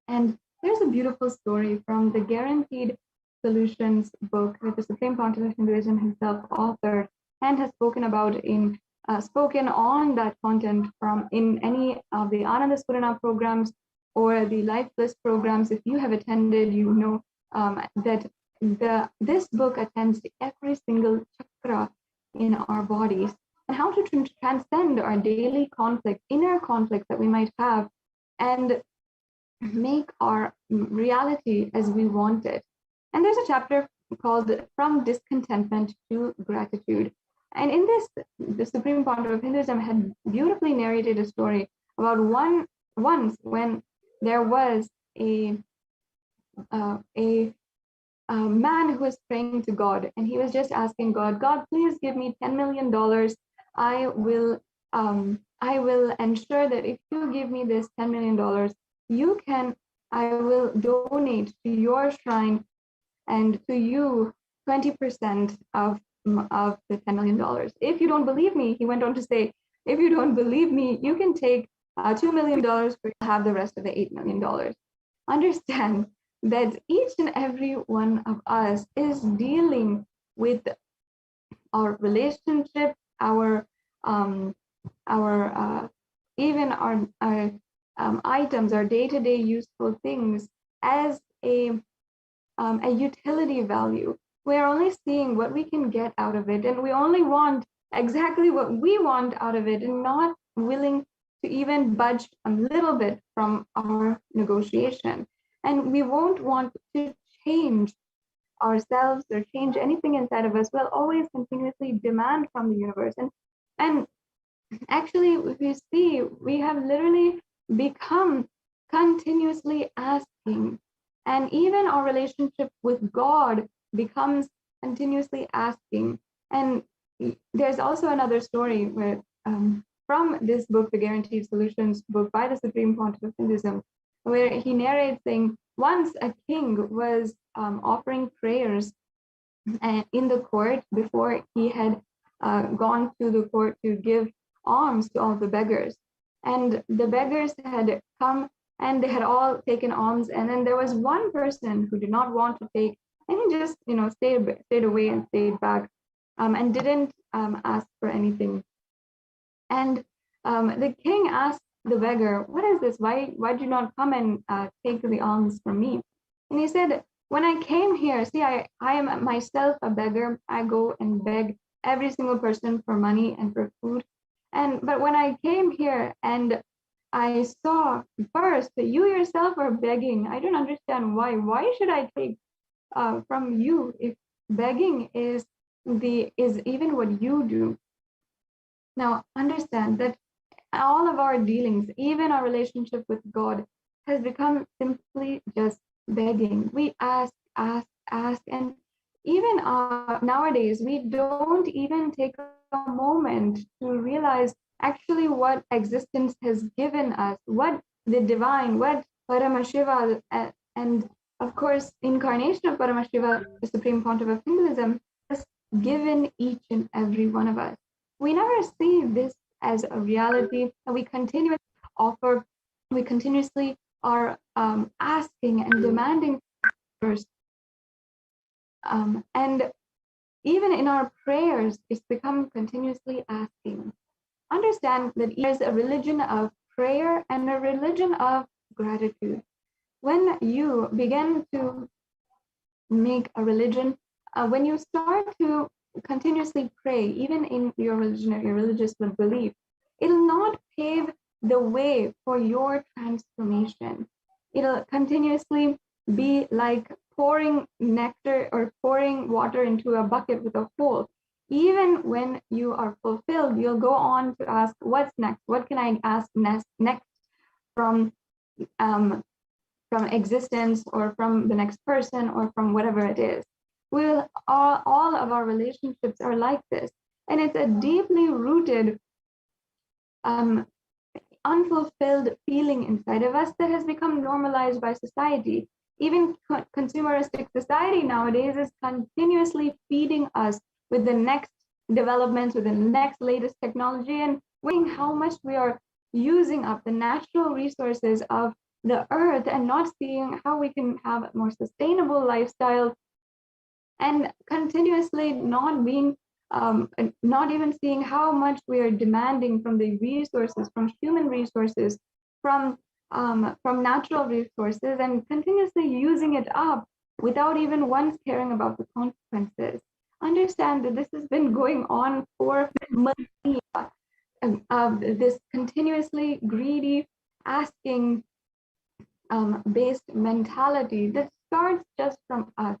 And there's a beautiful story from the Guaranteed Solutions book that the Supreme Pontiff of Hinduism himself authored and has spoken about in spoken on that content from in any of the Ananda Spurana programs or the Life Bliss programs. If you have attended, you know that this book attends to every single chakra in our bodies and how to transcend our daily conflict, inner conflict that we might have, and make our reality as we want it. And there's a chapter called From Discontentment to Gratitude. And in this, the Supreme Pontiff of Hinduism had beautifully narrated a story about once when there was a man who was praying to God, and he was just asking God, God, please give me $10 million. I will ensure that if you give me this $10 million, I will donate to your shrine and to you 20% of the $10 million. If you don't believe me, he went on to say, if you don't believe me, you can take $2 million to have the rest of the $8 million. Understand that each and every one of us is dealing with our relationship, even our items, our day-to-day useful things as a utility value. We're only seeing what we can get out of it, and we only want exactly what we want out of it, and not willing to even budge a little bit from our negotiation. And we won't want to change ourselves or change anything inside of us. We'll always continuously demand from the universe. And actually, if you see, we have literally become continuously asking. And even our relationship with God becomes continuously asking. And there's also another story where, from this book, The Guaranteed Solutions book by the Supreme Pontiff of Hinduism, where he narrates saying, once a king was offering prayers in the court before he had gone to the court to give alms to all the beggars. And the beggars had come and they had all taken alms. And then there was one person who did not want to take, and he just, stayed away and stayed back and didn't ask for anything. And the king asked the beggar, what is this? Why did you not come and take the alms from me? And he said, when I came here, see, I am myself a beggar. I go and beg every single person for money and for food. But when I came here and I saw first that you yourself are begging, I don't understand why. Why should I take from you if begging is even what you do? Now understand that all of our dealings, even our relationship with God, has become simply just begging. We ask, and even nowadays, we don't even take a moment to realize actually what existence has given us, what the divine, what Paramashiva, and of course, incarnation of Paramashiva, the Supreme Pontiff of Hinduism, has given each and every one of us. We never see this as a reality, and we continuously offer, we continuously are asking and demanding first. And even in our prayers, it's become continuously asking. Understand that there's a religion of prayer and a religion of gratitude. When you begin to make a religion, when you start to continuously pray, even in your religion or your religious belief, it'll not pave the way for your transformation. It'll continuously be like pouring nectar or pouring water into a bucket with a hole. Even when you are fulfilled, you'll go on to ask, what's next? What can I ask next from from existence or from the next person or from whatever it is. All of our relationships are like this. And it's a deeply rooted, unfulfilled feeling inside of us that has become normalized by society. Even consumeristic society nowadays is continuously feeding us with the next developments, with the next latest technology, and weighing how much we are using up the natural resources of the earth and not seeing how we can have a more sustainable lifestyle, and continuously not even seeing how much we are demanding from the resources, from human resources, from natural resources, and continuously using it up without even once caring about the consequences. Understand that this has been going on for millennia, this continuously greedy, asking based mentality that starts just from us,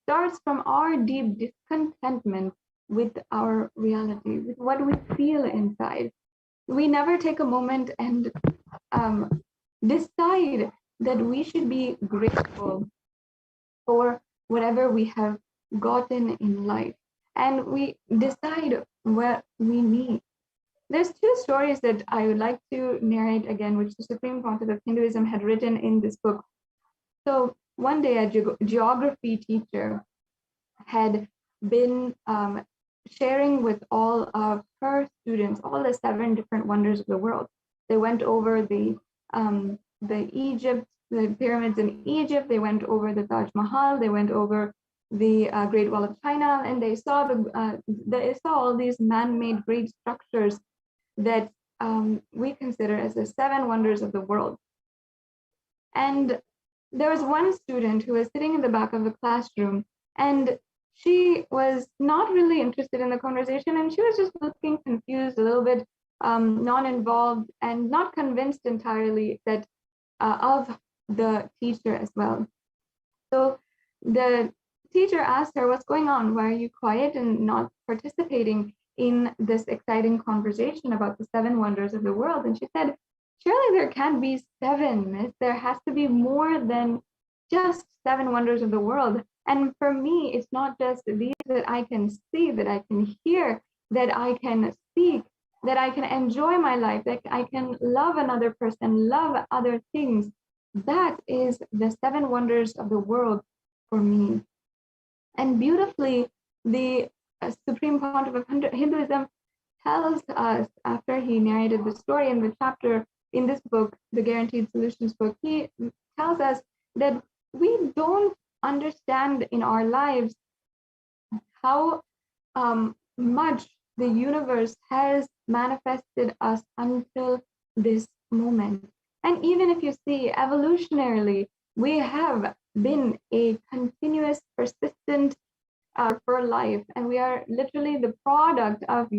starts from our deep discontentment with our reality, with what we feel inside. We never take a moment and decide that we should be grateful for whatever we have gotten in life, and we decide what we need. There's two stories that I would like to narrate again, which the Supreme Pontiff of Hinduism had written in this book. So one day, a geography teacher had been sharing with all of her students all the 7 different wonders of the world. They went over the pyramids in Egypt. They went over the Taj Mahal. They went over the Great Wall of China, and they saw all these man-made great structures that we consider as the 7 wonders of the world. And there was one student who was sitting in the back of the classroom, and she was not really interested in the conversation, and she was just looking confused, a little bit non-involved, and not convinced entirely that of the teacher as well. So the teacher asked her, "What's going on? Why are you quiet and not participating in this exciting conversation about the 7 wonders of the world?" And she said, "Surely there can't be 7. There has to be more than just 7 wonders of the world. And for me, it's not just these that I can see, that I can hear, that I can speak, that I can enjoy my life, that I can love another person, love other things. That is the 7 wonders of the world for me." And beautifully, the Supreme Pontiff of Hinduism tells us, after he narrated the story in the chapter in this book, the Guaranteed Solutions book, he tells us that we don't understand in our lives how much the universe has manifested us until this moment. And even if you see evolutionarily, we have been a continuous, persistent for life, and we are literally the product of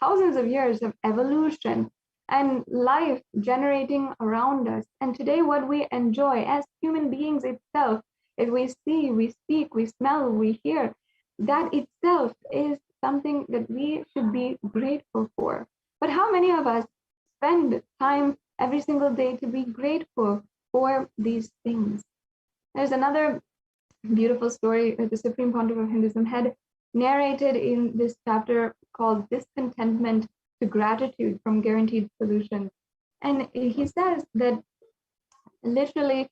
thousands of years of evolution and life generating around us. And today, what we enjoy as human beings itself, if we see, we speak, we smell, we hear, that itself is something that we should be grateful for. But how many of us spend time every single day to be grateful for these things? There's another beautiful story that the Supreme Pontiff of Hinduism had narrated in this chapter called Discontentment to Gratitude from Guaranteed Solutions. And he says that literally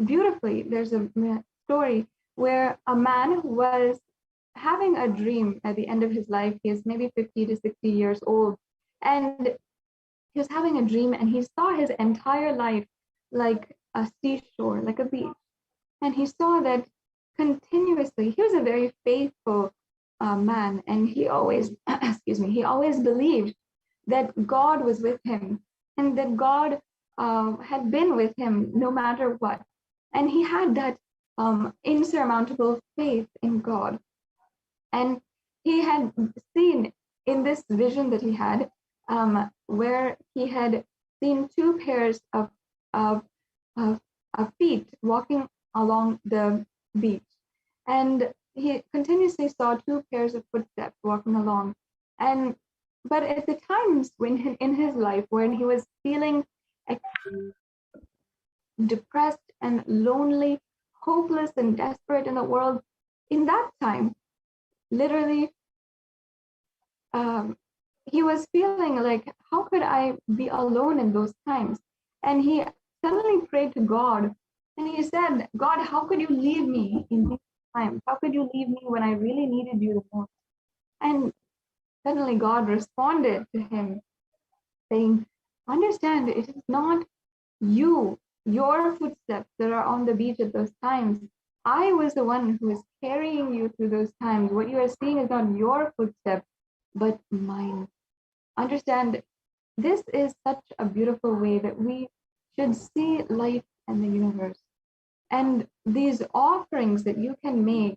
beautifully, there's a story where a man was having a dream at the end of his life. He is maybe 50 to 60 years old, and he was having a dream, and he saw his entire life like a seashore, like a beach. And he saw that continuously, he was a very faithful man, and he always, he always believed that God was with him, and that God had been with him no matter what. And he had that insurmountable faith in God. And he had seen in this vision that he had, where he had seen 2 pairs of feet walking along the beach. And he continuously saw 2 pairs of footsteps walking along. And But at the times when in his life when he was feeling depressed and lonely, hopeless and desperate in the world, in that time, literally, he was feeling like, how could I be alone in those times? And he suddenly prayed to God and he said, God, how could you leave me in these times? How could you leave me when I really needed you the most? And suddenly God responded to him saying, understand, it is not your footsteps that are on the beach at those times. I was the one who is carrying you through those times. What you are seeing is not your footsteps, but mine. Understand, this is such a beautiful way that we should see life and the universe. And these offerings that you can make,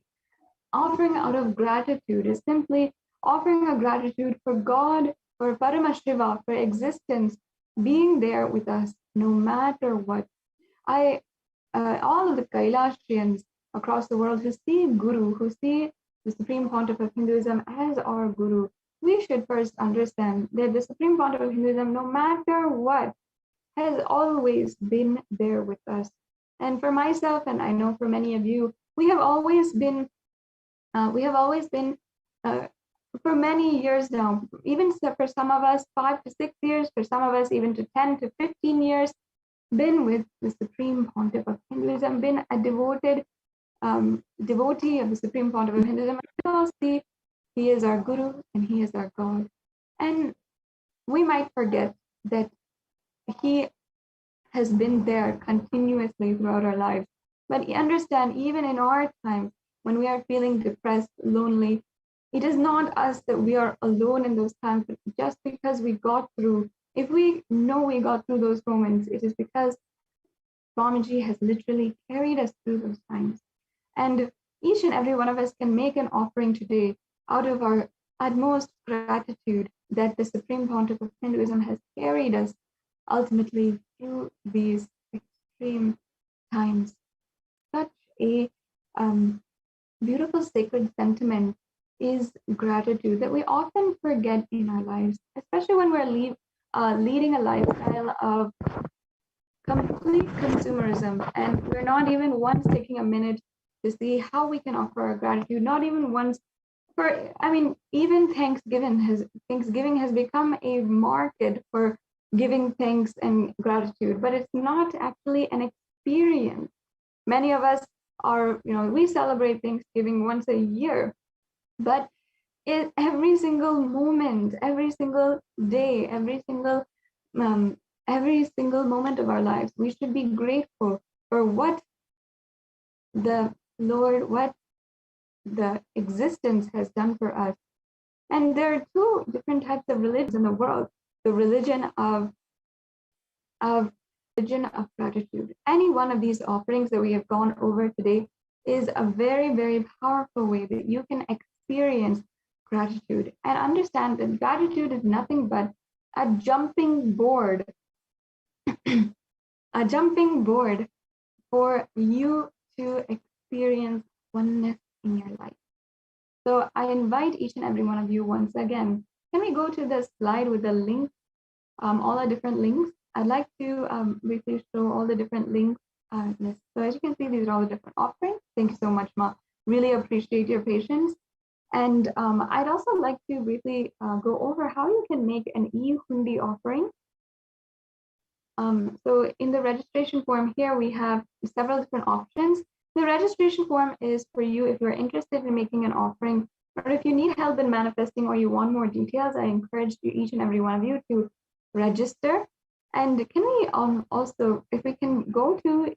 offering out of gratitude, is simply offering a gratitude for God, for Paramashiva, for existence, being there with us no matter what. All of the Kailashians across the world who see Guru, who see the Supreme Pontiff of Hinduism as our Guru, we should first understand that the Supreme Pontiff of Hinduism, no matter what, has always been there with us. And for myself, and I know for many of you, we have always been for many years now, even for some of us 5 to 6 years, for some of us even to 10 to 15 years, been with the Supreme Pontiff of Hinduism, been a devoted devotee of the Supreme Pontiff of Hinduism. We all see he is our Guru and he is our God. And we might forget that he has been there continuously throughout our lives. But understand, even in our times, when we are feeling depressed, lonely, it is not us that we are alone in those times, but just because we got through. If we know we got through those moments, it is because Swamiji has literally carried us through those times. And each and every one of us can make an offering today out of our utmost gratitude that the Supreme Pontiff of Hinduism has carried us ultimately through these extreme times. Such a beautiful sacred sentiment is gratitude that we often forget in our lives, especially when we're leading a lifestyle of complete consumerism, and we're not even once taking a minute to see how we can offer our gratitude, not even once even Thanksgiving has become a market for giving thanks and gratitude, but it's not actually an experience. Many of us we celebrate Thanksgiving once a year, but every single moment, every single day, every single moment of our lives, we should be grateful for what the Lord, what the existence has done for us. And there are two different types of religions in the world: the religion of gratitude. Any one of these offerings that we have gone over today is a very, very powerful way that you can experience gratitude and understand that gratitude is nothing but a jumping board, a jumping board for you to experience oneness in your life. So I invite each and every one of you once again, can we go to the slide with the links, all the different links? I'd like to briefly show all the different links. So as you can see, these are all the different offerings. Thank you so much, Ma. Really appreciate your patience. And I'd also like to briefly go over how you can make an e-hundi offering. So in the registration form here, we have several different options. The registration form is for you if you're interested in making an offering, or if you need help in manifesting or you want more details. I encourage you, each and every one of you, to register. And can we also, if we can go to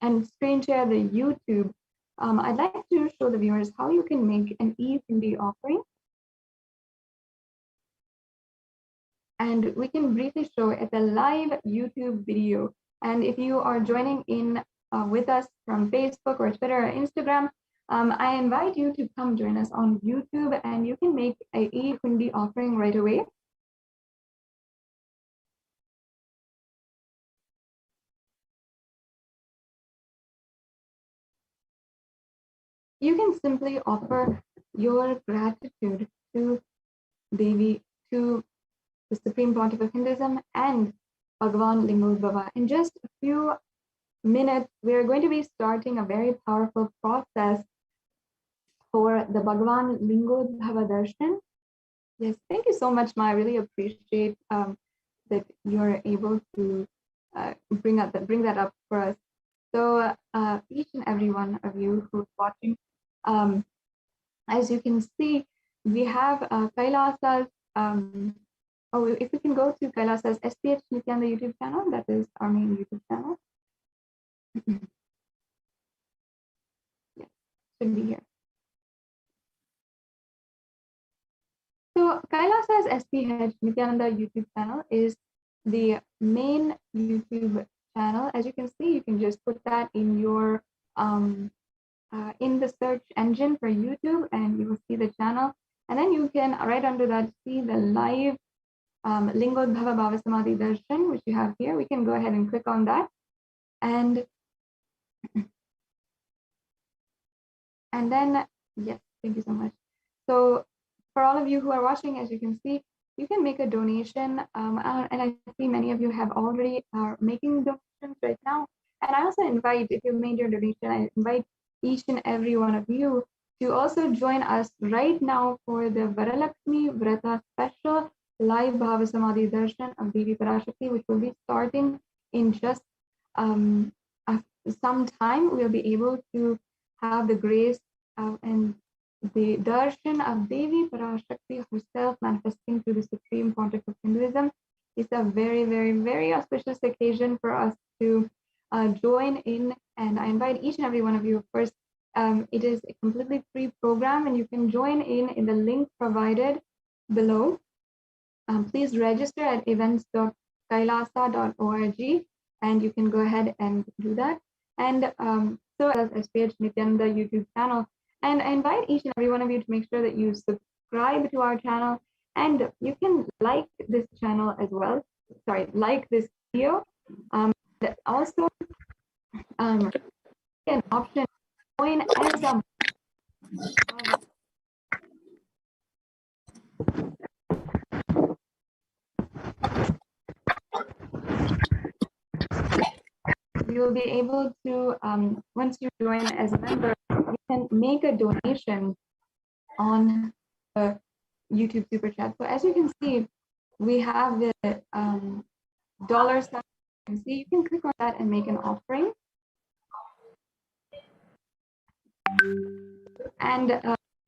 and screen share the YouTube, I'd like to show the viewers how you can make an e-hundi offering. And we can briefly show at the live YouTube video. And if you are joining in with us from Facebook or Twitter or Instagram, I invite you to come join us on YouTube, and you can make an e-hundi offering right away. You can simply offer your gratitude to Devi, to Supreme Pontiff of Hinduism, and Bhagavan Lingotbhava. In just a few minutes, we are going to be starting a very powerful process for the Bhagavan Lingotbhava Darshan. Yes, thank you so much, Ma. I really appreciate that you're able to bring that up for us. So each and every one of you who's watching, as you can see, we have Kailasa's, if we can go to Kailasa's HDH Nithyananda YouTube channel, that is our main YouTube channel. Yeah, should be here. So Kailasa's HDH Nithyananda YouTube channel is the main YouTube channel. As you can see, you can just put that in your in the search engine for YouTube, and you will see the channel. And then you can right under that see the live Lingotbhava Bhavasamadhi Darshan, which you have here. We can go ahead and click on that, and then yes, thank you so much. So for all of you who are watching, as you can see, you can make a donation, and I see many of you have already are making donations right now. And I also invite, if you've made your donation, I invite each and every one of you to also join us right now for the Varalakshmi Vrata special live Bhavasamadhi Darshan of Devi Parashakti, which will be starting in just some time. We'll be able to have the grace and the darshan of Devi Parashakti herself manifesting through the Supreme Pontiff of Hinduism. It's a very, very, very auspicious occasion for us to join in, and I invite each and every one of you. Of course, it is a completely free program, and you can join in the link provided below. Please register at events.kailasa.org, and you can go ahead and do that. And so as HDH Nithyananda YouTube channel. And I invite each and every one of you to make sure that you subscribe to our channel, and you can like this channel as well. Sorry, like this video. Also, an option join as a you will be able to once you join as a member, you can make a donation on the YouTube super chat. So as you can see, we have the dollar sign. You can click on that and make an offering, and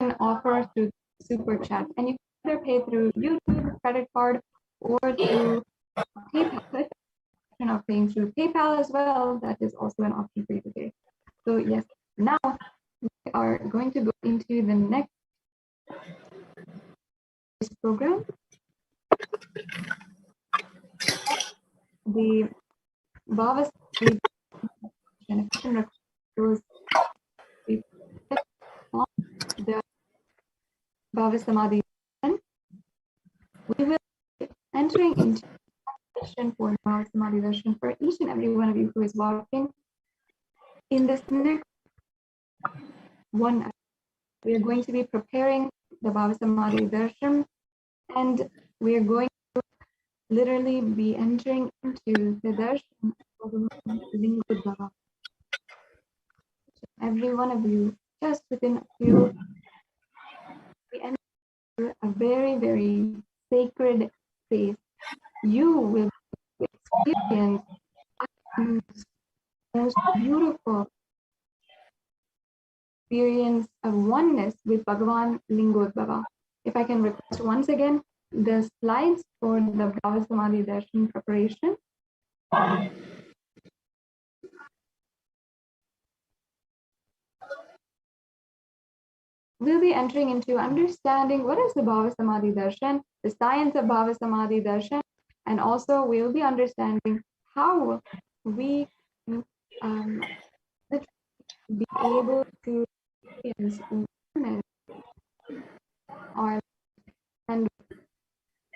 an offer through super chat. And you can either pay through YouTube, credit card, or through PayPal. Of paying through PayPal as well, that is also an option for you to pay. So yes, now we are going to go into the next program. The Bhavasamadhi the Bhavasamadhi. We will be entering into for Bhavasamadhi Darshan for each and every one of you who is watching. In this next 1 hour, we are going to be preparing the Bhavasamadhi Darshan, and we are going to literally be entering into the Darshan of Lingotbhava. Every one of you, just within a few, we enter a very, very sacred space. You will experience the most beautiful experience of oneness with Bhagavan Lingotbhava. If I can request once again the slides for the Bhavasamadhi Darshan preparation. We'll be entering into understanding what is the Bhavasamadhi Darshan, the science of Bhavasamadhi Darshan, and also we'll be understanding how we can be able to experience oneness, and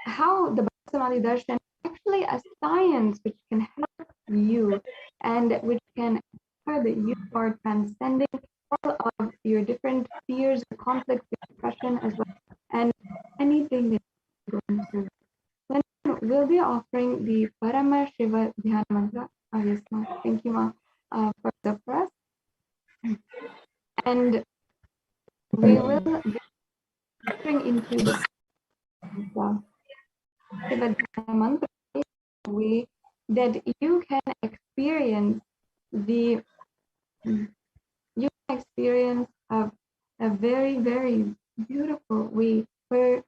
how the Bhavasamadhi Darshan is actually a science which can help you and which can ensure that you are transcending all of your different fears, conflicts, depression as well, and anything that you're going through. When we'll be offering the Paramashiva Dhyana Mantra. Oh, yes, Ma. Thank you, Ma, for us. And we will be entering into the Shiva Dhyana Mantra in a way that you can experience a very, very beautiful way. We're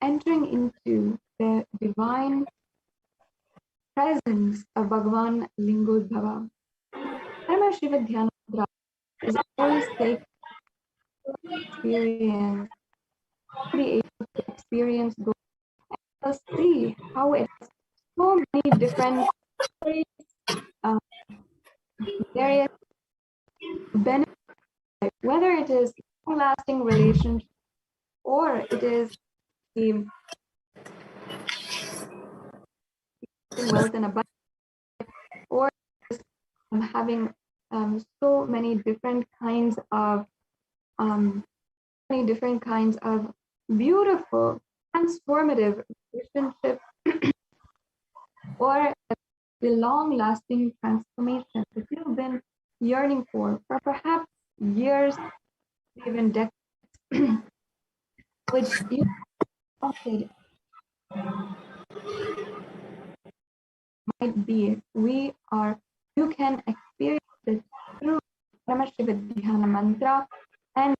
entering into the divine presence of Bhagavan Lingotbhava. Paramashiva Dhyana Mantra is a very sacred experience. Be able to experience God. We'll see how it has so many different various benefits, whether it is long-lasting relationship or it is the wealth and abundance, or having so many different kinds of beautiful, transformative relationships, or the long-lasting transformation that you've been yearning for perhaps years, even decades, which you wanted might be. You can experience it through Paramashiva Dhyana Mantra. And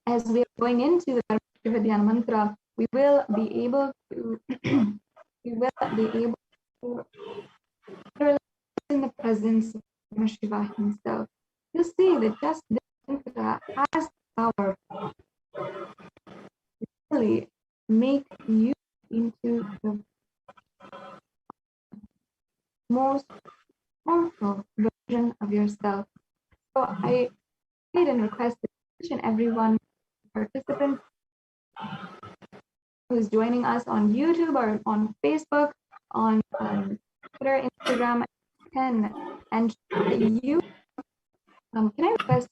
as we are going into the Paramashiva Dhyana Mantra, we will be able to relax in the presence of Paramashiva himself. You see that just this mantra has power to really make you into the most powerful version of yourself. So I made and requested each and everyone participant who's joining us on YouTube or on Facebook, on Twitter, Instagram, and you can I request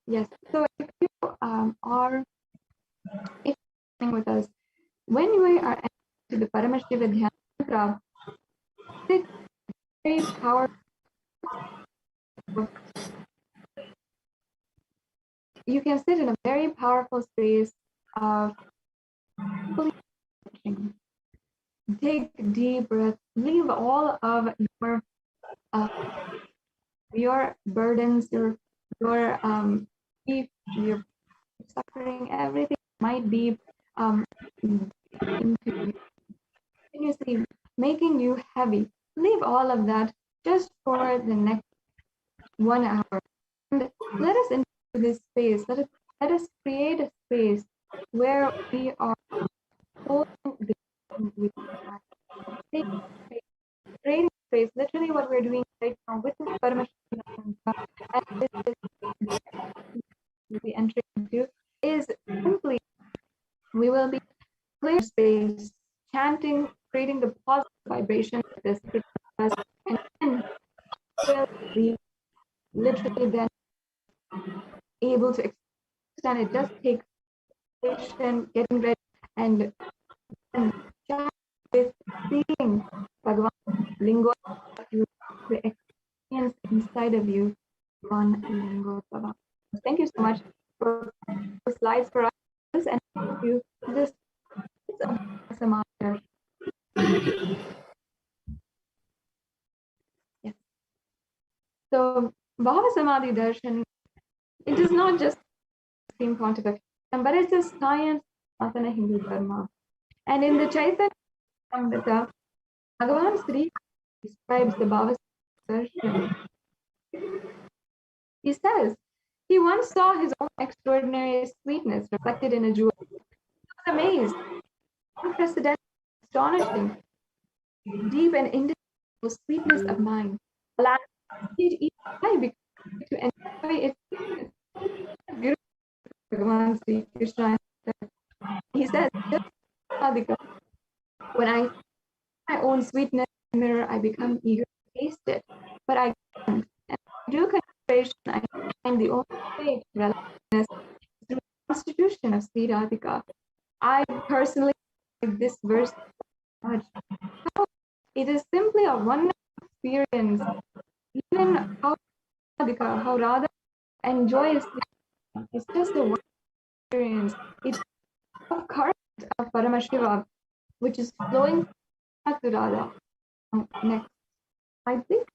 yes, so if you are with us, when we are to the Paramashiva Dhyana Mantra, it's very powerful. You can sit in a very powerful space of take deep breaths, leave all of your burdens, your grief, your suffering, everything might be continuously making you heavy. Leave all of that just for the next 1 hour. And let us into this space. Let us create a space where we are holding with creating space. Literally, what we're doing right now with this Paramashiva Mantra, and this we'll be entering into is simply we will be clear space, chanting, creating the positive vibration of this, and then we'll be literally then able to understand. It does take patient getting ready and chat with seeing Bhagavan Lingotbhava, the experience inside of you on Lingotbhava. Thank you so much for the slides for us, and thank you this Bhavasamadhi. Yes. So Bhavasamadhi Darshan, it is not just the same pontificate, but it's a science of an Hindu Dharma. And in the Chaitanya Amrita, Bhagavan Sri describes the Bhavasamadhi Darshan. He says he once saw his own extraordinary sweetness reflected in a jewel. He was amazed, unprecedented, astonishing, deep and indescribable sweetness of mind. Alas, each eye to enjoy its sweetness. Bhagavan Sri Krishna. He says, when I see my own sweetness in the mirror, I become eager to taste it. But I can't. And I do concentration, I find the only way to realize through constitution of Sri Radhika. I personally like this verse much. It is simply a wonderful experience. Even how Radha enjoys it. It's just a wonderful experience. It's a current of Paramashiva, which is flowing to Radha. Next slide, please.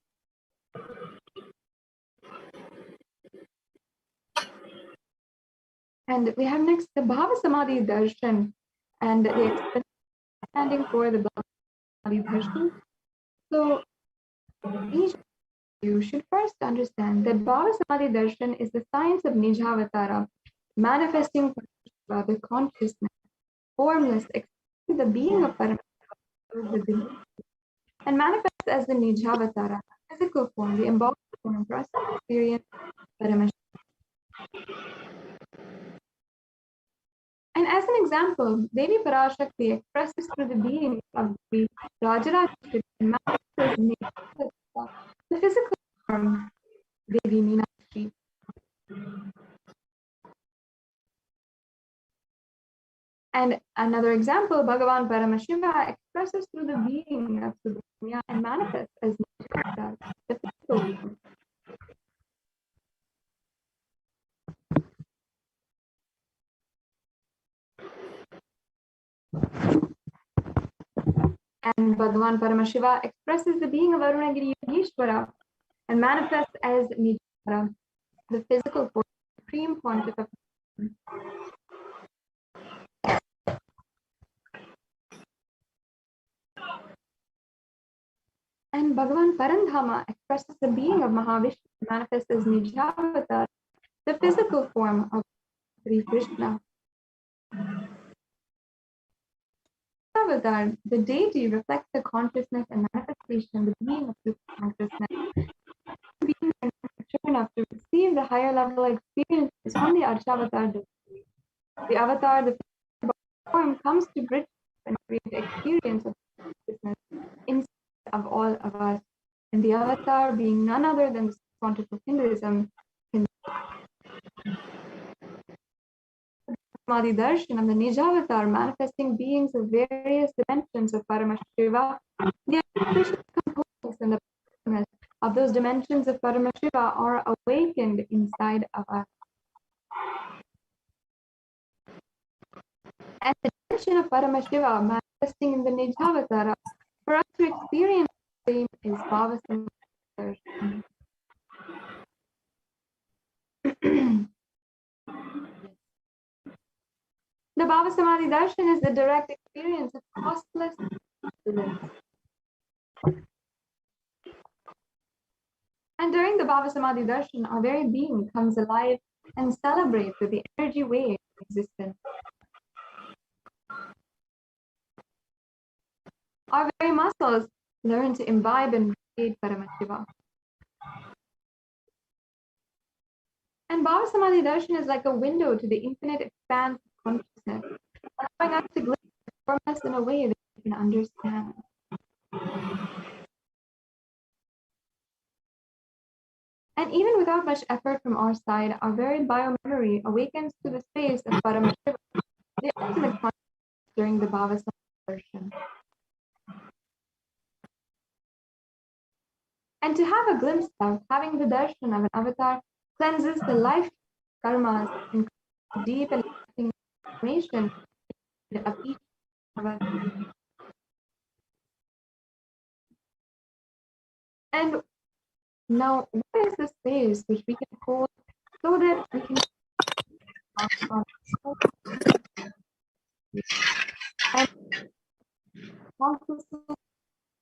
And we have next the Bhavasamadhi Darshan and the understanding for the Bhavasamadhi Darshan. So each of you should first understand that Bhavasamadhi Darshan is the science of Nijavatara, manifesting the consciousness, formless, except the being of Paramashiva, and manifests as the Nijavatara, physical form, the embodied form for us to experience Paramashiva. And as an example, Devi Parashakti expresses through the being of the Rajarajashri and manifests the physical form, Devi Meenakshi. And another example, Bhagavan Paramashiva expresses through the being of Subramanya and manifests as the physical form. And Bhagavan Paramashiva expresses the being of Arunagiri Yogeshwara and manifests as Nijara, the physical form, supreme quantity of. And Bhagavan Parandhama expresses the being of Mahavishnu and manifests as Nijavatar, the physical form of Sri Krishna. Avatar, the deity, reflects the consciousness and manifestation, the being of super consciousness. Being mature enough to receive the higher level experiences from the Arshavatar deity. The avatar, the physical form, comes to bridge and create the experience of consciousness inside of all of us. And the avatar, being none other than the quantity of Hinduism, Samadhi Darshan and the Nijavatar, manifesting beings of various dimensions of Paramashiva. The components and the components of those dimensions of Paramashiva are awakened inside of us. And the dimension of Paramashiva manifesting in the Nijavatar, for us to experience the same is Bhavasamadhi Darshan. The Bhavasamadhi Darshan is the direct experience of costless bliss. And during the Bhavasamadhi Darshan, our very being comes alive and celebrates with the energy wave of existence. Our very muscles learn to imbibe and create Paramashiva. And Bhavasamadhi Darshan is like a window to the infinite expanse of consciousness, allowing us to glimpse the formless in a way that we can understand. And even without much effort from our side, our very biomemory awakens to the space of Paramashiva, the ultimate consciousness during the Bhavasamadhi Darshan. And to have a glimpse of having the darshan of an avatar cleanses the life karmas and deep and lasting information of each of us. And now, what is the space which we can hold so that we can and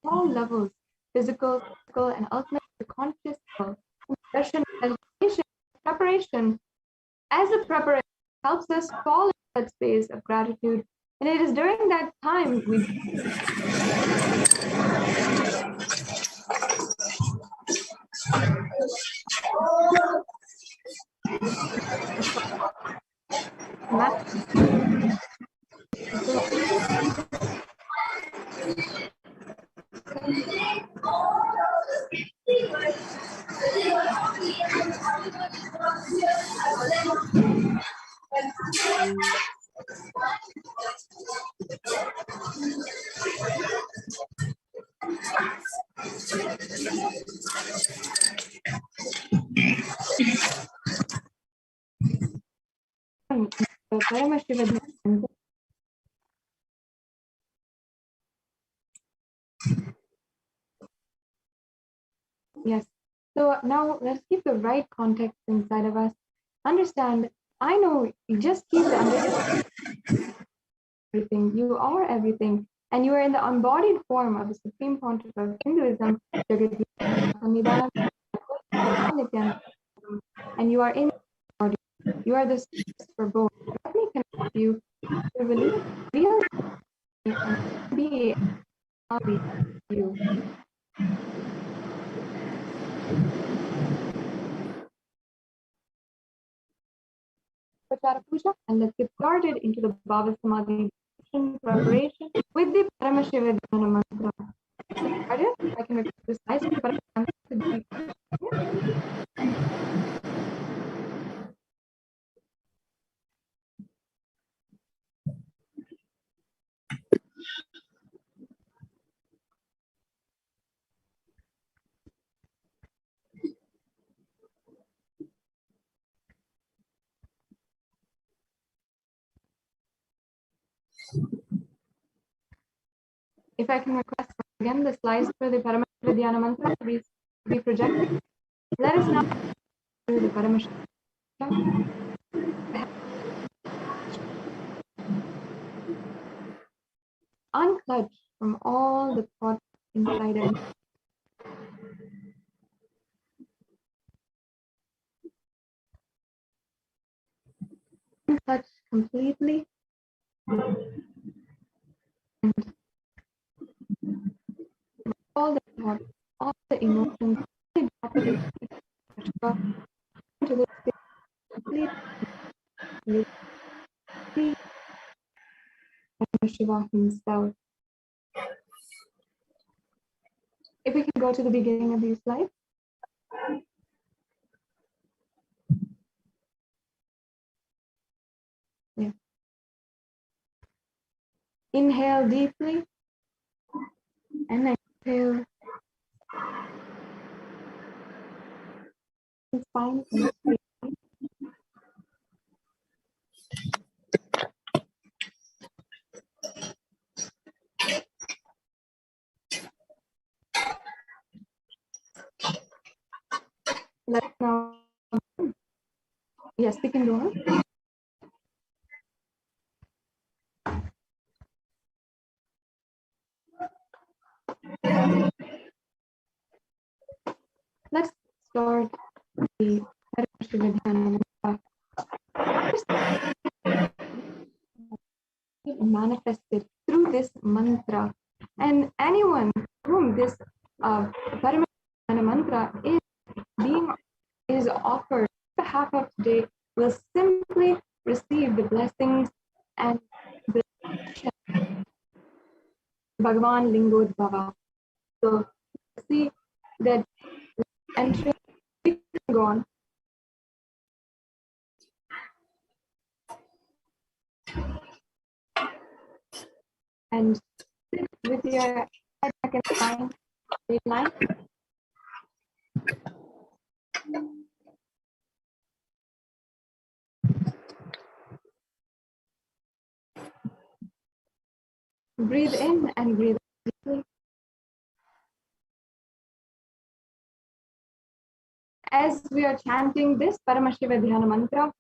all levels, physical, and ultimately conscious level. Darshan meditation preparation as a preparation helps us fall into that space of gratitude, and it is during that time we Paramashiva. Yes. So now let's keep the right context inside of us. Understand, I know you just keep the understanding everything. You are everything. And you are in the embodied form of the Supreme Pontiff of Hinduism, Nithyananda, and you are in body. You are the source for both. Let me connect you to real and be you. Puja, and let's get started into the Bhavasamadhi preparation with the Paramashiva mantra. Started? I can repeat this nice If I can request again the slides for the Paramashiva Dhyana mantra to be projected, let us now do the Paramashiva. Unclutch from all the thoughts inside and unclutch completely. And all the thoughts, all the emotions, to the complete Shiva himself. If we can go to the beginning of these slides. Yeah. Inhale deeply and exhale. Spine and let's now, yes, we can go on. Let's start the Paramashiva Dhyana manifested through this mantra. And anyone whom this Paramashiva mantra is offered on behalf of today will simply receive the blessings and the Bhagavan Lingotbhava. So see that entry go on. And sit with your head back and spine straight line. Breathe in and breathe out deeply. As we are chanting this Paramashiva Dhyana mantra,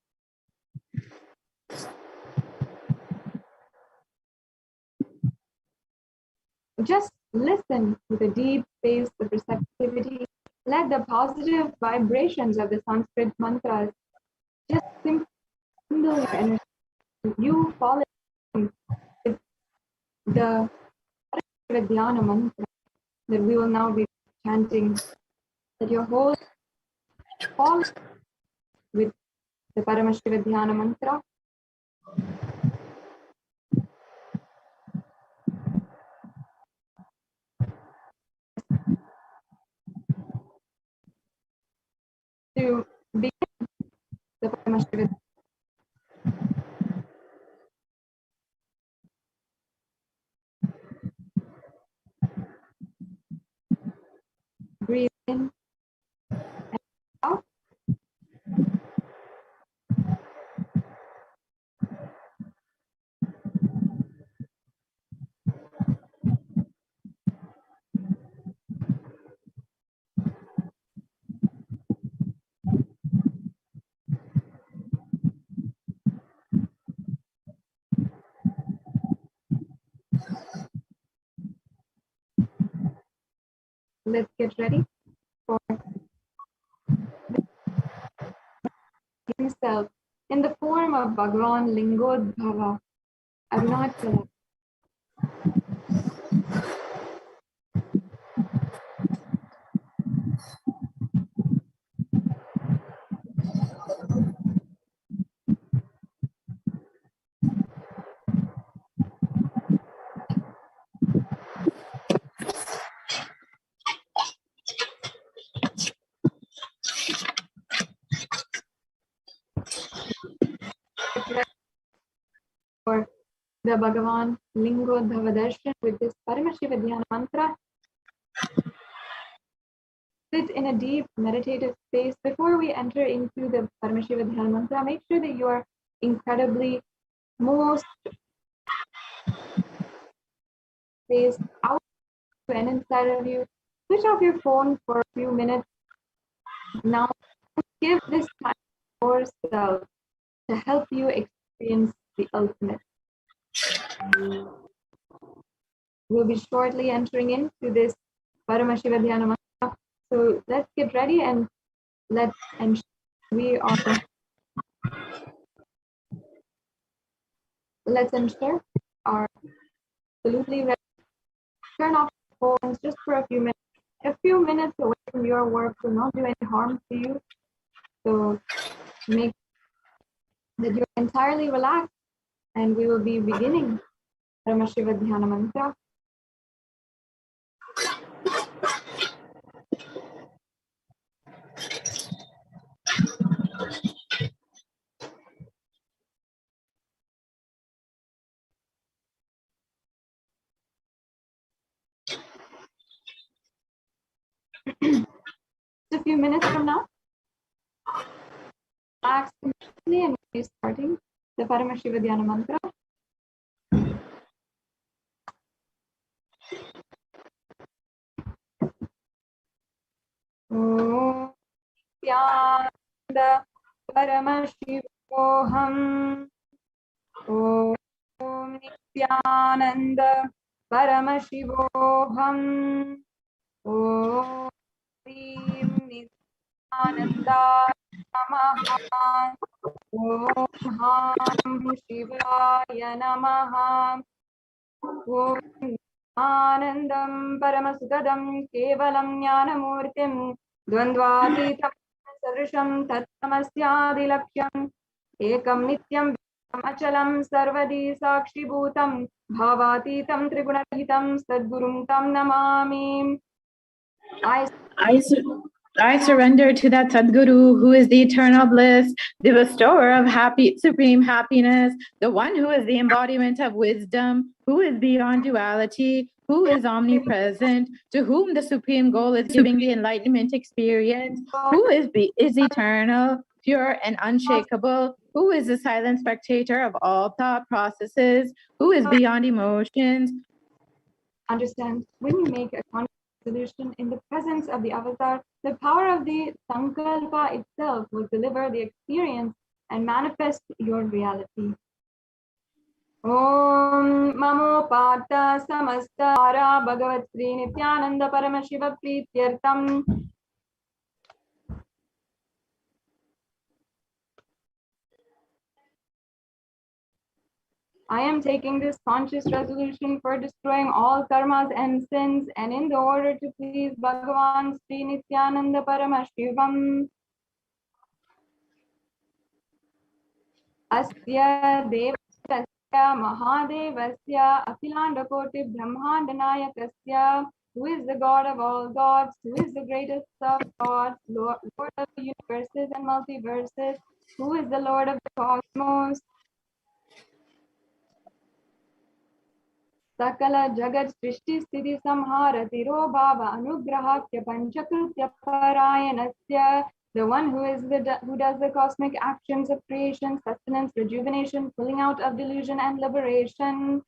just listen with a deep space of receptivity. Let the positive vibrations of the Sanskrit mantras just simply your energy. You fall in with the Paramashiva Dhyana mantra that we will now be chanting. That your whole fall with the Paramashiva Dhyana mantra. To begin the Paramashiva. Breathe in and out. let's get ready for himself in the form of Bhagavan Lingotbhava, Arunachala. For the Bhagavan Lingotbhava Darshan with this Paramashivoham mantra. Sit in a deep meditative space. Before we enter into the Paramashivoham mantra, make sure that you are incredibly most spaced out and inside of you. Switch off your phone for a few minutes. Now give this time to yourself to help you experience the ultimate. We'll be shortly entering into this Paramashivoham mantra. So let's get ready and let's ensure are absolutely ready. Turn off your phones just for a few minutes. A few minutes away from your work will not do any harm to you. So make that you're entirely relaxed, and we will be beginning Paramashivoham mantra. Just a few minutes from now, relax completely, and we'll be starting the Paramashivoham mantra. Om Nithyananda Paramashivoham. Om Nithyananda Paramashivoham. Om Nithyananda Namaha. Om Ham Shivaya Namaha. Om Anandam Paramasudadam Kevalam Jnanamurtim Dvandvatitam Sadrisham Tattamasyadilakhyam Ekam Nityam Achalam Sarvadi Sakshi Bhutam Bhavatitam Trigunahitam Sadgurum Tam Namami. I surrender to that Sadguru who is the eternal bliss, the bestower of supreme happiness, the one who is the embodiment of wisdom, who is beyond duality, who is omnipresent, to whom the supreme goal is giving the enlightenment experience, who is eternal, pure and unshakable, who is the silent spectator of all thought processes, who is beyond emotions. Understand, when you make a conscious resolution in the presence of the avatar, the power of the sankalpa itself will deliver the experience and manifest your reality. Om Mamo Pata Samastara Bhagavat Sri Nithyananda Paramashiva Prityartam. I am taking this conscious resolution for destroying all karmas and sins, and in the order to please Bhagavan Sri Nithyananda Paramashivam. Asya Devasya Mahadevasya Akhilanda Koti Brahmanda Nayakasya, who is the God of all gods, who is the greatest of gods, Lord of the universes and multiverses, who is the Lord of the cosmos. Sakala Jagat Srishti Sthiti Samhara Tiro Bhava Anugrahakya Panchakritya Parayanasya, the one who does the cosmic actions of creation, sustenance, rejuvenation, pulling out of delusion and liberation.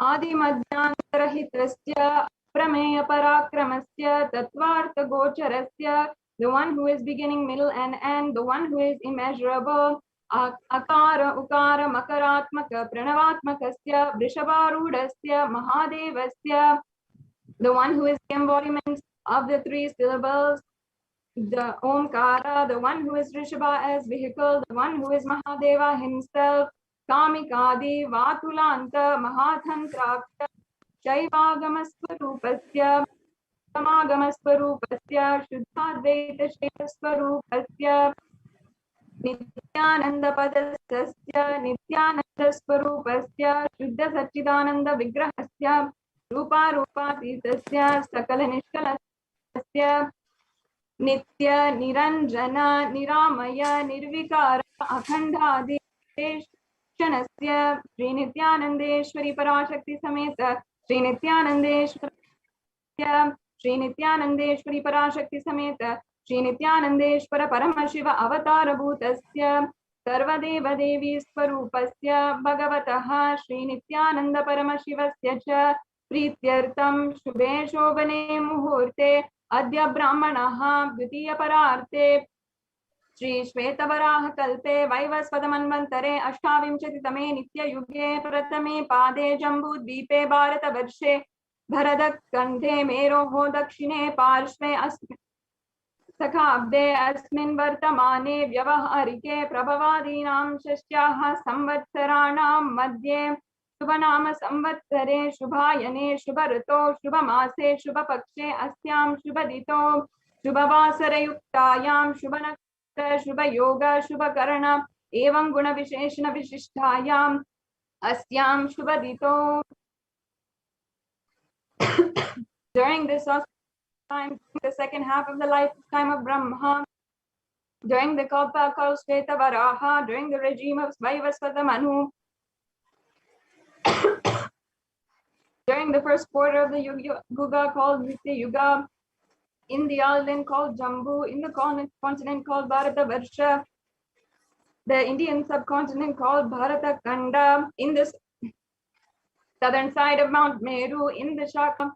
आदिमध्यान्तरहितस्य प्रमेय पराक्रमस्य तत्त्वार्थ गोचरस्य, the one who is beginning, middle, and end, the one who is immeasurable. Akara ukara makaratmaka pranavatmakasya vrishabharudasya mahadevasya, the one who is the embodiment of the three syllables, the Omkara, the one who is Rishabha as vehicle, the one who is Mahadeva himself, Kamikadi, Vatulanta, Mahatantrakta, Shaivagamasvarupasya, Samagamasvarupasya, Shuddhadvaita Shesvarupasya, Nithyananda Padasasya, Nithyananda Swarupasya, Shuddha Satchidananda Vigrahasya, Rupa Rupatisasya, Sakala Nishkalasya, Nitya Niranjana Niramaya Nirvikara Akhandadi Shanasya Sri Nithyanandeshwari Parashakti Sameta Sri Nithyanandeshwari Parashakti Sameta Sri Nithyanandeshwara Paramashiva Avatara Bhutasya Sarvadeva Devi Swarupasya Bhagavataha Sri Nithyananda Paramashivasya Cha Prityartam Shubhe Shobhane Muhurte Adya Brahmanaha Dvitiya Pararte Shri Shvetavaraha Kalpe Vaivasvadamanvantare Ashtavimchati Tame Nitya Yuge Pratame Pade Jambu Dvipe Bharata Varshe Bharadak Kandhe Meroho Dakshine Parshve Sakabde Asmin Vartamane Vyavaharike Prabhavadinam Shashyaha Samvatsaranam Madhye Shubhanama Samvatsare Shubhayane Shubharato Shubhamase Shubhapakshe Asyam Shubhadito Shubhavasarayuktayam Shubhanakta Shubhayoga Shubhakarana Evam Guna Visheshana Vishishtayam Asyam Shubhadito. During this time, the second half of the lifetime of Brahma, during the Kalpa Kalshveta Varaha, during the regime of Vaivasvata Manu, during the first quarter of the Yuga called Nitya Yuga, in the island called Jambu, in the continent called Bharata Varsha, the Indian subcontinent called Bharata Kanda, in the southern side of Mount Meru, in the Shaka.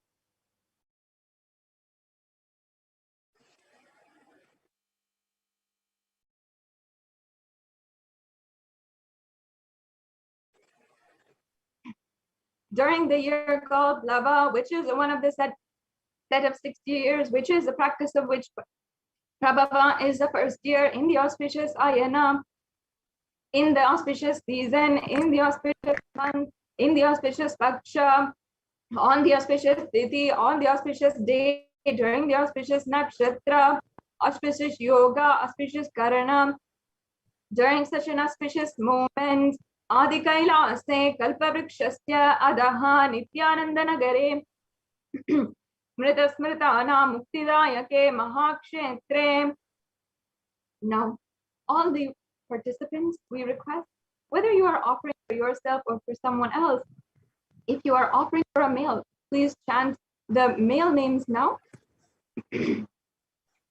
During the year called Lava, which is one of the set of 60 years, which is the practice of which Prabhava is the first year, in the auspicious Ayana, in the auspicious season, in the auspicious month, in the auspicious Paksha, on the auspicious Tithi, on the auspicious day, during the auspicious Nakshatra, auspicious Yoga, auspicious Karana, during such an auspicious moment, Adi Kailase Kalpavrikshasya Adaha Nithyananda Nagare Mrita Smritana Muktidayake Mahakshetre. Now, all the participants, we request, whether you are offering for yourself or for someone else, if you are offering for a male, please chant the male names now.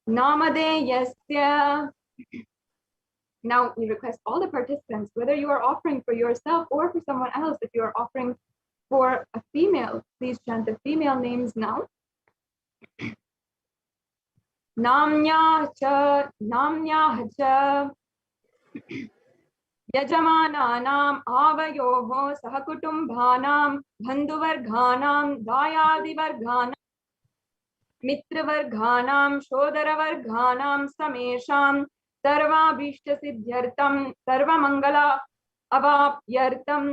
Namade Yasya. Now we request all the participants, whether you are offering for yourself or for someone else, if you are offering for a female, please chant the female names now. Namnya cha, Yajamananam avayoho sahakutumbhanam bandhuvarghanam dayadivarghanam mitravarghanam shodaravarghanam samesham sarvabhishta siddhyartam sarvamangala avapyartam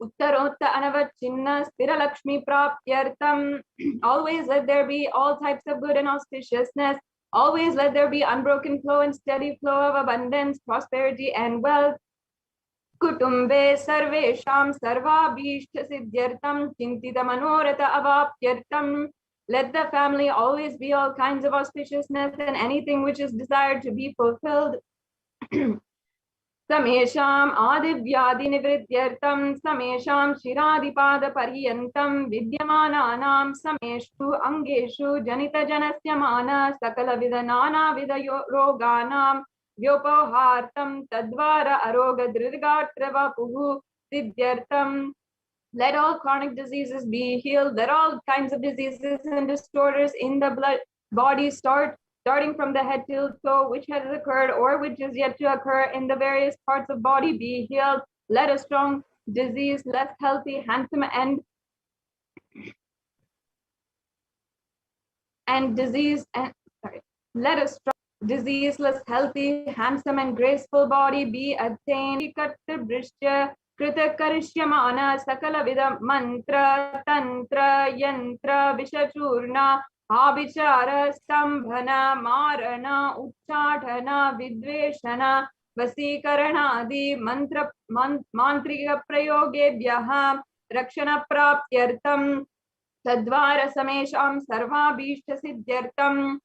uttarotta anavachinna sthiralakshmi prapyartam. Always let there be all types of good and auspiciousness. Always let there be unbroken flow and steady flow of abundance, prosperity, and wealth. Kutumbe sarvesham sarvabhishta siddhyartam chintita manorata avapyartam. Let the family always be all kinds of auspiciousness and anything which is desired to be fulfilled. Samesham adivyadi nivrityartam samesham shiradipada paryantam vidyamananam sameshu angeshu janita janasya mana sakala vidanana vidayo roganam vyopohartam tadvara aroga drirgatra vapuhu siddhyartam. Let all chronic diseases be healed. Let all kinds of diseases and disorders in the body starting from the head to toe, which has occurred or which is yet to occur in the various parts of body be healed. Let a strong disease, less healthy, handsome, and disease and sorry. Let a strong diseaseless, healthy, handsome, and graceful body be attained. Krita Karishyamana Sakala Vida Mantra Tantra Yantra Vishachurna Abhichara Stambhana Marana Uchchadhana Vidveshana Vasikarana Adi Mantrika Prayogebhyaha Rakshana Praptyartam Tadvara Samesham Sarvabhishta Siddhyartam.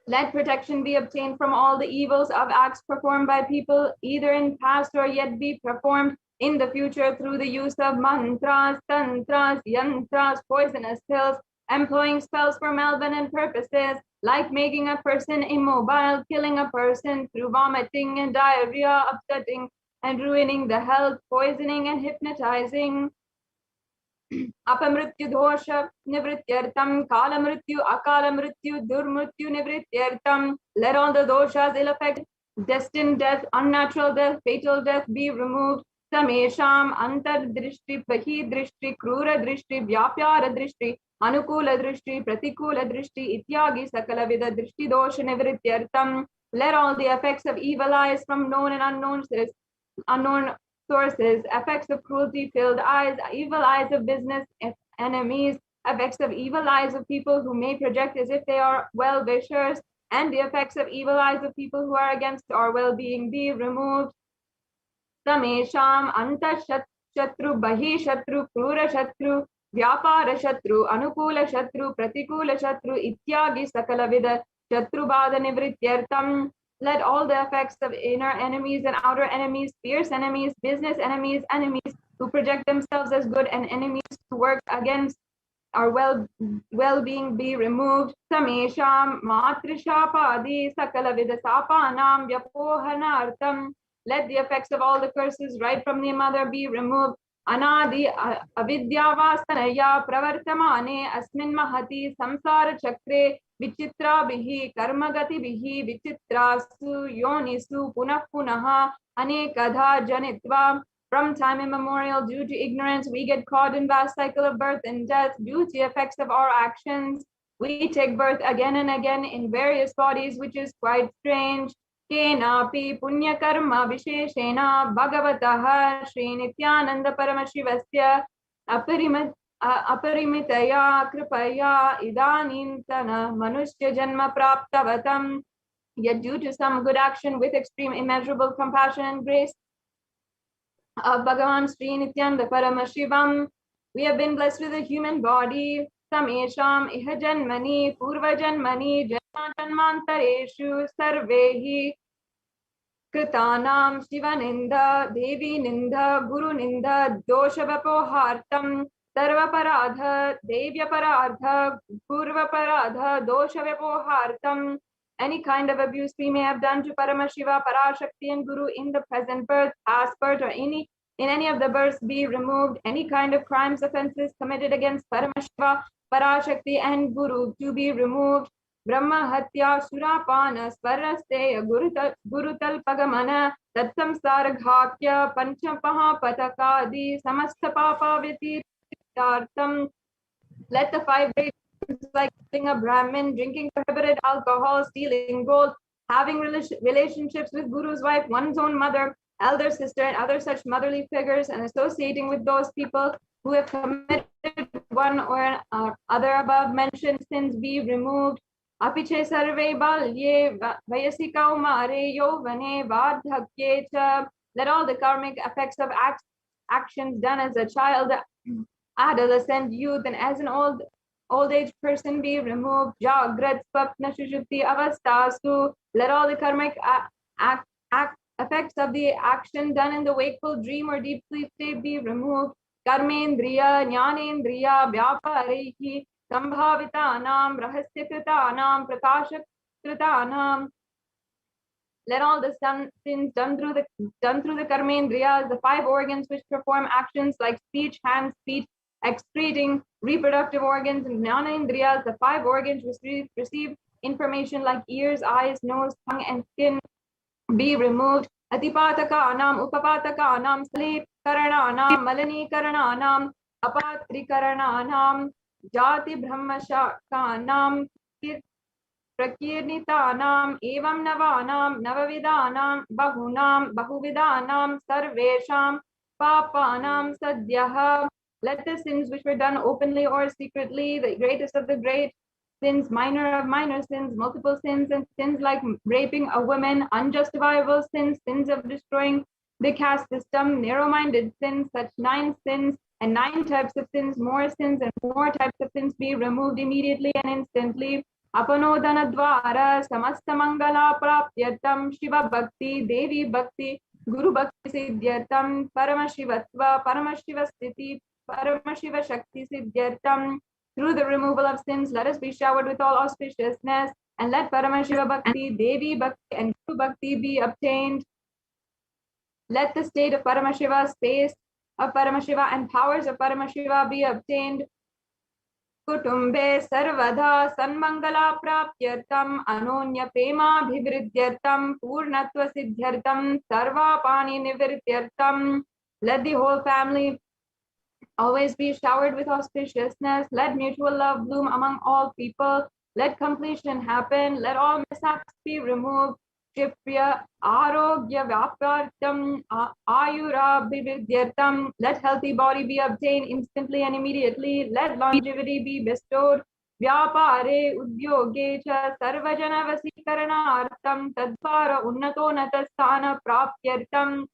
Let protection be obtained from all the evils of acts performed by people, either in past or yet be performed in the future through the use of mantras, tantras, yantras, poisonous pills, employing spells for malevolent purposes, like making a person immobile, killing a person through vomiting and diarrhea, upsetting and ruining the health, poisoning and hypnotizing. Apamrityu dosha nivrityartam, kalamrityu, akalamrityu, durmrityu nivrityartam. Let all the doshas ill effect, destined death, unnatural death, fatal death be removed. Samesham antar drishti, bahi drishti, krura drishti, vyapyara drishti, anukula drishti, pratikula drishti, ityagi sakala vida drishti dosha nivrityartam. Let all the effects of evil eyes from known and unknown sources, effects of cruelty-filled eyes, evil eyes of business enemies, effects of evil eyes of people who may project as if they are well-wishers, and the effects of evil eyes of people who are against our well-being be removed. Samesham anta shatru, bahi shatru, krura shatru, vyapara shatru, anukula shatru, pratikula shatru, ityagi sakala vida shatru bada nivrityartam. Let all the effects of inner enemies and outer enemies, fierce enemies, business enemies, enemies who project themselves as good, and enemies who work against our well-being be removed. Samesham matrishapadi sakala vidasapanam vyapohanartam. Let the effects of all the curses right from the mother be removed. Anadi avidyavasanaya pravartamane asmin mahati samsara chakre vichitra bihi karmagati bihi vichitrasu yonisu punah punaha anekadha janitva. From time immemorial, due to ignorance, we get caught in vast cycle of birth and death. Due to the effects of our actions, we take birth again and again in various bodies, which is quite strange. Kenapi punya karma visheshena bhagavataha Shri Nithyananda Paramashivasya aparimitaya kripaya idanintana manushya janma praptavatam. Yet due to some good action with extreme immeasurable compassion and grace of Bhagavan Sri Nithyananda Paramashivam, we have been blessed with a human body. Samesham iha janmani purva janmani janmantareshu sarvehi kritanam shiva ninda devi ninda guru ninda dosha vapohartam sarva paradha devya paradha purva paradha dosha vapohartam. Any kind of abuse we may have done to Paramashiva, Parashakti and Guru in the present birth, past birth, or in any of the births be removed. Any kind of crimes, offenses committed against Paramashiva, Parashakti and Guru to be removed. Brahma Hatya Surapana Swarasteya Gurutal Pagamana Tatsamsara Ghakya Panchapaha Patakadi Samasta Papa Vyatitartam. Let the 5 great like being a Brahmin, drinking prohibited alcohol, stealing gold, having relationships with Guru's wife, one's own mother, elder sister, and other such motherly figures, and associating with those people who have committed one or other above mentioned sins be removed. Apiche sarve balye vayasi kaumare yovane vardhakye cha. Let all the karmic effects of actions done as a child, adolescent, youth, and as an old age person be removed. Jagrat swapna shushupti avastasu. Let all the karmic effects of the action done in the wakeful, dream, or deep sleep state be removed. Karmendriya, jnanendriya, vyaparehi, sambhavitanam, rahasyakratanam, prakashakritanam. Let all the sins done through the karmendriyas, the 5 organs which perform actions like speech, hands, feet, excreting, reproductive organs, and jnanendriyas, the 5 organs receive information like ears, eyes, nose, tongue, and skin, be removed. Atipatakanam, upapatakanam, salikaranam, malanikaranam, apatrikaranam, jati brahmashakanam, prakirnitanam, evam navanam, navavidanam, bahunam, bahuvidanam, sarvesham, papanam, sadhyaha. Let the sins which were done openly or secretly, the greatest of the great sins, minor of minor sins, multiple sins, and sins like raping a woman, unjustifiable sins, sins of destroying the caste system, narrow-minded sins, such 9 sins and 9 types of sins, more sins and more types of sins be removed immediately and instantly. Apanodana dvara samasta mangala prapyatam Shiva bhakti, Devi bhakti, Guru bhakti siddhyatam, Paramashivatva, Paramashiva sthiti, Paramashiva shakti siddhyatam. Through the removal of sins, let us be showered with all auspiciousness, and let Paramashiva bhakti, Devi bhakti, and Guru bhakti be obtained. Let the state of Paramashiva, space of Paramashiva, and powers of Paramashiva be obtained. Kutumbe sarvadha sanmangala prapyartam anonya prema bhivridyartam purnatva siddhyartam sarva pani nivrityartam. Let the whole family always be showered with auspiciousness. Let mutual love bloom among all people. Let completion happen. Let all mishaps be removed. Shipya arogya vyapartam ayura bhividyartam. Let healthy body be obtained instantly and immediately. Let longevity be bestowed. Vyapare udyoge cha sarvajana vasikaranartam tadvara unnato natasthana prapyartam.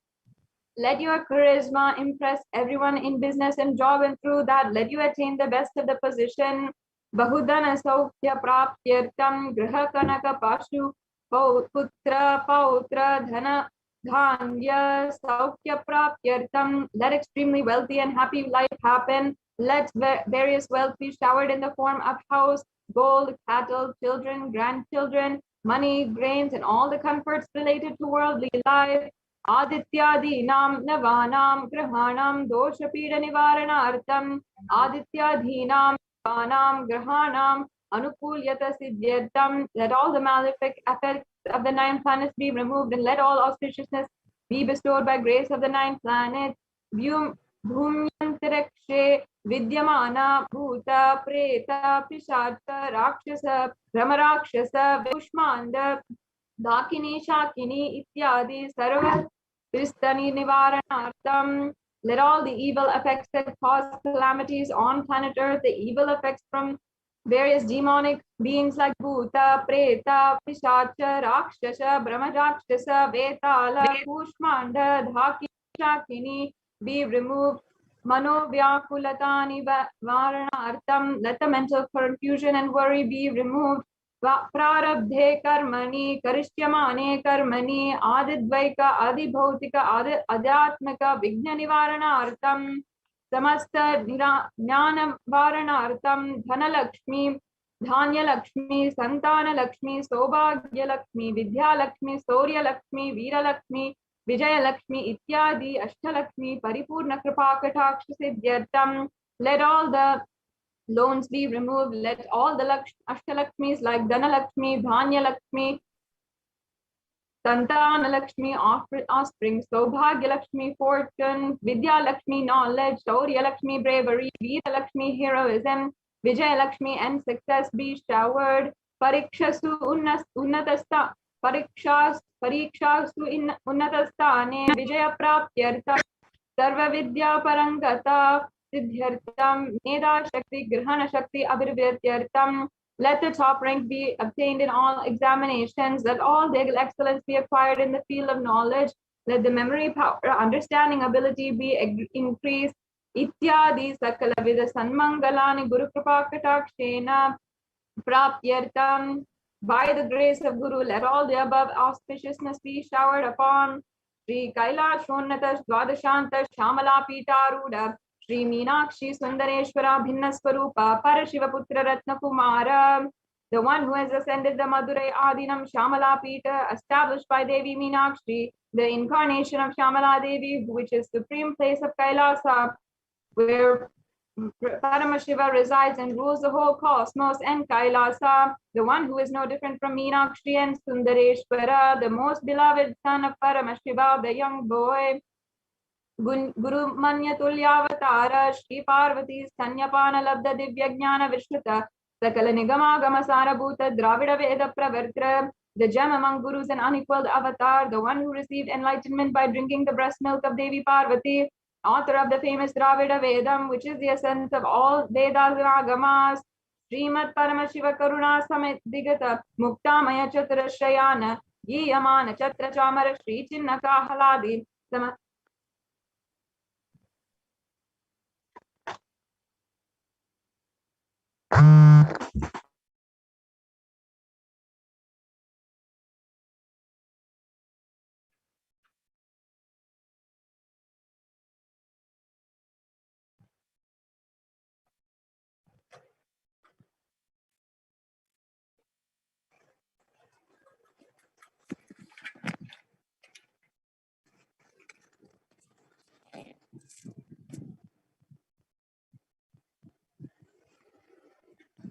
Let your charisma impress everyone in business and job, and through that, let you attain the best of the position. Bahudana saukya prapyartam griha kanaka pashu putra pautra dhana dhanya saukya prapyartam. Let extremely wealthy and happy life happen. Let various wealth be showered in the form of house, gold, cattle, children, grandchildren, money, grains, and all the comforts related to worldly life. Adityadhinam navanam grahanam doshapida nivaranartam Adityadhinam navanam grahanam anukulyata siddhyartam. Let all the malefic effects of the 9 planets be removed, and let all auspiciousness be bestowed by grace of the 9 planets. Bhumyantarikshe vidyamana bhuta preta pishacha rakshasa brahmarakshasa vushmanda Dakini, Shakini, Ityadi, Sarva, Kristani, Nivaranartam. Let all the evil effects that cause calamities on planet Earth, the evil effects from various demonic beings like Bhuta, Preta, Pishacha, Rakshasa, Brahmarakshasa, Vetala, Kushmanda, Dhaki, Shakini be removed. Mano Vyakulatani Varanartam. Let the mental confusion and worry be removed. Prarabdhe karmani karishyamane karmani adidvaika adibhautika adhyatmika vigna nivaranartam samasta jnana varanartam dhanalakshmi dhanyalakshmi santanalakshmi sobhagyalakshmi vidyalakshmi soryalakshmi veeralakshmi vijayalakshmi ityadi ashtalakshmi paripurna kripa kataksha siddhyartam. Let all the loans be removed. Let all the Ashtalakshmis like Dhanalakshmi, Dhanyalakshmi, Santanalakshmi, offspring, Sobhagyalakshmi, fortune, Vidyalakshmi, knowledge, Shaurya-lakshmi, bravery, Veeralakshmi, heroism, Vijayalakshmi, and success be showered. Parikshasu unnatasta, Parikshasu unnatastane, Vijaya prapyarta, Sarva vidya parangata, Siddhyartam, Meda Shakti, Grahana Shakti, Abhirvyatyartam. Let the top rank be obtained in all examinations. Let all the excellence be acquired in the field of knowledge. Let the memory power, understanding ability be increased. Ityadi Sakala Vida Sanmangalani Guru Kripa Katakshena Prapyartam. By the grace of Guru, let all the above auspiciousness be showered upon. Sri Kailash Shonata Dwadashanta Shamala Pitaruda Sri Meenakshi Sundareshwara Bhinna Swarupa Parashiva Putra Ratna Kumara the one who has ascended the Madurai Adinam Shamala Pita established by Devi Meenakshi, the incarnation of Shamala Devi, which is supreme place of Kailasa, where Paramashiva resides and rules the whole cosmos, and Kailasa, the one who is no different from Meenakshi and Sundareshwara, the most beloved son of Paramashiva, the young boy. Guru Manya Tulyavatara, Shri Parvati, Sanyapana Labda Divya Jnana Vishrita, Sakala Nigama Gamasara Bhuta, Dravida Veda Pravartra, the gem among gurus and unequaled avatar, the one who received enlightenment by drinking the breast milk of Devi Parvati, author of the famous Dravida Vedam, which is the essence of all Vedas and Agamas, Srimad Paramashiva Karuna Samet Digata, Muktamaya Chatra Shayana, Yamana Chatra Chamara Shri Chinnaka Haladi,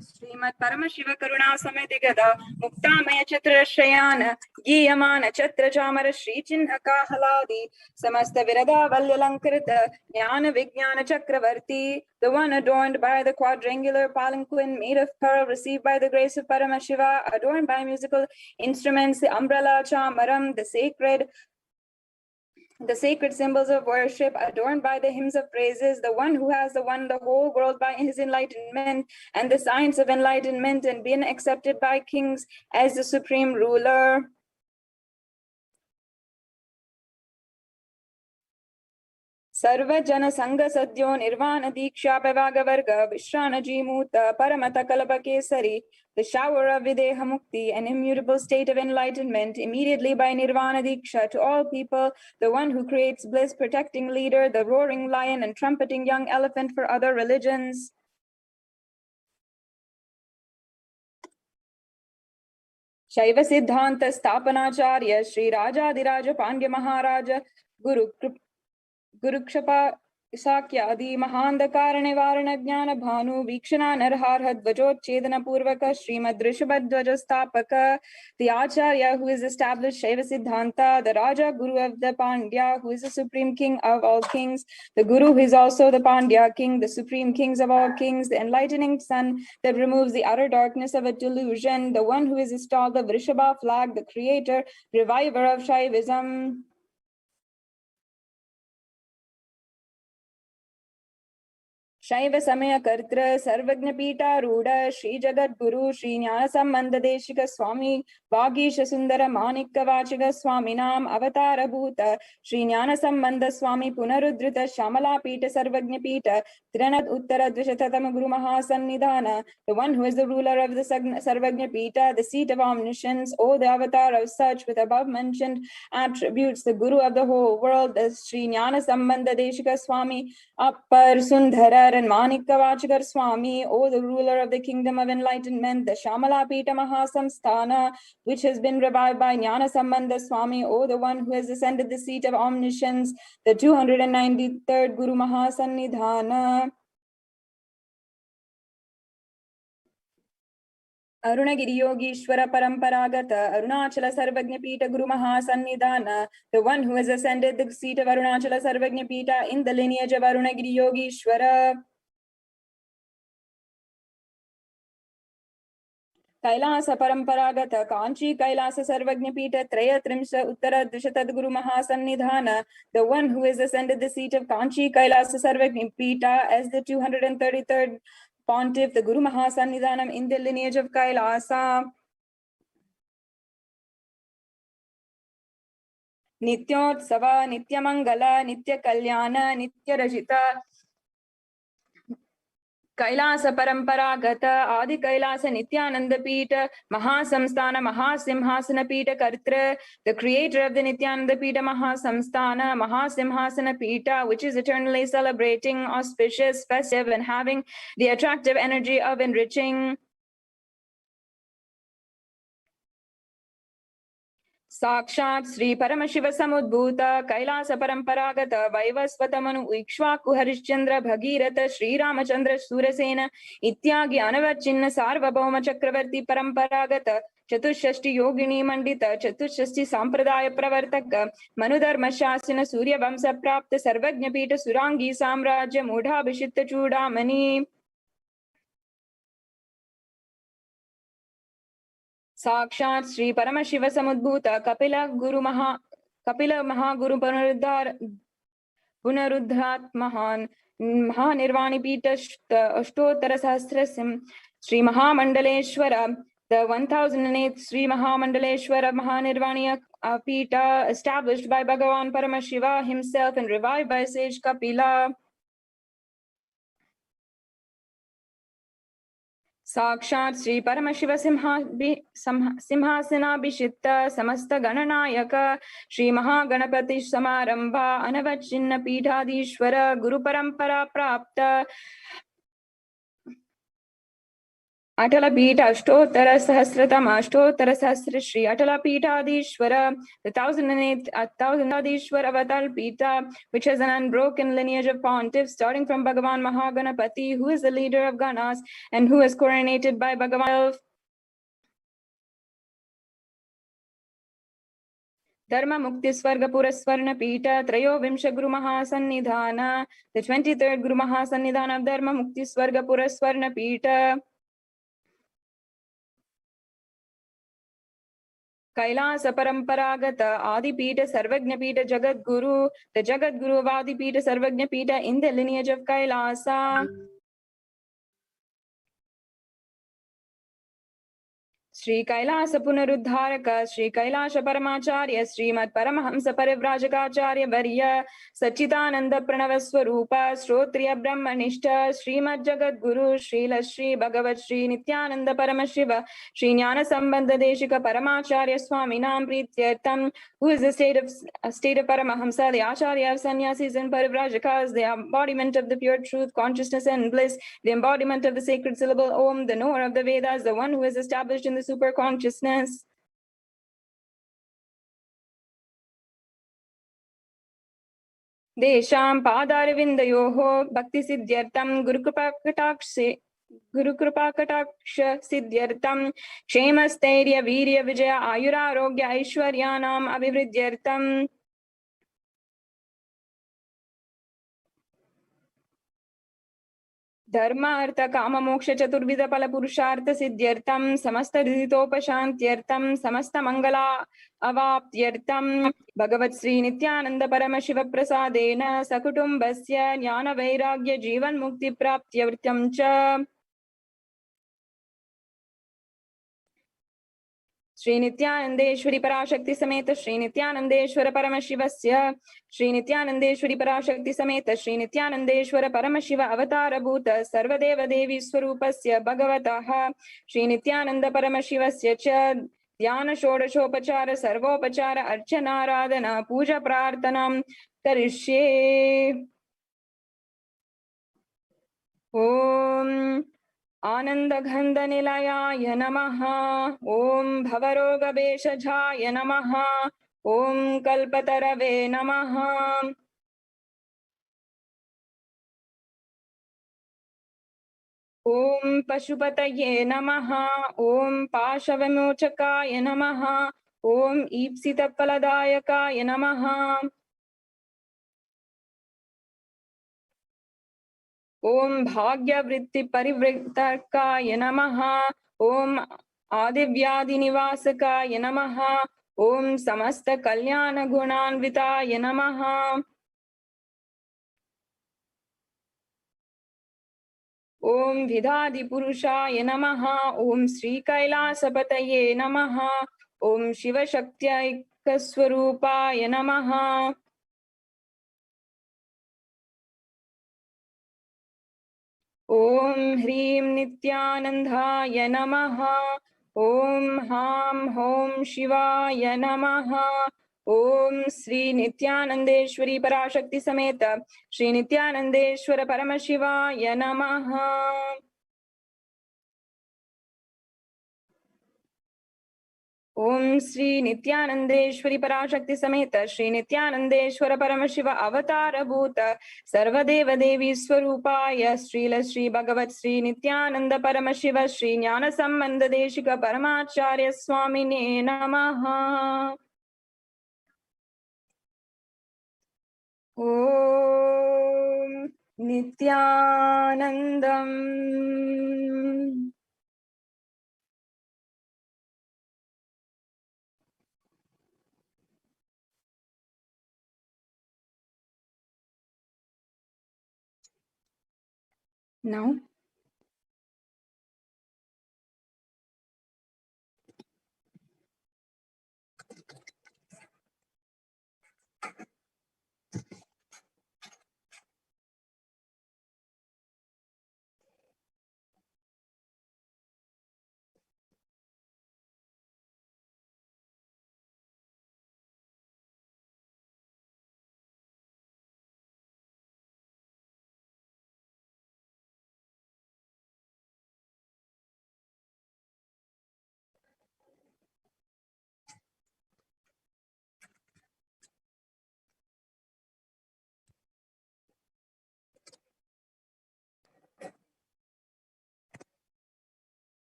Srimad Paramashiva Karuna Samedigada Muktamaya Chitra Shayana Giyamana Chatra Chamara Shri Chinnaka Haladi Samasta Virada Valyalankarita Jnana Vijnana Chakravarti, the one adorned by the quadrangular palanquin made of pearl received by the grace of Paramashiva, adorned by musical instruments, the umbrella chamaram, the sacred symbols of worship, adorned by the hymns of praises, the one who has won the whole world by his enlightenment and the science of enlightenment and been accepted by kings as the supreme ruler. Sarva Jana Sangha Sadyo Nirvana Diksha Pavagavarga Vishrana Jimuta Paramata Kalapa Kesari, the shower of Videha Mukti, an immutable state of enlightenment, immediately by Nirvana Diksha to all people, the one who creates bliss, protecting leader, the roaring lion and trumpeting young elephant for other religions. Shaiva Siddhanta Sthapanacharya Sri Rajadiraja Pandya Maharaja Gurukshapa Sakyadi Mahandakara Nivarana Jnana Bhanu Vikshana Narharha Dvajotchedana Purvaka Srimad Rishabhadvaja Sthapaka, the Acharya who is established Shaiva Siddhanta, the Raja Guru of the Pandya who is the supreme king of all kings, the Guru who is also the Pandya king, the supreme kings of all kings, the enlightening sun that removes the utter darkness of a delusion, the one who is installed the Vrishabha flag, the creator, reviver of Shaivism. Shaiva Samaya Kartra Sarvagna Pita Ruda Shri Jagat Guru Shri Jnana Sambandha Deshika Swami Vagisha Sundara Manikka Vachiga Swami Nam Avatara Bhuta Shri Jnana Sambandha Swami Punarudrita Shamala Pita Sarvagna Pita Trinad Uttara Dvishatatam Guru Mahasannidhana, the one who is the ruler of the Sarvagna Pita, the seat of omniscience, O the avatar of such with above mentioned attributes, the Guru of the whole world, the Shri Jnana Sambandha Deshika Swami Appar Sundhara and Manikka Vachikar Swami, O the ruler of the kingdom of enlightenment, the Shamala Pita Mahasamsthana, which has been revived by Jnana Sambandha Swami, O the one who has ascended the seat of omniscience, the 293rd Guru Mahasannidhana. Arunagiri Yogishwara Paramparagata, Arunachala Sarvagna Pita Guru Mahasannidhana, the one who has ascended the seat of Arunachala Sarvagna Pita in the lineage of Arunagiri Yogishwara. Kailasa Paramparagata, Kanchi Kailasa Sarvagna Pita, Traya Trimsa Uttara Drishatad Guru Mahasannidhana, the one who has ascended the seat of Kanchi Kailasa Sarvagna Pita as the 233rd Pontiff, the Guru Mahasannidhanam in the lineage of Kailasa. Nityotsava, Nityamangala, Nitya Kalyana, Nitya Rajita, Kailasa Paramparagata, Adi Kailasa Nithyananda Pita, Mahasamsthana, Mahasimhasana Pita Kartra, the creator of the Nithyananda Pita Mahasamsthana, Mahasimhasana Pita, which is eternally celebrating, auspicious, festive, and having the attractive energy of enriching. साक्षात् श्री परमशिव समुद्भूत कैलास परंपरागत वैवस्वत मनु इक्ष्वाकु हरिश्चंद्र भगीरथ श्रीरामचंद्र सूरसेन इत्यादि अनवचिन्न सार्वभौम चक्रवर्ती परंपरागत चतुष्षष्टि योगिनी मंडित चतुष्षष्टि सांप्रदाय प्रवर्तक मनुधर्म शासन सूर्य वंश प्राप्त सर्वज्ञ पीठ सुरांगी साम्राज्य मूढ़ाभिषिक्त चूड़ामणि साक्षात् श्री परमशिव समुद्भूत कपिल महागुरु पुनरुद्धात् महानिर्वाणी पीठ अष्टोत्तर सहस्र श्री महामंडलेश्वर the 1008 Sri Mahamandaleshwara Mahanirvaniya Pita established by Bhagavan Paramashiva himself and revived by sage Kapila. साक्षात् श्री परमशिव सिंहासनाभिषिक्त समस्त गणनायक श्री महागणपति समारंभा अनवच्छिन्न पीठाधीश्वर गुरु परंपरा प्राप्त अटल पीठ अष्टोत्तर सहस्र श्री अटल पीठाधीश्वर the 1008 avatar pita, which has an unbroken lineage of pontiffs starting from Bhagavan Mahaganapati, who is the leader of Ganas and who is coronated by Bhagavan. Dharma Mukti Swarga Puraswarna Pita Trayovimsha Guru Mahasannidhana, the 23rd Guru Mahasannidhana of Dharma Mukti Swarga Puraswarna Pita. Kailash परंपरागत आदिपीठ सर्वज्ञ पीठ Jagat Guru the Jagat Guru of Adipita Sarvagnya Pita in the lineage of Kailasa. Sri Kailasa Punaruddharaka Sri Kailasha Paramacharya Srimad Paramahamsa Parivrajagacharya Varya Sachidananda Pranavaswarupa Shrotriya Brahmanishta Srimad Jagat Guru Srila Sri Bhagavat Sri Nithyananda Paramashiva Sri Jnana Sambandha Deshika Paramacharya Swaminam Prityartam, who is the state of Paramahamsa, the Acharya of Sannyasis and Parivrajakas, the embodiment of the pure truth, consciousness and bliss, the embodiment of the sacred syllable Om, the knower of the Vedas, the one who is established in the super consciousness. Desham Padaravindayoho Bhakti Siddhyartam Guru Kripa Kataksha Siddhyartam Kshemastheirya Virya Vijaya Ayurarogya Aishwaryanam Abhivridyartam. धर्म अर्थ काम मोक्ष चतुर्विध फल पुरुषार्थ सिद्ध्यर्थम समस्त रिदितोपशांत्यर्थम समस्त मंगला अवाप्त्यर्थम भगवत श्री नित्यानंद परमशिव प्रसादेन सकुटुंबस्य ज्ञान वैराग्य जीवन मुक्ति प्राप्त्यर्थम च श्री नित्यानंदेश्वरी पराशक्ति समेत श्री नित्यानंदेश्वर परमशिवस्य श्री नित्यानंदेश्वरी पराशक्ति समेत श्री नित्यानंदेश्वर परमशिव अवतार भूत सर्वदेव देवी स्वरूपस्य भगवतः श्री नित्यानंद परमशिवस्य च ध्यान षोडशोपचार सर्वोपचार अर्चनाराधना पूजा प्रार्थनां करिष्ये। ओम आनंद घंद निलयाय नमः। ओम भवरोग भेषजाय नमः। ओम कल्पतरवे नमः। ओम पशुपतये नमः। ओम पाशविमोचकाय नमः। ओम ईप्सितफलदायकाय नमः। ओम भाग्यवृत्ति परिवृत्तकाय नमः। ओम आदिव्याधि निवासकाय नमः। ओम समस्त कल्याण गुणान्विताय नमः। ओम विधादि पुरुषाय नमः। ओम श्री कैलासपतये नमः। ओम शिव शक्त्यैक स्वरूपाय नमः। ओम ह्रीं नित्यानंदाय नमः। ओम हां हों शिवाय नमः। ओम श्री नित्यानंदेश्वरी पराशक्ति समेत श्री नित्यानंदेश्वर परमशिवाय नमः। ओम श्री नित्यानंदेश्वरी पराशक्ति समेत श्री नित्यानंदेश्वर परमशिव अवतार भूत सर्वदेव देवी स्वरूपाय श्रील श्री भगवत श्री नित्यानंद परमशिव श्री ज्ञान संबंध देशिक परमाचार्य स्वामिने नमः। ओम Nityanandam. Now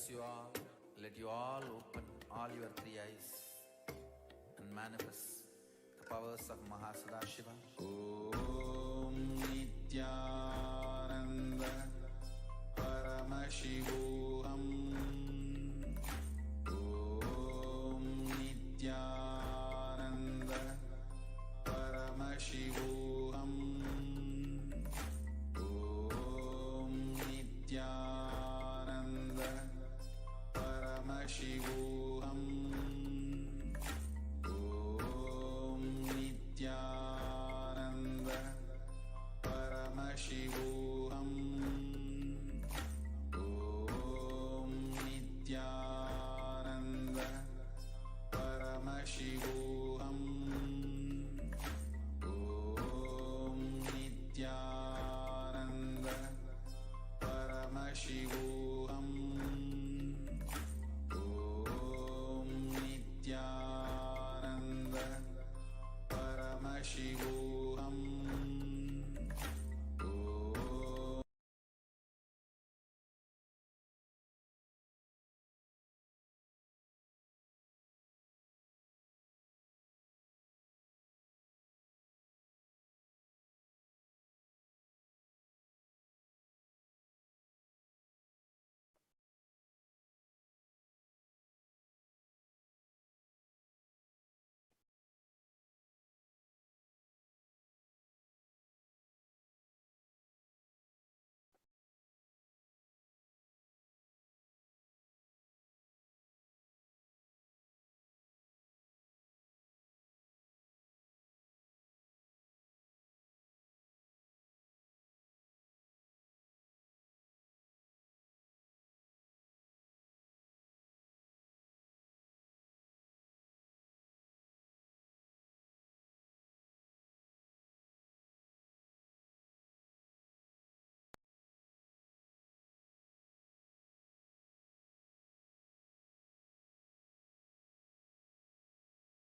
bless you all. Let you all open all your three eyes and manifest the powers of Mahasadashiva. Om Nithyananda Paramashivoham. Om Nithyananda Paramashivoham. Om Nithyananda Paramashivoham. Om Nithyananda Paramashivoham. Om Nithyananda Paramashivoham. Om Nithyananda Paramashivoham. Om Nithyananda Paramashivoham.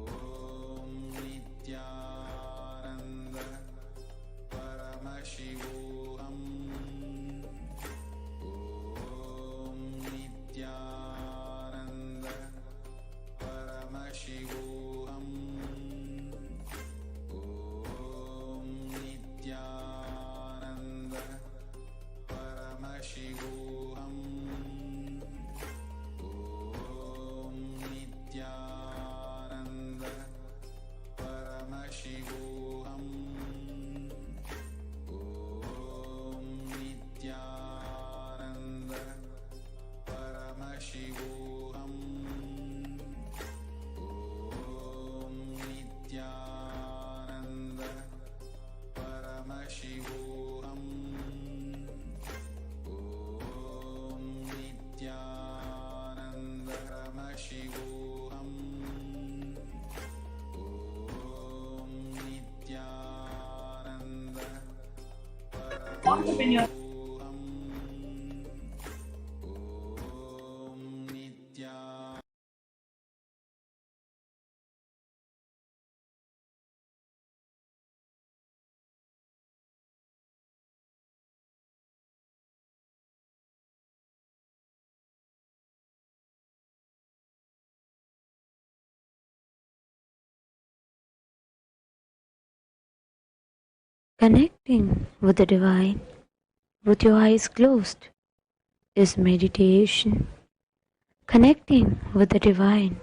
Om Nithyananda Paramashivoham. Om Nithyananda Paramashivoham. Om Nithyananda Paramashivoham. Om Nithyananda Paramashivoham. Om Nithyananda Paramashivoham. Om Nithyananda Paramashivoham. Om Nithyananda Paramashivoham. Om Nithyananda Paramashivoham. Om Nithyananda. Connecting with the divine with your eyes closed is meditation. Connecting with the divine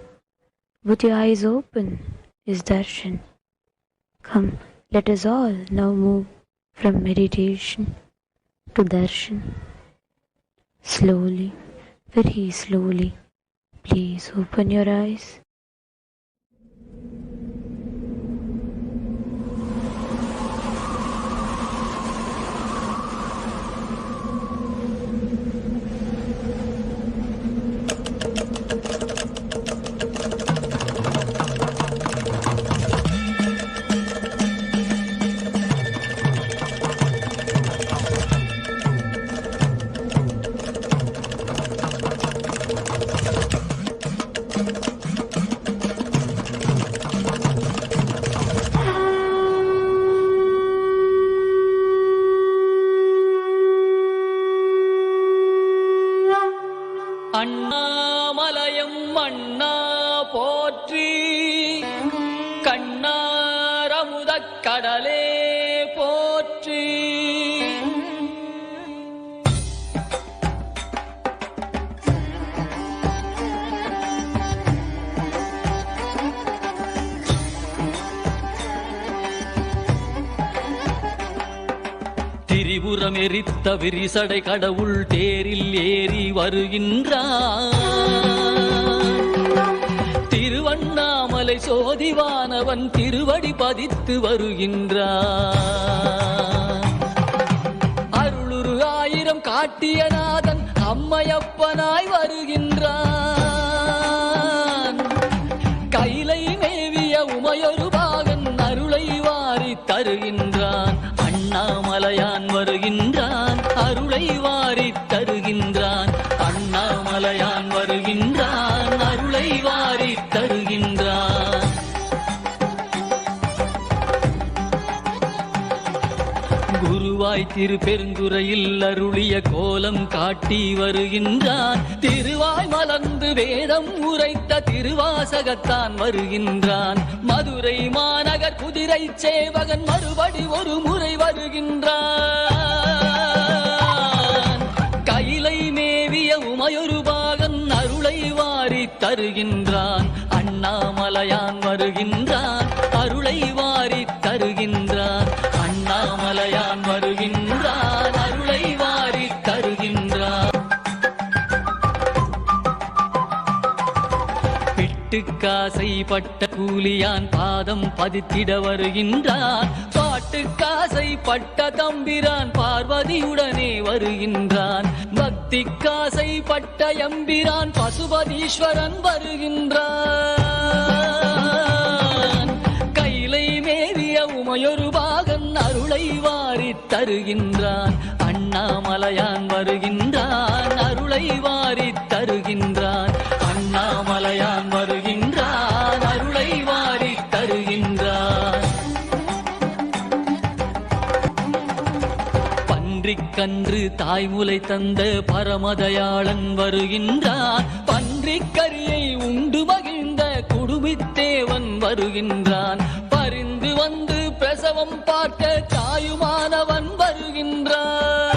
with your eyes open is darshan. Come, let us all now move from meditation to darshan. Slowly, very slowly, please open your eyes. கடலே போற்றி. திரிபுரம் எரித்த விரிசடை கடவுள் தேரில் ஏறி வருகின்றான். திருவண்ணாமலை சோதிவானவன் திருவடி பதித்து வருகின்றான். அருளுரு ஆயிரம் காட்டிய நாதன் அம்மையப்பனாய் வருகின்றான். கைலை மேவிய உமையொரு பாகன் அருளை வாரி தருகின்றான். அண்ணாமலையான் வருகின்றான், அருளை வாரி தருகின்றான். அண்ணாமலையான் வருகின்றான், அருளை வாரி தருகின்றான். குருவாய் திருப்பெருந்துறையில் அருளிய கோலம் காட்டி வருகின்றான். திருவாய் மலர்ந்து வேதம் உரைத்த திருவாசகத்தான் வருகின்றான். மதுரை மாநகர் குதிரை சேவகன் மறுபடி ஒரு முறை வருகின்றான். கைலை மேவிய உமையொரு பாகன் அருளை வாரி தருகின்றான். அண்ணாமலையான் வருகின்றான், அருளை வாரி தருகின்றான். அண்ணாமலையான் வருகின்றான், அருளை வாரி தருகின்றான். பிட்டுக்காசை பட்ட கூலியான் பாதம் பதித்திட வருகின்றான். பாட்டுக்காசை பட்ட தம்பிரான் பார்வதியுடனே வருகின்றான். பக்திக்காசை பட்ட எம்பிரான் பசுபதீஸ்வரன் வருகின்றான். கைலை மேவிய உமையொரு பாகன் அருளை வாரி தருகின்றான். அண்ணாமலையான் வருகின்றான், அருளை வாரி தருகின்றான். அண்ணாமலையான் வருகின்றான், அருளை வாரி தருகின்றான். பன்றிக்கன்று தாய்முலை தந்த பரமதயாளன் வருகின்றான். பன்றிக்கரியை உண்டு மகிழ்ந்த குடுமித்தேவன் வருகின்றான். பரிந்து வந்து பிரசவம் பார்க்க தாயுமானவன் வருகின்றான்.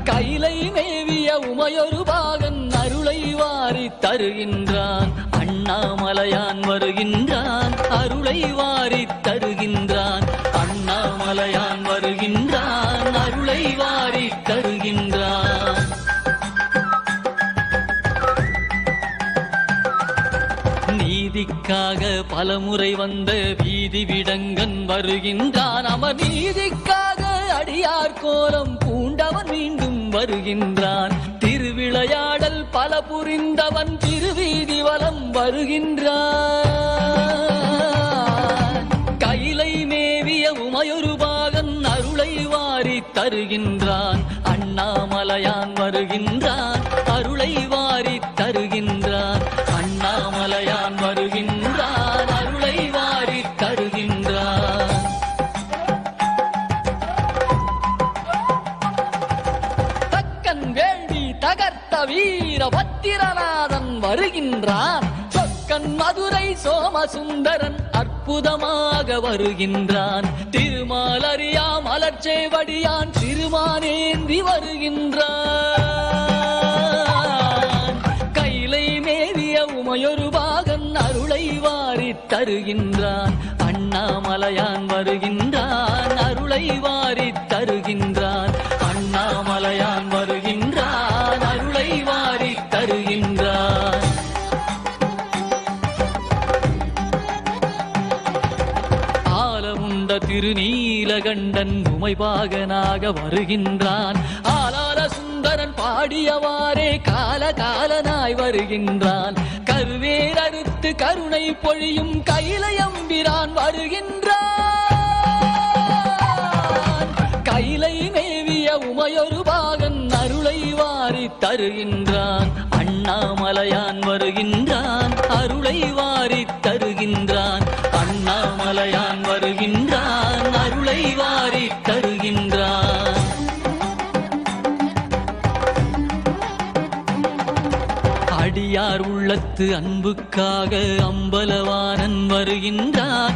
கைலை மேவிய உமையொரு பாகன் அருளை வாரி தருகின்றான். அண்ணாமலையான் வருகின்றான், அருளை வாரி தருகின்றான். அண்ணாமலையான் வருகின்றான், அருளை வாரி தருகின்றான். நீதிக்காக பலமுறை வந்த வீதி விடங்கன் வருகின்றான். அமர் நீதிக்காக அடியார் கோலம் பூண்டவன் மீண்டும் வருகின்றான். திருவிளையாடல் பல புரிந்தவன் திருவீதி வலம் வருகின்றான். கைலை மேவிய உமையொரு பாகன் அருளை வாரி தருகின்றான். அண்ணாமலையான் வருகின்றான், அருளை வாரி தருகின்றான். அண்ணாமலையான் வருகின்றான், அருளை வாரி தருகின்றான். தக்கன் வேள்வி தகர்த்த வீர பத்திரநாதன் வருகின்றான். சொக்கன் மதுரை சோமசுந்தரன் அற்புதமாக வருகின்றான். திருமாலறியா மலர்ச்சேவடியான் திருமானேந்தி வருகின்றான். கைலை மேவிய உமையொரு பாகன் அருளை வாரி தருகின்றான். அண்ணாமலையான் வருகின்றான், அருளை வாரி தருகின்றான். அண்ணாமலையான் வருகின்றான், அருளை வாரி தருகின்றான். ஆலமுண்ட திருநீலகண்டன் உமைபாகனாக வருகின்றான். ஆலால சுந்தரன் பாடியவாறே காலகாலனாய் வருகின்றான். கருவேர் அறுத்து கருணை பொழியும் கைலையம்பிரான் வருகின்றான். கைலை மேவிய உமையொரு பாகன் அருளை வாரி தருகின்றான். அண்ணாமலையான் வருகின்றான், அருளை வாரி தருகின்றான். அண்ணாமலையான் வருகின்றான், அருளை வாரி தருகின்றான். அடியார் உள்ளத்து அன்புக்காக அம்பலவானன் வருகின்றான்.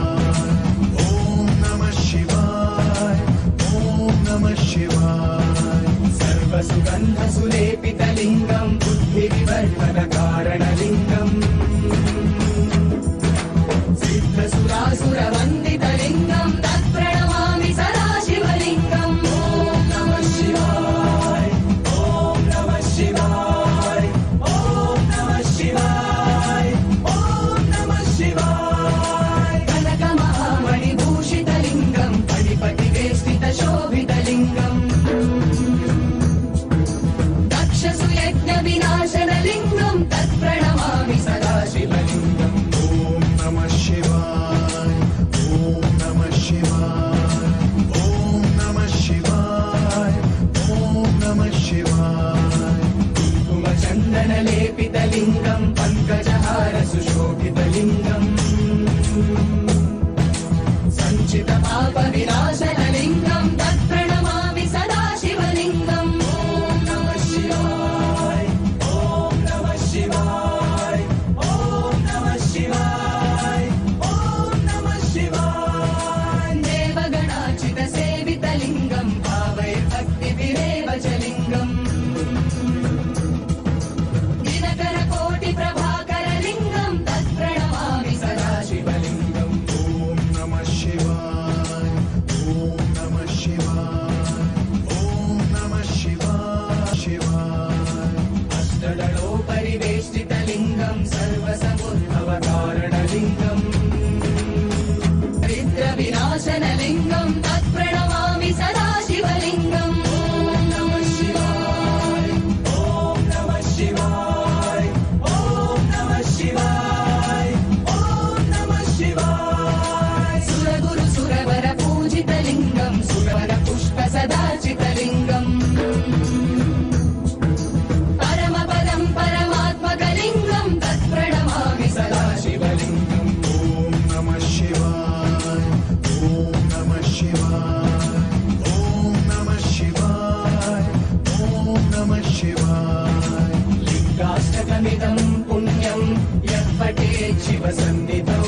शिवसन्निधौ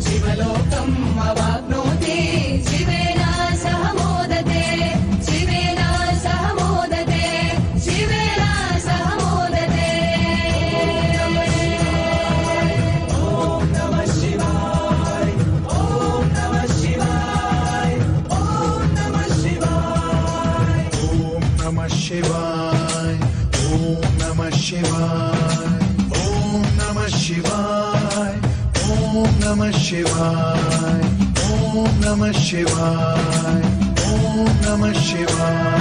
शिवलोकम् अवाप्नोति शिवेन सह मोदते शिवेन सह मोदते शिवेन सह मोदते ॐ नमः शिवाय ॐ नमः शिवाय ॐ नमः शिवाय ॐ नमः शिवाय ॐ नमः शिवाय ॐ नमः शिवाय ॐ नमः शिवाय ॐ नमः शिवाय ॐ नमः शिवाय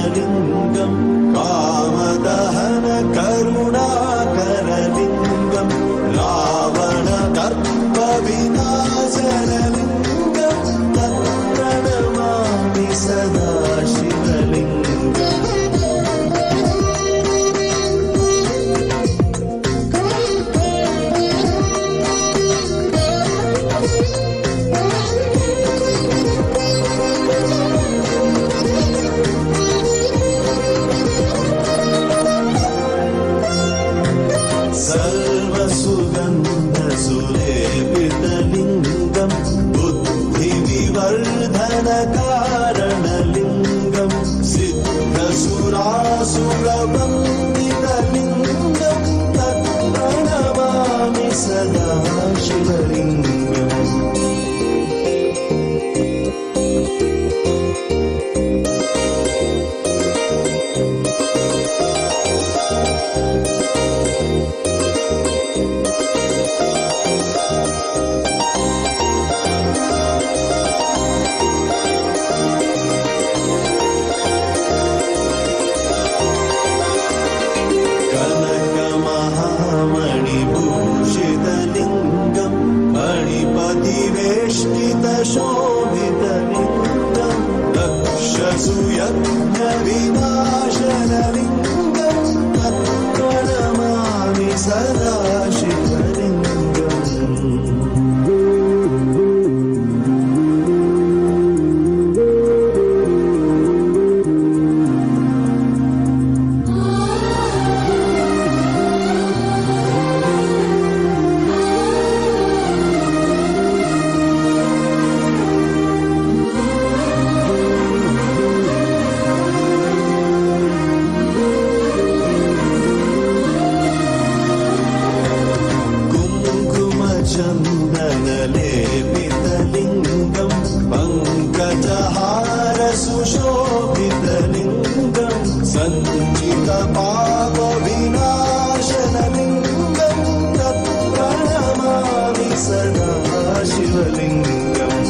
कारणलिङ्गं कामदहन करुणाकरलिङ्गं रावणदर्पविनाशनलिङ्गं तत्प्रणमामि सदा शिवलिङ्गम् सर्वसुगन्धसुलेपितलिङ्गं बुद्धिविवर्धनकारणलिङ्गं सिद्धसुरासुरवन्दितलिङ्गं तत्प्रणमामि सदा शिवलिङ्गम् कनकमहामणिभूषितलिङ्गं मणिपतिवेष्टितशोभितलिङ्गं दक्षसुयज्ञविनाशनलिङ्गं तत्प्रणमामि सदा शिवलिङ्गम् चन्दनलेपितलिङ्गं पङ्कजहारसुशोभितलिङ्गं सञ्चितपापविनाशनलिङ्गं तत्प्रणमामि सदा शिवलिङ्गम्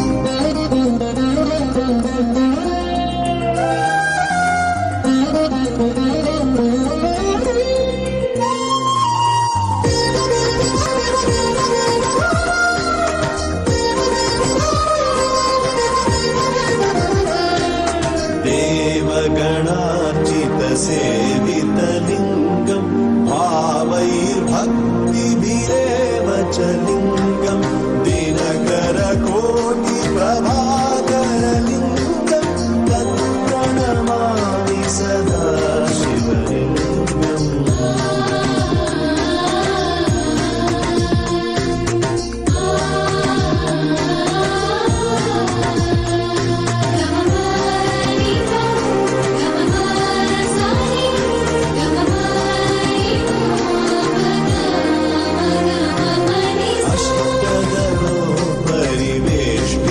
देवगणार्चितसेवितलिङ्गं भावैर्भक्तिभिरेव च लिङ्गं दिनकरकोटिप्रभाकरलिङ्गं तत्प्रणमामि सदा शिवलिङ्गम्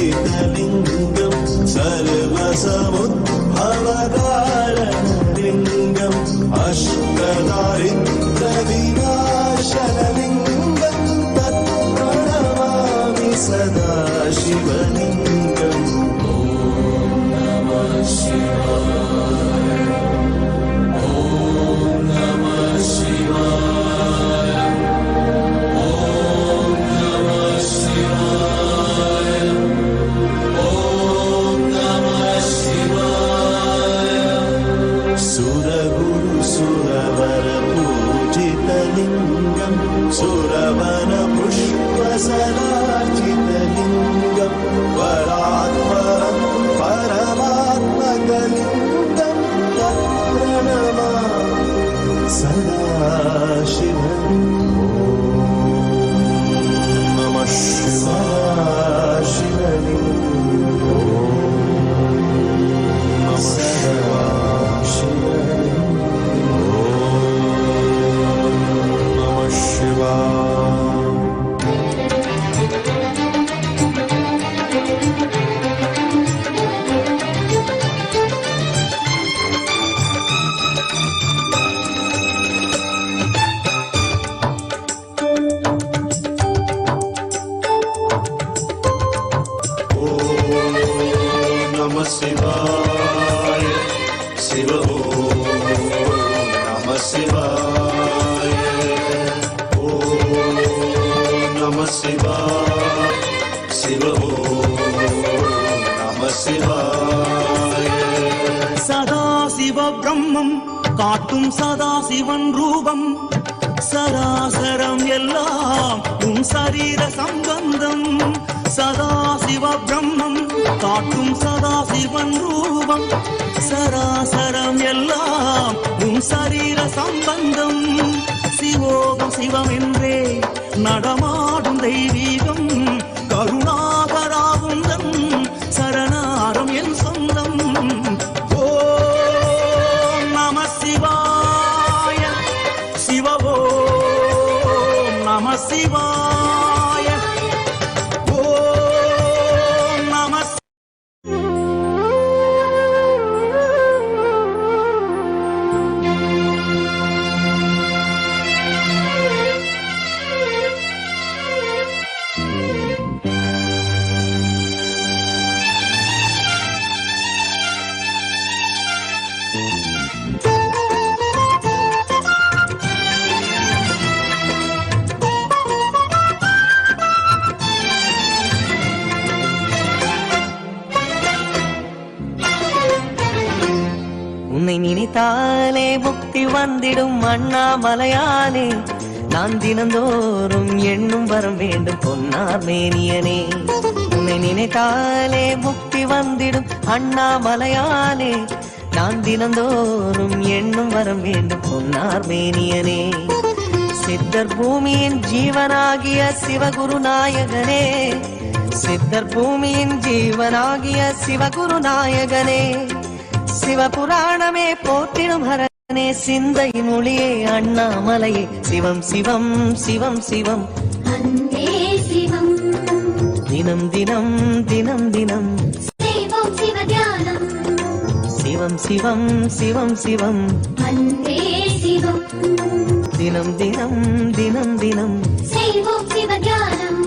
परिवेष्टितलिङ्गं सर्वसमुद्भवकारणलिङ्गम् अष्टदारिद्र्यविनाशनलिङ्गं तत्प्रणमामि सदा शिवलिङ्गम् ॐ नमः शिवाय ॐ नमः शिवाय ॐ नमः शिवाय सुरगुरुसुरवरपूजितलिङ्गं सुरवनपुष्पसरार्चितलिङ्गं परात्परं परमात्मकलिङ्गं तत्प्रणमामि सदा शिवलिङ्गम् नमः शिवाय शिवलिङ्गम् नमः शिवाय शिवलिङ्गम् नमः शिवाय Namaha Shivaya, Shiva Namah Shivaya. Om Namah Shivaya. Shiva Namah Shivaya. சதா சிவ பிரம்மம் காட்டும் சதா சிவன் ரூபம் சராசரம் எல்லாம் உன் சரீர சம்பந்தம் சதா சிவ பிரம்மம் காட்டும் சதா சிவன் ரூபம் சராசரம் எல்லாம் உன் சரீர சம்பந்தம் சிவோகம் சிவம் என்றே நடமாடும் தெய்வீகம் கருணாகராகுந்தம் சரணாரம் என் சொந்தம் ஓம் நம சிவாய சிவ ஓம் நம சிவாய ஓம் நம உன்னை நினைத்தாலே முக்தி வந்திடும் அண்ணாமலையானே நான் தினந்தோறும் எண்ணும் வரம் வேண்டும் பொன்னார் மேனியனே உன்னை நினைத்தாலே முக்தி வந்திடும் அண்ணாமலையானே நான் தினந்தோறும் எண்ணும் வரம் வேண்டும் பொன்னார் மேனியனே சித்தர் பூமியின் ஜீவனாகிய சிவகுரு நாயகனே சித்தர் பூமியின் ஜீவனாகிய சிவகுரு நாயகனே சிவபுராணமே போற்றிடும் ஹரனே சிந்தையின் ஒளியே அண்ணாமலையே சிவம் சிவம் சிவம் சிவம் அன்பே சிவம் தினம் தினம் தினம் தினம் சிவம் சிவ தியானம் சிவம் சிவம் சிவம் சிவம் அன்பே சிவம் தினம் தினம் தினம் தினம் சிவம் சிவ தியானம்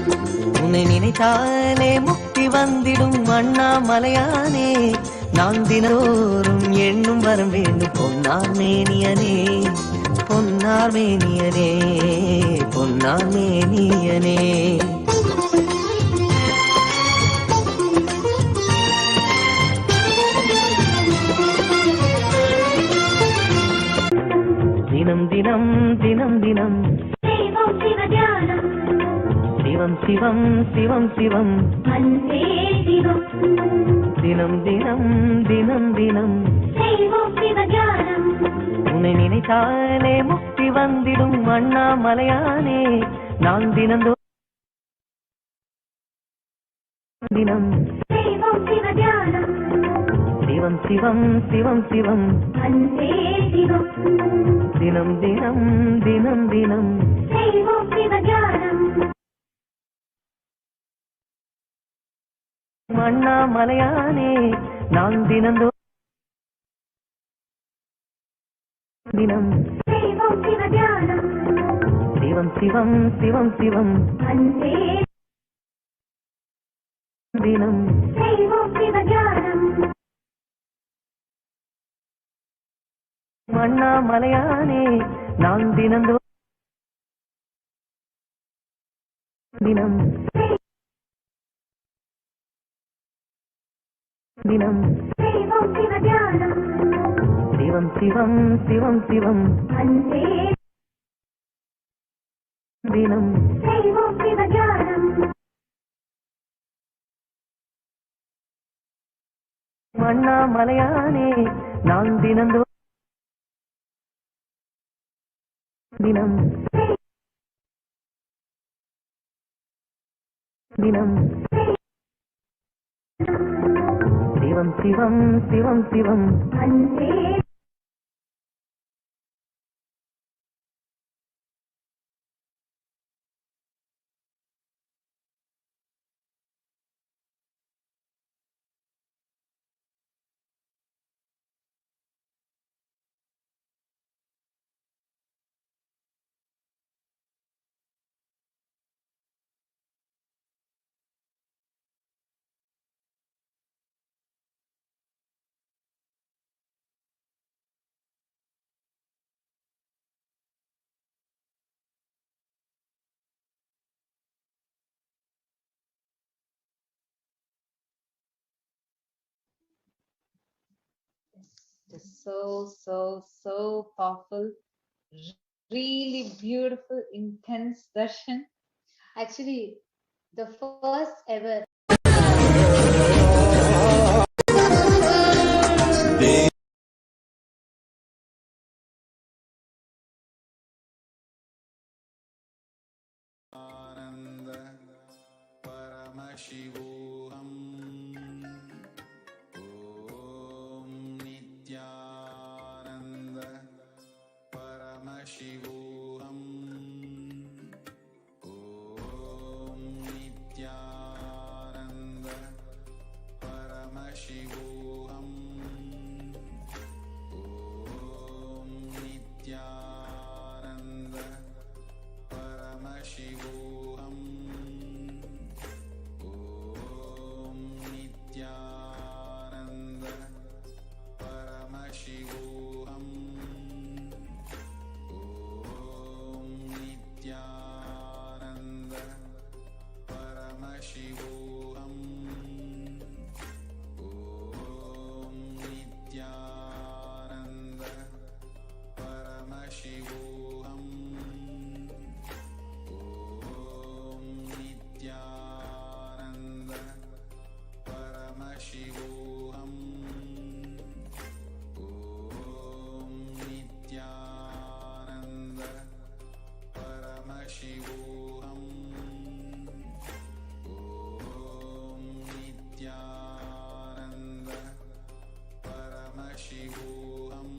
உன்னை நினைத்தாலே முக்தி வந்திடும் அண்ணாமலையானே நான் தினோறும் எண்ணும் வரம் வேண்டும் பொன்னார் மேனியனே பொன்னார் மேனியனே பொன்னார் மேனியனே தினம் தினம் தினம் தினம் சிவம் சிவ தியானம் சிவம் சிவம் சிவம் சிவம் அன்பே சிவம் தினம் தினம் தினம் தினம் சிவம் சிவ தியானம் உன்னை நினைத்தாலே முக்தி வந்திடும் அண்ணாமலையானே நான் தினந்தோ தினம் சிவம் சிவ தியானம் சிவம் சிவம் சிவம் சிவம் அன்பே சிவம் தினம் தினம் தினம் தினம் சிவம் சிவ தியானம் அண்ணாமலையானே நான் தினந்தோ தினம் சிவம் சிவ தியானம் சிவம் சிவம் சிவம் சிவம் அன்பே தினம் சிவம் சிவ தியானம் அண்ணாமலையானே நான் தினந்தோ தினம் தினம் சிவம் சிவ தியானம் சிவம் சிவம் சிவம் சிவம் அன்பே தினம் சிவம் சிவ தியானம் அண்ணாமலையானே நான் தினந்தோ தினம் தினம் சிவம் சிவம் சிவம் சிவம் அன்பே It's so powerful. Really beautiful, intense darshan. Actually, the first ever. Paramashivoham. Om Nithyananda Paramashivoham. Om Nithyananda Paramashivoham. Om Nithyananda Paramashivoham. Nithyananda Paramashivoham. Om Nithyananda Paramashivoham. Om Nithyananda Paramashivoham. Om Nithyananda Paramashivoham. Om Nithyananda Paramashivoham. Om Nithyananda Paramashivoham.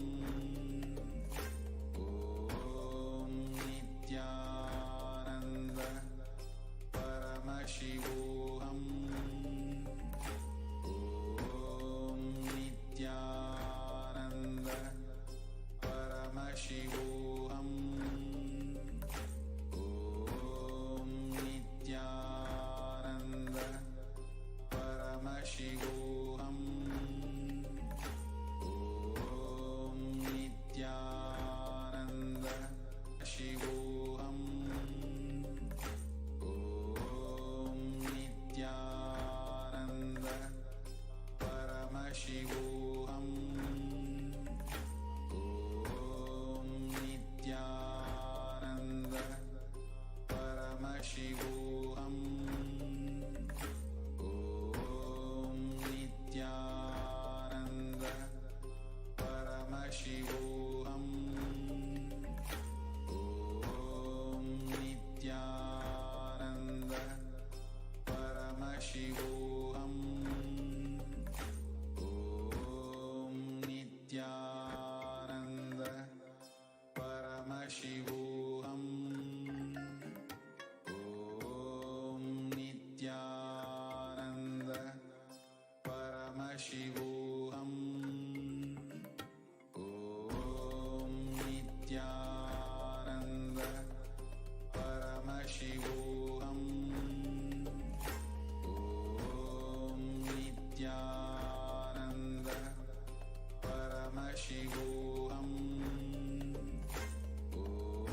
Om Nithyananda Paramashivoham. Om Nithyananda Paramashivoham. Om Nithyananda Paramashivoham. Om Nithyananda Shivoham. Om Nithyananda Paramashivoham. Om Nithyananda Paramashivoham. Om Nithyananda Paramashivoham. Om Nithyananda Paramashivoham. Om Nithyananda Paramashivoham. Om Nithyananda Paramashivoham. Om Nithyananda Paramashivoham. Om Nithyananda Paramashivoham. Om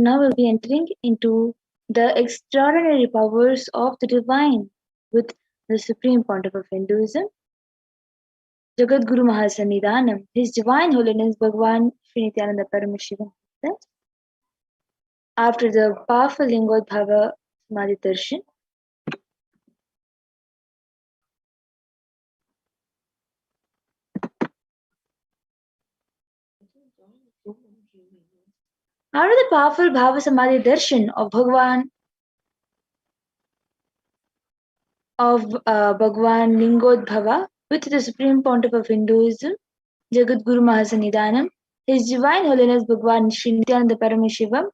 Now we'll be entering into the extraordinary powers of the divine with the Supreme Pontiff of Hinduism, Jagadguru Mahasannidhanam, His Divine Holiness Bhagavan Sri Nithyananda Paramashivam. After the powerful Lingotbhava Samadhi Darshan, after the powerful Bhavasamadhi Darshan of Bhagavan Lingotbhava with the Supreme Pontiff of Hinduism, Jagadguru Mahasannidhanam, His Divine Holiness Bhagavan Sri Nithyananda Paramashivam,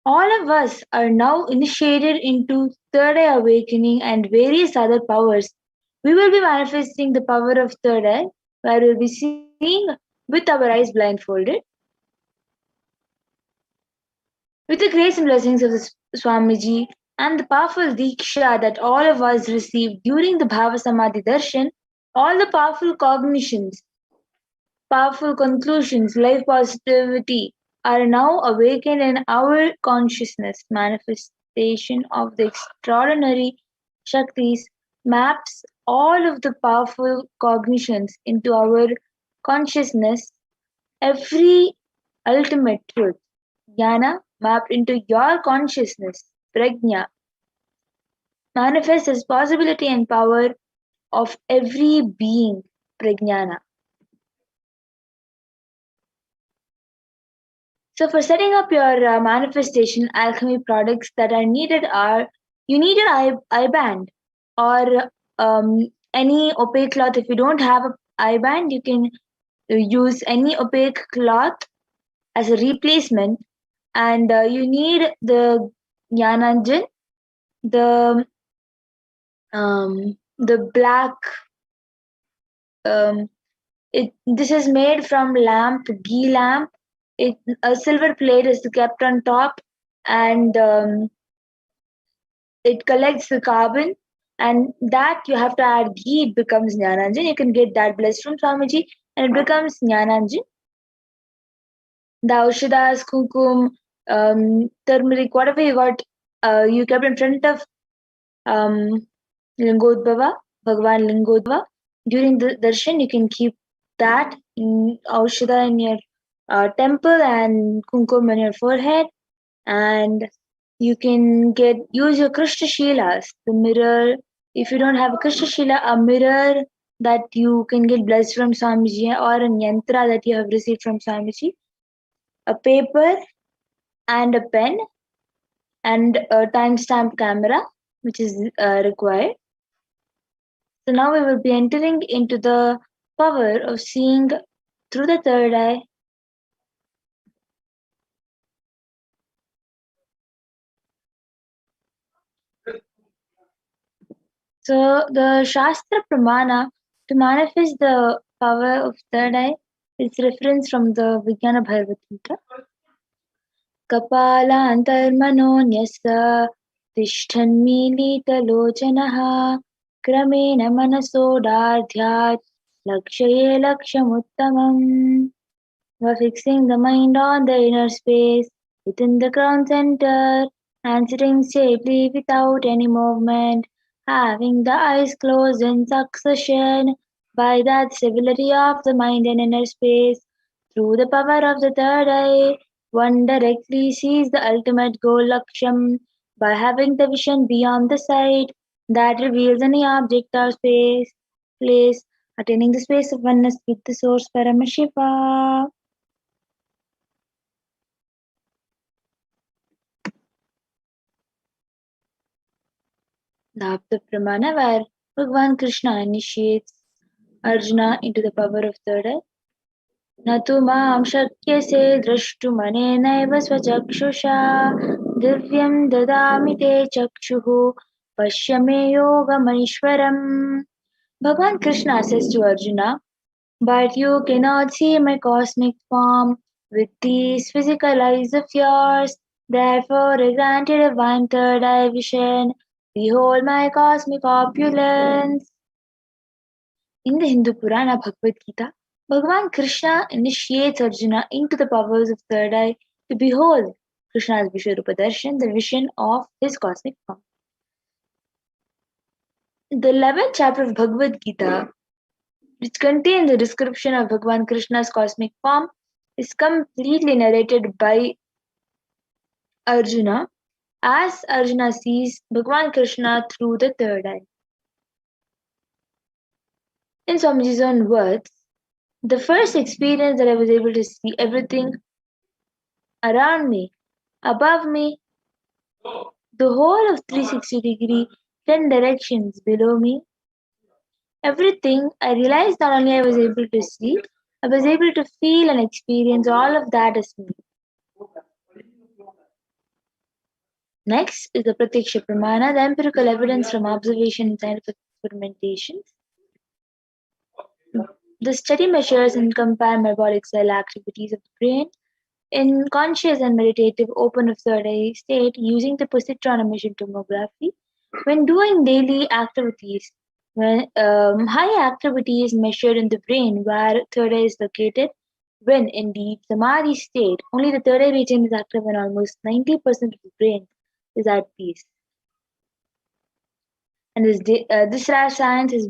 all of us are now initiated into third eye awakening and various other powers. We will be manifesting the power of third eye, where we will be seeing with our eyes blindfolded. With the grace and blessings of the Swamiji and the powerful Diksha that all of us received during the Bhavasamadhi Darshan, all the powerful cognitions, powerful conclusions, life positivity are now awakened in our consciousness. Manifestation of the extraordinary Shaktis maps all of the powerful cognitions into our consciousness. Every ultimate truth, jnana, mapped into your consciousness, prajna, manifests as possibility and power of every being, prajnana. So for setting up your manifestation alchemy products that are needed are, you need an eye band or any opaque cloth. If you don't have an eye band, you can use any opaque cloth as a replacement. And you need the Jnananjan, the black. This is made from ghee lamp. A silver plate is kept on top, and it collects the carbon, and that you have to add ghee. It becomes Jnananjan. You can get that blessed from Swamiji, and it becomes Jnananjan. The Aushadas, Kumkum, turmeric, whatever you got, you kept in front of Lingotbhava, Bhagavan Lingotbhava. During the darshan, you can keep that in Aushada in your temple and Kumkum on your forehead, and you can use your Krishna Shilas, the mirror. If you don't have a Krishna Shila, a mirror that you can get blessed from Swamiji, or a yantra that you have received from Swamiji, a paper and a pen, and a timestamp camera, which is required. So now we will be entering into the power of seeing through the third eye. So the Shastra Pramana to manifest the power of third eye is reference from the Vijnana Bhagavad-gita. Kapalantarmanonyasa tishthanmilitalochanaha kramena manasodardhyat lakshaye lakshamuttamam. By fixing the mind on the inner space within the crown center and sitting safely without any movement, having the eyes closed in succession, by that stability of the mind and inner space, through the power of the third eye, one directly sees the ultimate goal Laksham by having the vision beyond the sight that reveals any object or place, attaining the space of oneness with the source Paramashiva. The Apta Pramana, where Bhagavan Krishna initiates Arjuna into the power of third eye. Natu maam shakyase drashtumanenaiva svachakshusha divyam dadami te chakshuhu pashyame yogamanishwaram. Bhagavan Krishna says to Arjuna, but you cannot see my cosmic form with these physical eyes of yours. Therefore, I grant you divine third eye vision. Behold my cosmic opulence. In the Hindu Purana Bhagavad Gita, Bhagavan Krishna initiates Arjuna into the powers of third eye to behold Krishna's Vishwarupa Darshan, the vision of his cosmic form. The 11th chapter of Bhagavad Gita, which contains a description of Bhagavan Krishna's cosmic form, is completely narrated by Arjuna as Arjuna sees Bhagavan Krishna through the third eye. In Swamiji's own words, the first experience that I was able to see everything around me, above me, the whole of 360-degree, 10 directions below me, everything, I realized not only I was able to see, I was able to feel and experience all of that as me. Next is the Pratyaksha Pramana, the empirical evidence from observation and scientific experimentations. The study measures and compare metabolic cell activities of the brain in conscious and meditative open of third eye state using the positron emission tomography when doing daily activities. When high activity is measured in the brain where third eye is located, when in deep samadhi state, only the third eye region is active and almost 90% of the brain is at peace. And this rare science is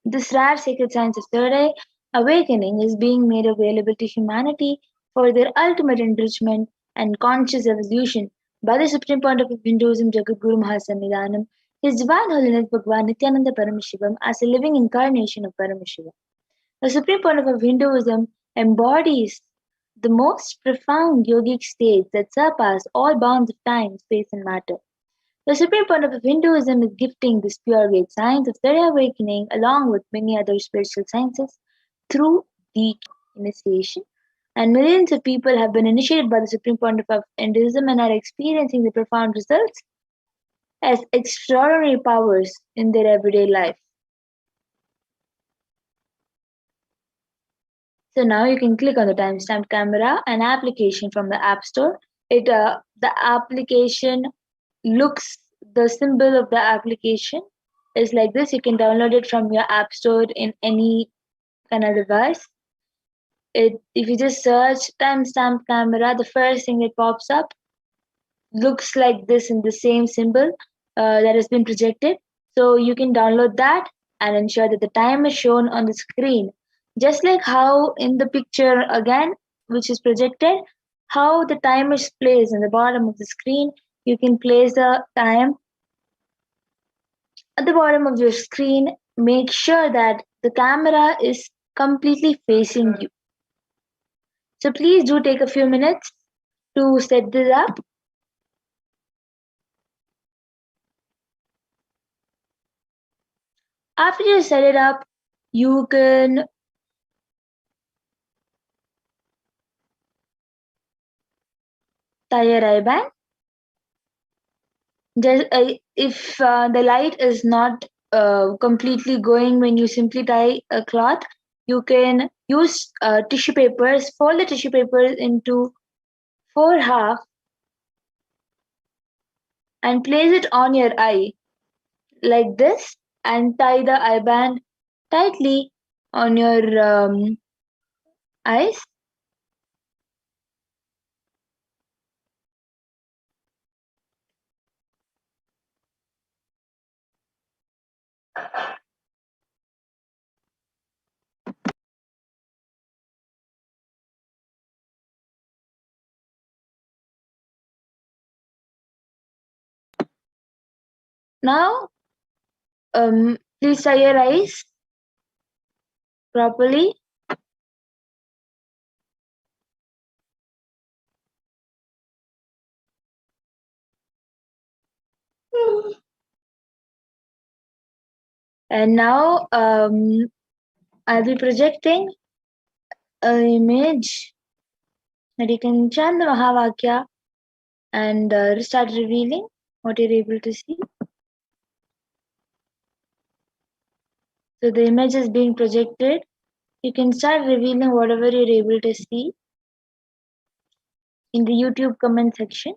this rare sacred science of third eye awakening is being made available to humanity for their ultimate enrichment and conscious evolution by the Supreme Pontiff of Hinduism, Jagadguru Mahasannidhanam, His Divine Holiness Bhagavan Nithyananda Paramashivam, as a living incarnation of Paramashiva. The Supreme Pontiff of Hinduism embodies the most profound yogic states that surpass all bounds of time, space, and matter. The Supreme Pontiff of Hinduism is gifting this pure great science of third eye awakening along with many other spiritual sciences through the initiation. And millions of people have been initiated by the Supreme Pontiff of Hinduism and are experiencing the profound results as extraordinary powers in their everyday life. So now you can click on the timestamp camera, an application from the App Store. The application looks, the symbol of the application is like this. You can download it from your App Store in any kind of device. If you just search timestamp camera, the first thing that pops up looks like this in the same symbol that has been projected. So you can download that and ensure that the time is shown on the screen. Just like how in the picture again, which is projected, how the time is placed in the bottom of the screen, you can place the time at the bottom of your screen. Make sure that the camera is completely facing you. So please do take a few minutes to set this up. After you set it up, you can tie a ribbon. If the light is not completely going when you simply tie a cloth, you can use tissue papers, fold the tissue papers into 4 halves and place it on your eye like this and tie the eye band tightly on your eyes. Now, please tie your eyes properly. And now I'll be projecting an image that you can chant the Mahavakya and start revealing what you're able to see. So the image is being projected. You can start revealing whatever you're able to see in the YouTube comment section.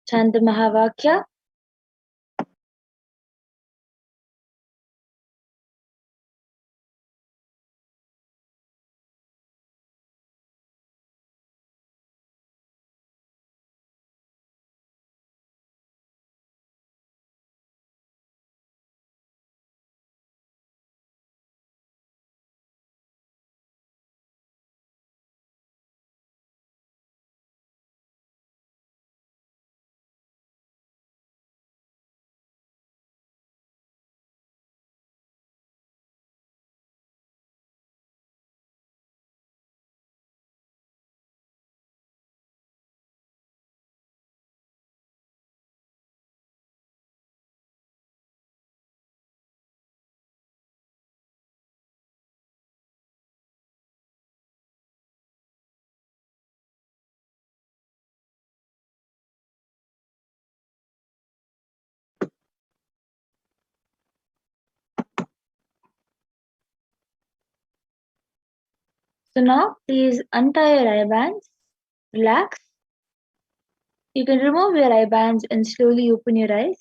Chant the Mahavakya. So now please untie your eye bands, relax. You can remove your eye bands and slowly open your eyes.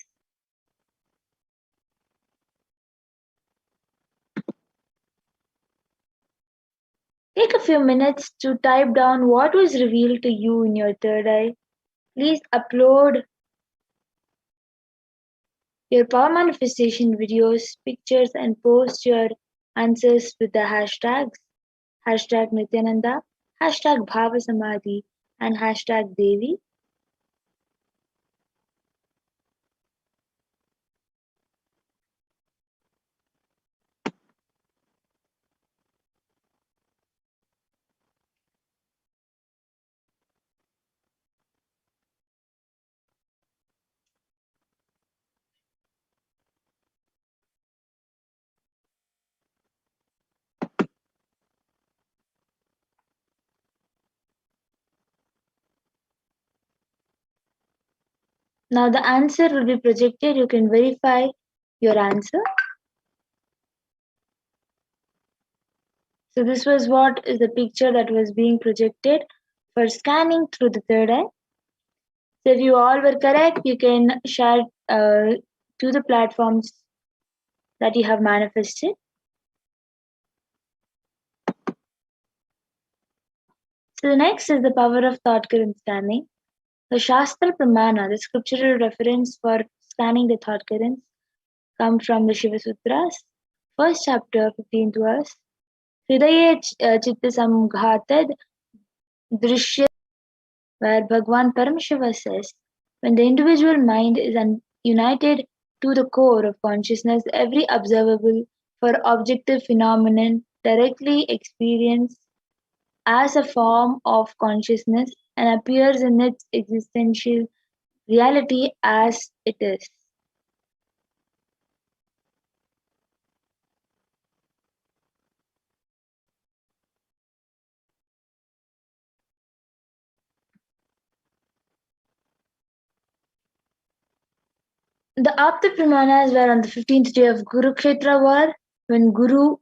Take a few minutes to type down what was revealed to you in your third eye. Please upload your power manifestation videos, pictures, and post your answers with the hashtags #Nithyananda, #Bhavasamadhi, and #Devi. Now the answer will be projected. You can verify your answer. So this was what is the picture that was being projected for scanning through the third eye. So if you all were correct, you can share to the platforms that you have manifested. So the next is the power of thought current scanning. The Shastra Pramana, the scriptural reference for scanning the thought currents, come from the Shiva Sutras, first chapter, 15th verse. Hridaye chitta samghatad drishya, where Bhagwan Paramashiva says, when the individual mind is united to the core of consciousness, every observable for objective phenomenon directly experienced as a form of consciousness and appears in its existential reality as it is. The Apta Pramanas were on the 15th day of Kurukshetra war, when Guru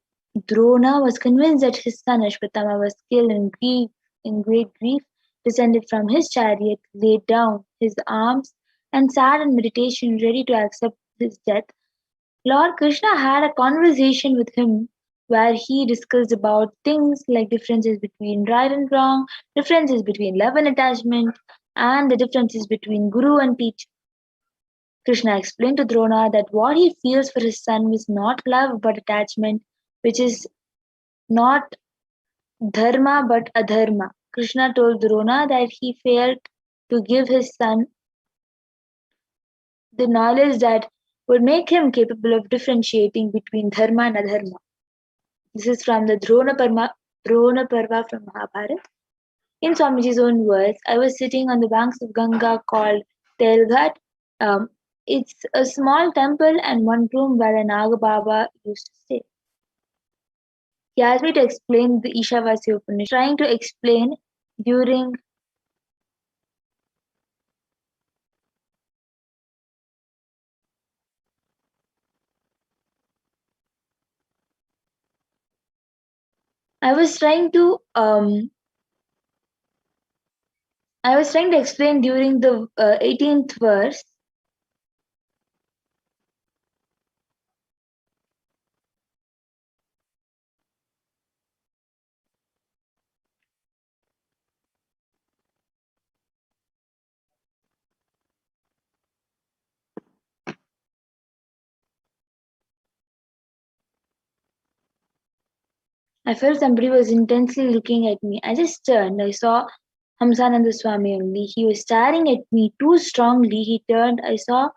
Drona was convinced that his son Ashwatthama was killed in great grief, descended from his chariot, laid down his arms, and sat in meditation ready to accept his death. Lord Krishna had a conversation with him where he discussed about things like differences between right and wrong, differences between love and attachment, and the differences between guru and teacher. Krishna explained to Drona that what he feels for his son was not love but attachment, which is not dharma but adharma. Krishna told Drona that he failed to give his son the knowledge that would make him capable of differentiating between dharma and adharma. This is from the Drona Parva from Mahabharata. In Swamiji's own words, I was sitting on the banks of Ganga called Telghat. It's a small temple and one room where the Naga Baba used to stay. He asked me to explain the Ishavasya Upanishad, trying to explain during I was trying to I was trying to explain during the 18th verse. I felt somebody was intensely looking at me. I just turned. I saw Hamsananda Swami only. He was staring at me too strongly. He turned. I saw.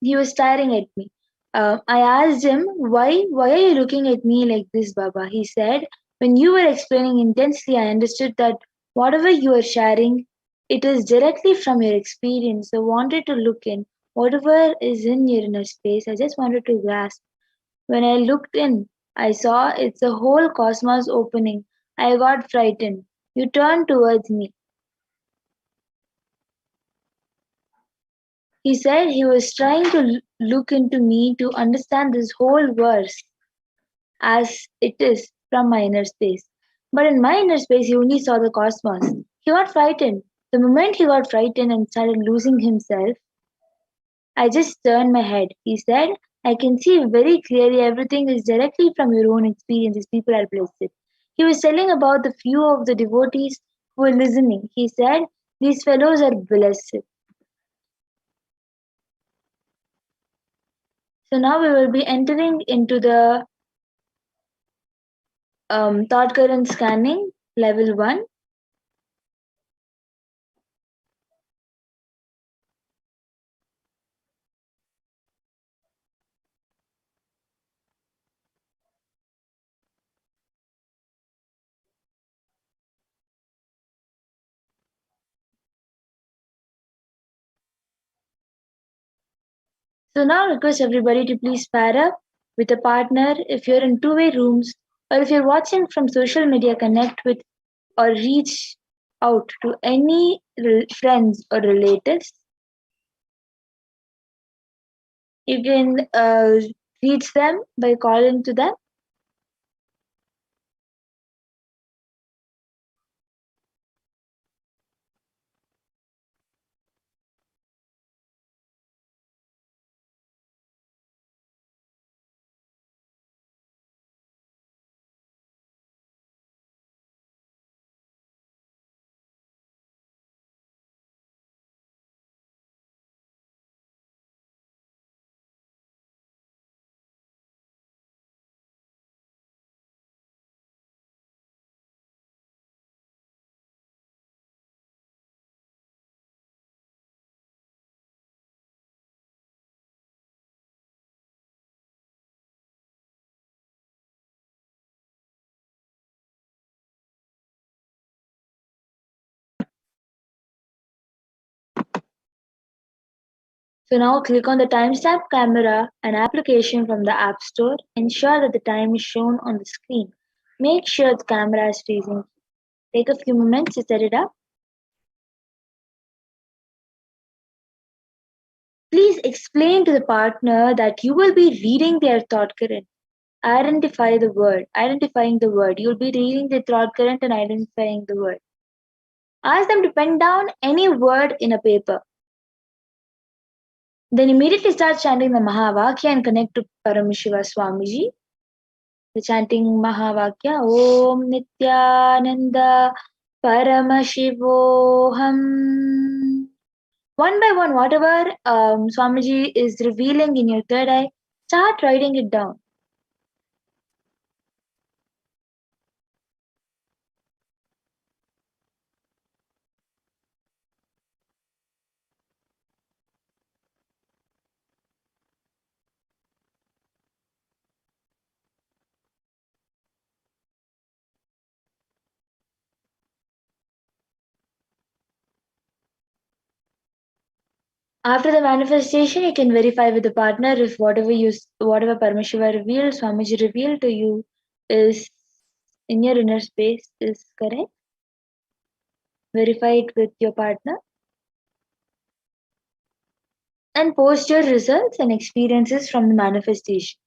He was staring at me. I asked him, why are you looking at me like this, Baba? He said, when you were explaining intensely, I understood that whatever you are sharing, it is directly from your experience. I wanted to look in. Whatever is in your inner space, I just wanted to grasp. When I looked in, I saw it's a whole cosmos opening. I got frightened. You turned towards me. He said he was trying to look into me to understand this whole verse as it is from my inner space. But in my inner space, he only saw the cosmos. He got frightened. The moment he got frightened and started losing himself, I just turned my head. He said, I can see very clearly everything is directly from your own experiences. People are blessed. He was telling about the few of the devotees who were listening. He said, these fellows are blessed. So now we will be entering into the thought current scanning level 1. So now I request everybody to please pair up with a partner if you're in two-way rooms, or if you're watching from social media, connect with or reach out to any friends or relatives. You can reach them by calling to them. So now click on the timestamp camera, an application from the App Store. Ensure that the time is shown on the screen. Make sure the camera is facing. Take a few moments to set it up. Please explain to the partner that you will be reading their thought current. Identifying the word. You'll be reading the thought current and identifying the word. Ask them to pen down any word in a paper. Then immediately start chanting the Mahavakya and connect to Paramashiva Swamiji. The chanting Mahavakya, Om Nithyananda Paramashivoham. One by one, whatever Swamiji is revealing in your third eye, start writing it down. After the manifestation, you can verify with the partner if whatever Paramashiva revealed, Swamiji revealed to you is in your inner space is correct. Verify it with your partner. And post your results and experiences from the manifestation.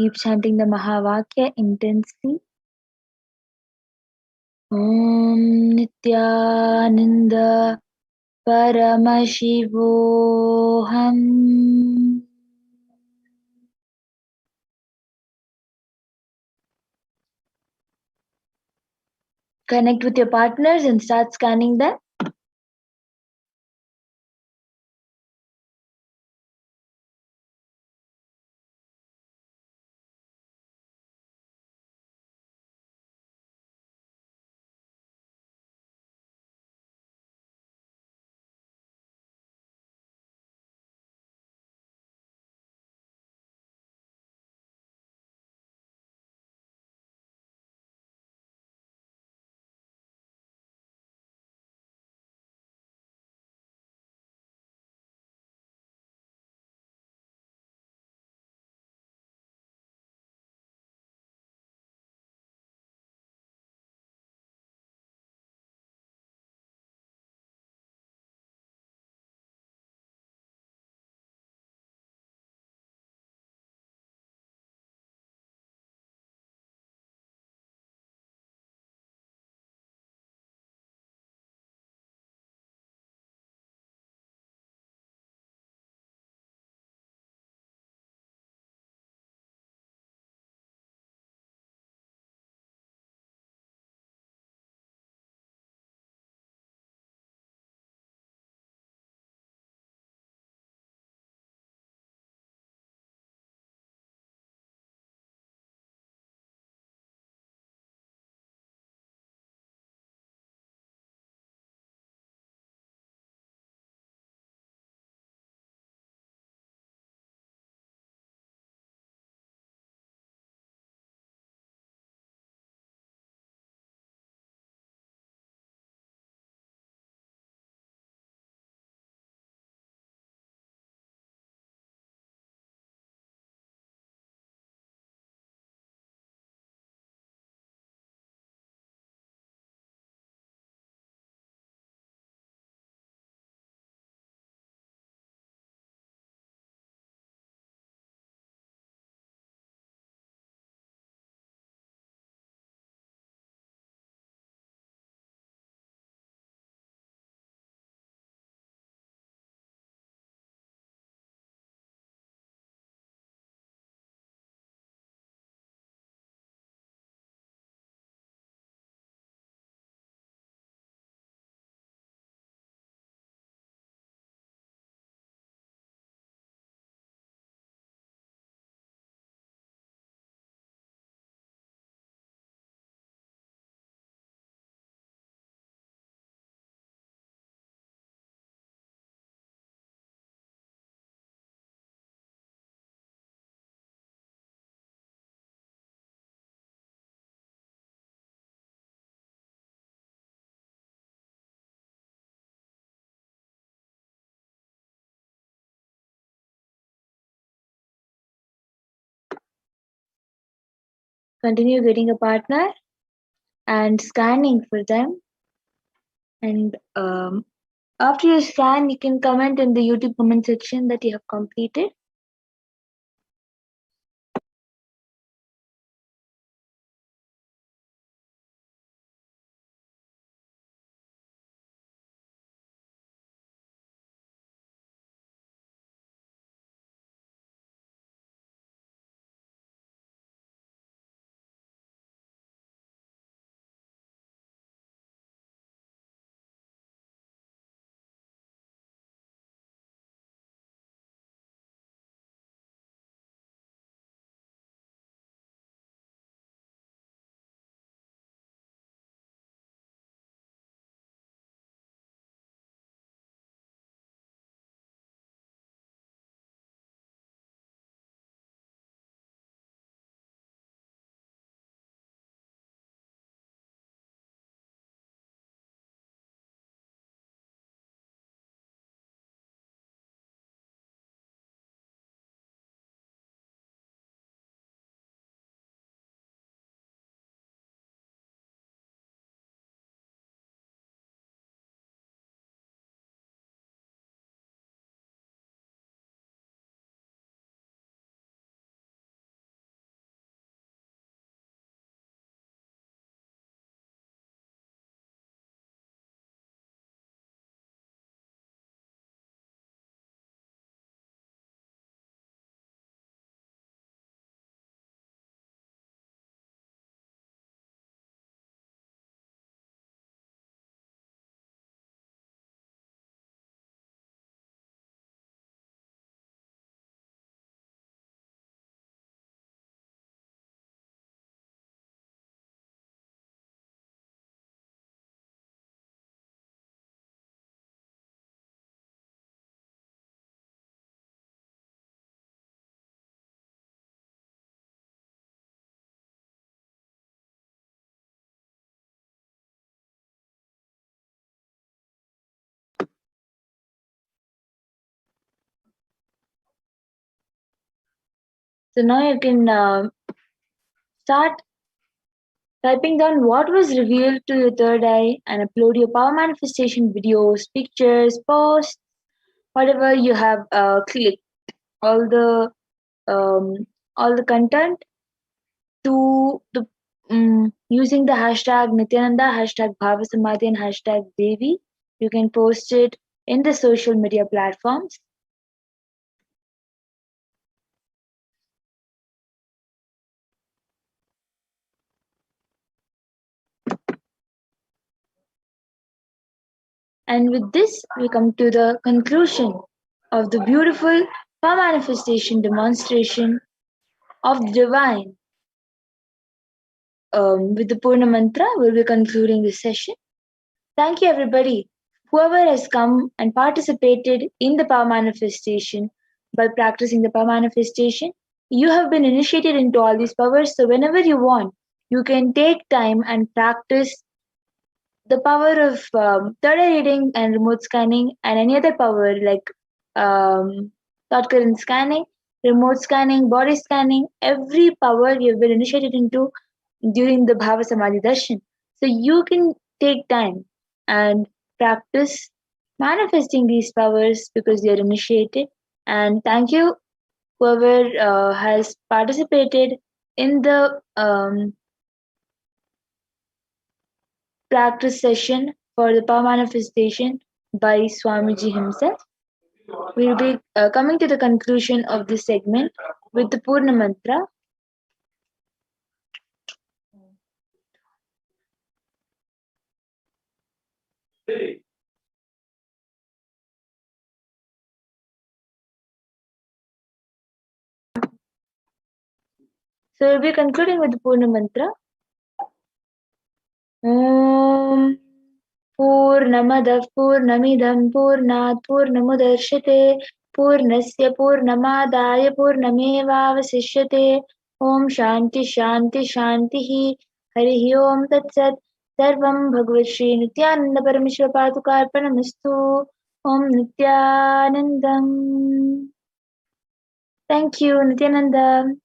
Keep chanting the Mahavakya intensely. Om Nithyananda Paramashivoham. Connect with your partners and start scanning them. Continue getting a partner and scanning for them. And after you scan, you can comment in the YouTube comment section that you have completed. So now you can start typing down what was revealed to your third eye and upload your power manifestation videos, pictures, posts, whatever you have clicked, all the content to the using the hashtag Nithyananda, hashtag Bhavasamadhi, and hashtag Devi. You can post it in the social media platforms. And with this, we come to the conclusion of the beautiful power manifestation demonstration of the divine. With the Purna Mantra, we'll be concluding this session. Thank you, everybody. Whoever has come and participated in the power manifestation by practicing the power manifestation, you have been initiated into all these powers. So, whenever you want, you can take time and practice the power of third eye reading and remote scanning and any other power like thought current scanning, remote scanning, body scanning, every power you've been initiated into during the Bhavasamadhi Darshan. So you can take time and practice manifesting these powers because you're initiated. And thank you, whoever has participated in the practice session for the power manifestation by Swamiji himself. We'll be coming to the conclusion of this segment with the Purna Mantra. So we'll be concluding with the Purna Mantra. Om Purnamadah Purnamidam Purnat Purnamudachyate Purnasya Purnamadaya Purnamevavasishyate Om Shanti Shanti Shantihi Harihi Om Tat Sat Sarvam Bhagavad Shri Nithyananda Paramashivam Padukarpanamastu Om Nithyanandam. Thank you, Nithyananda.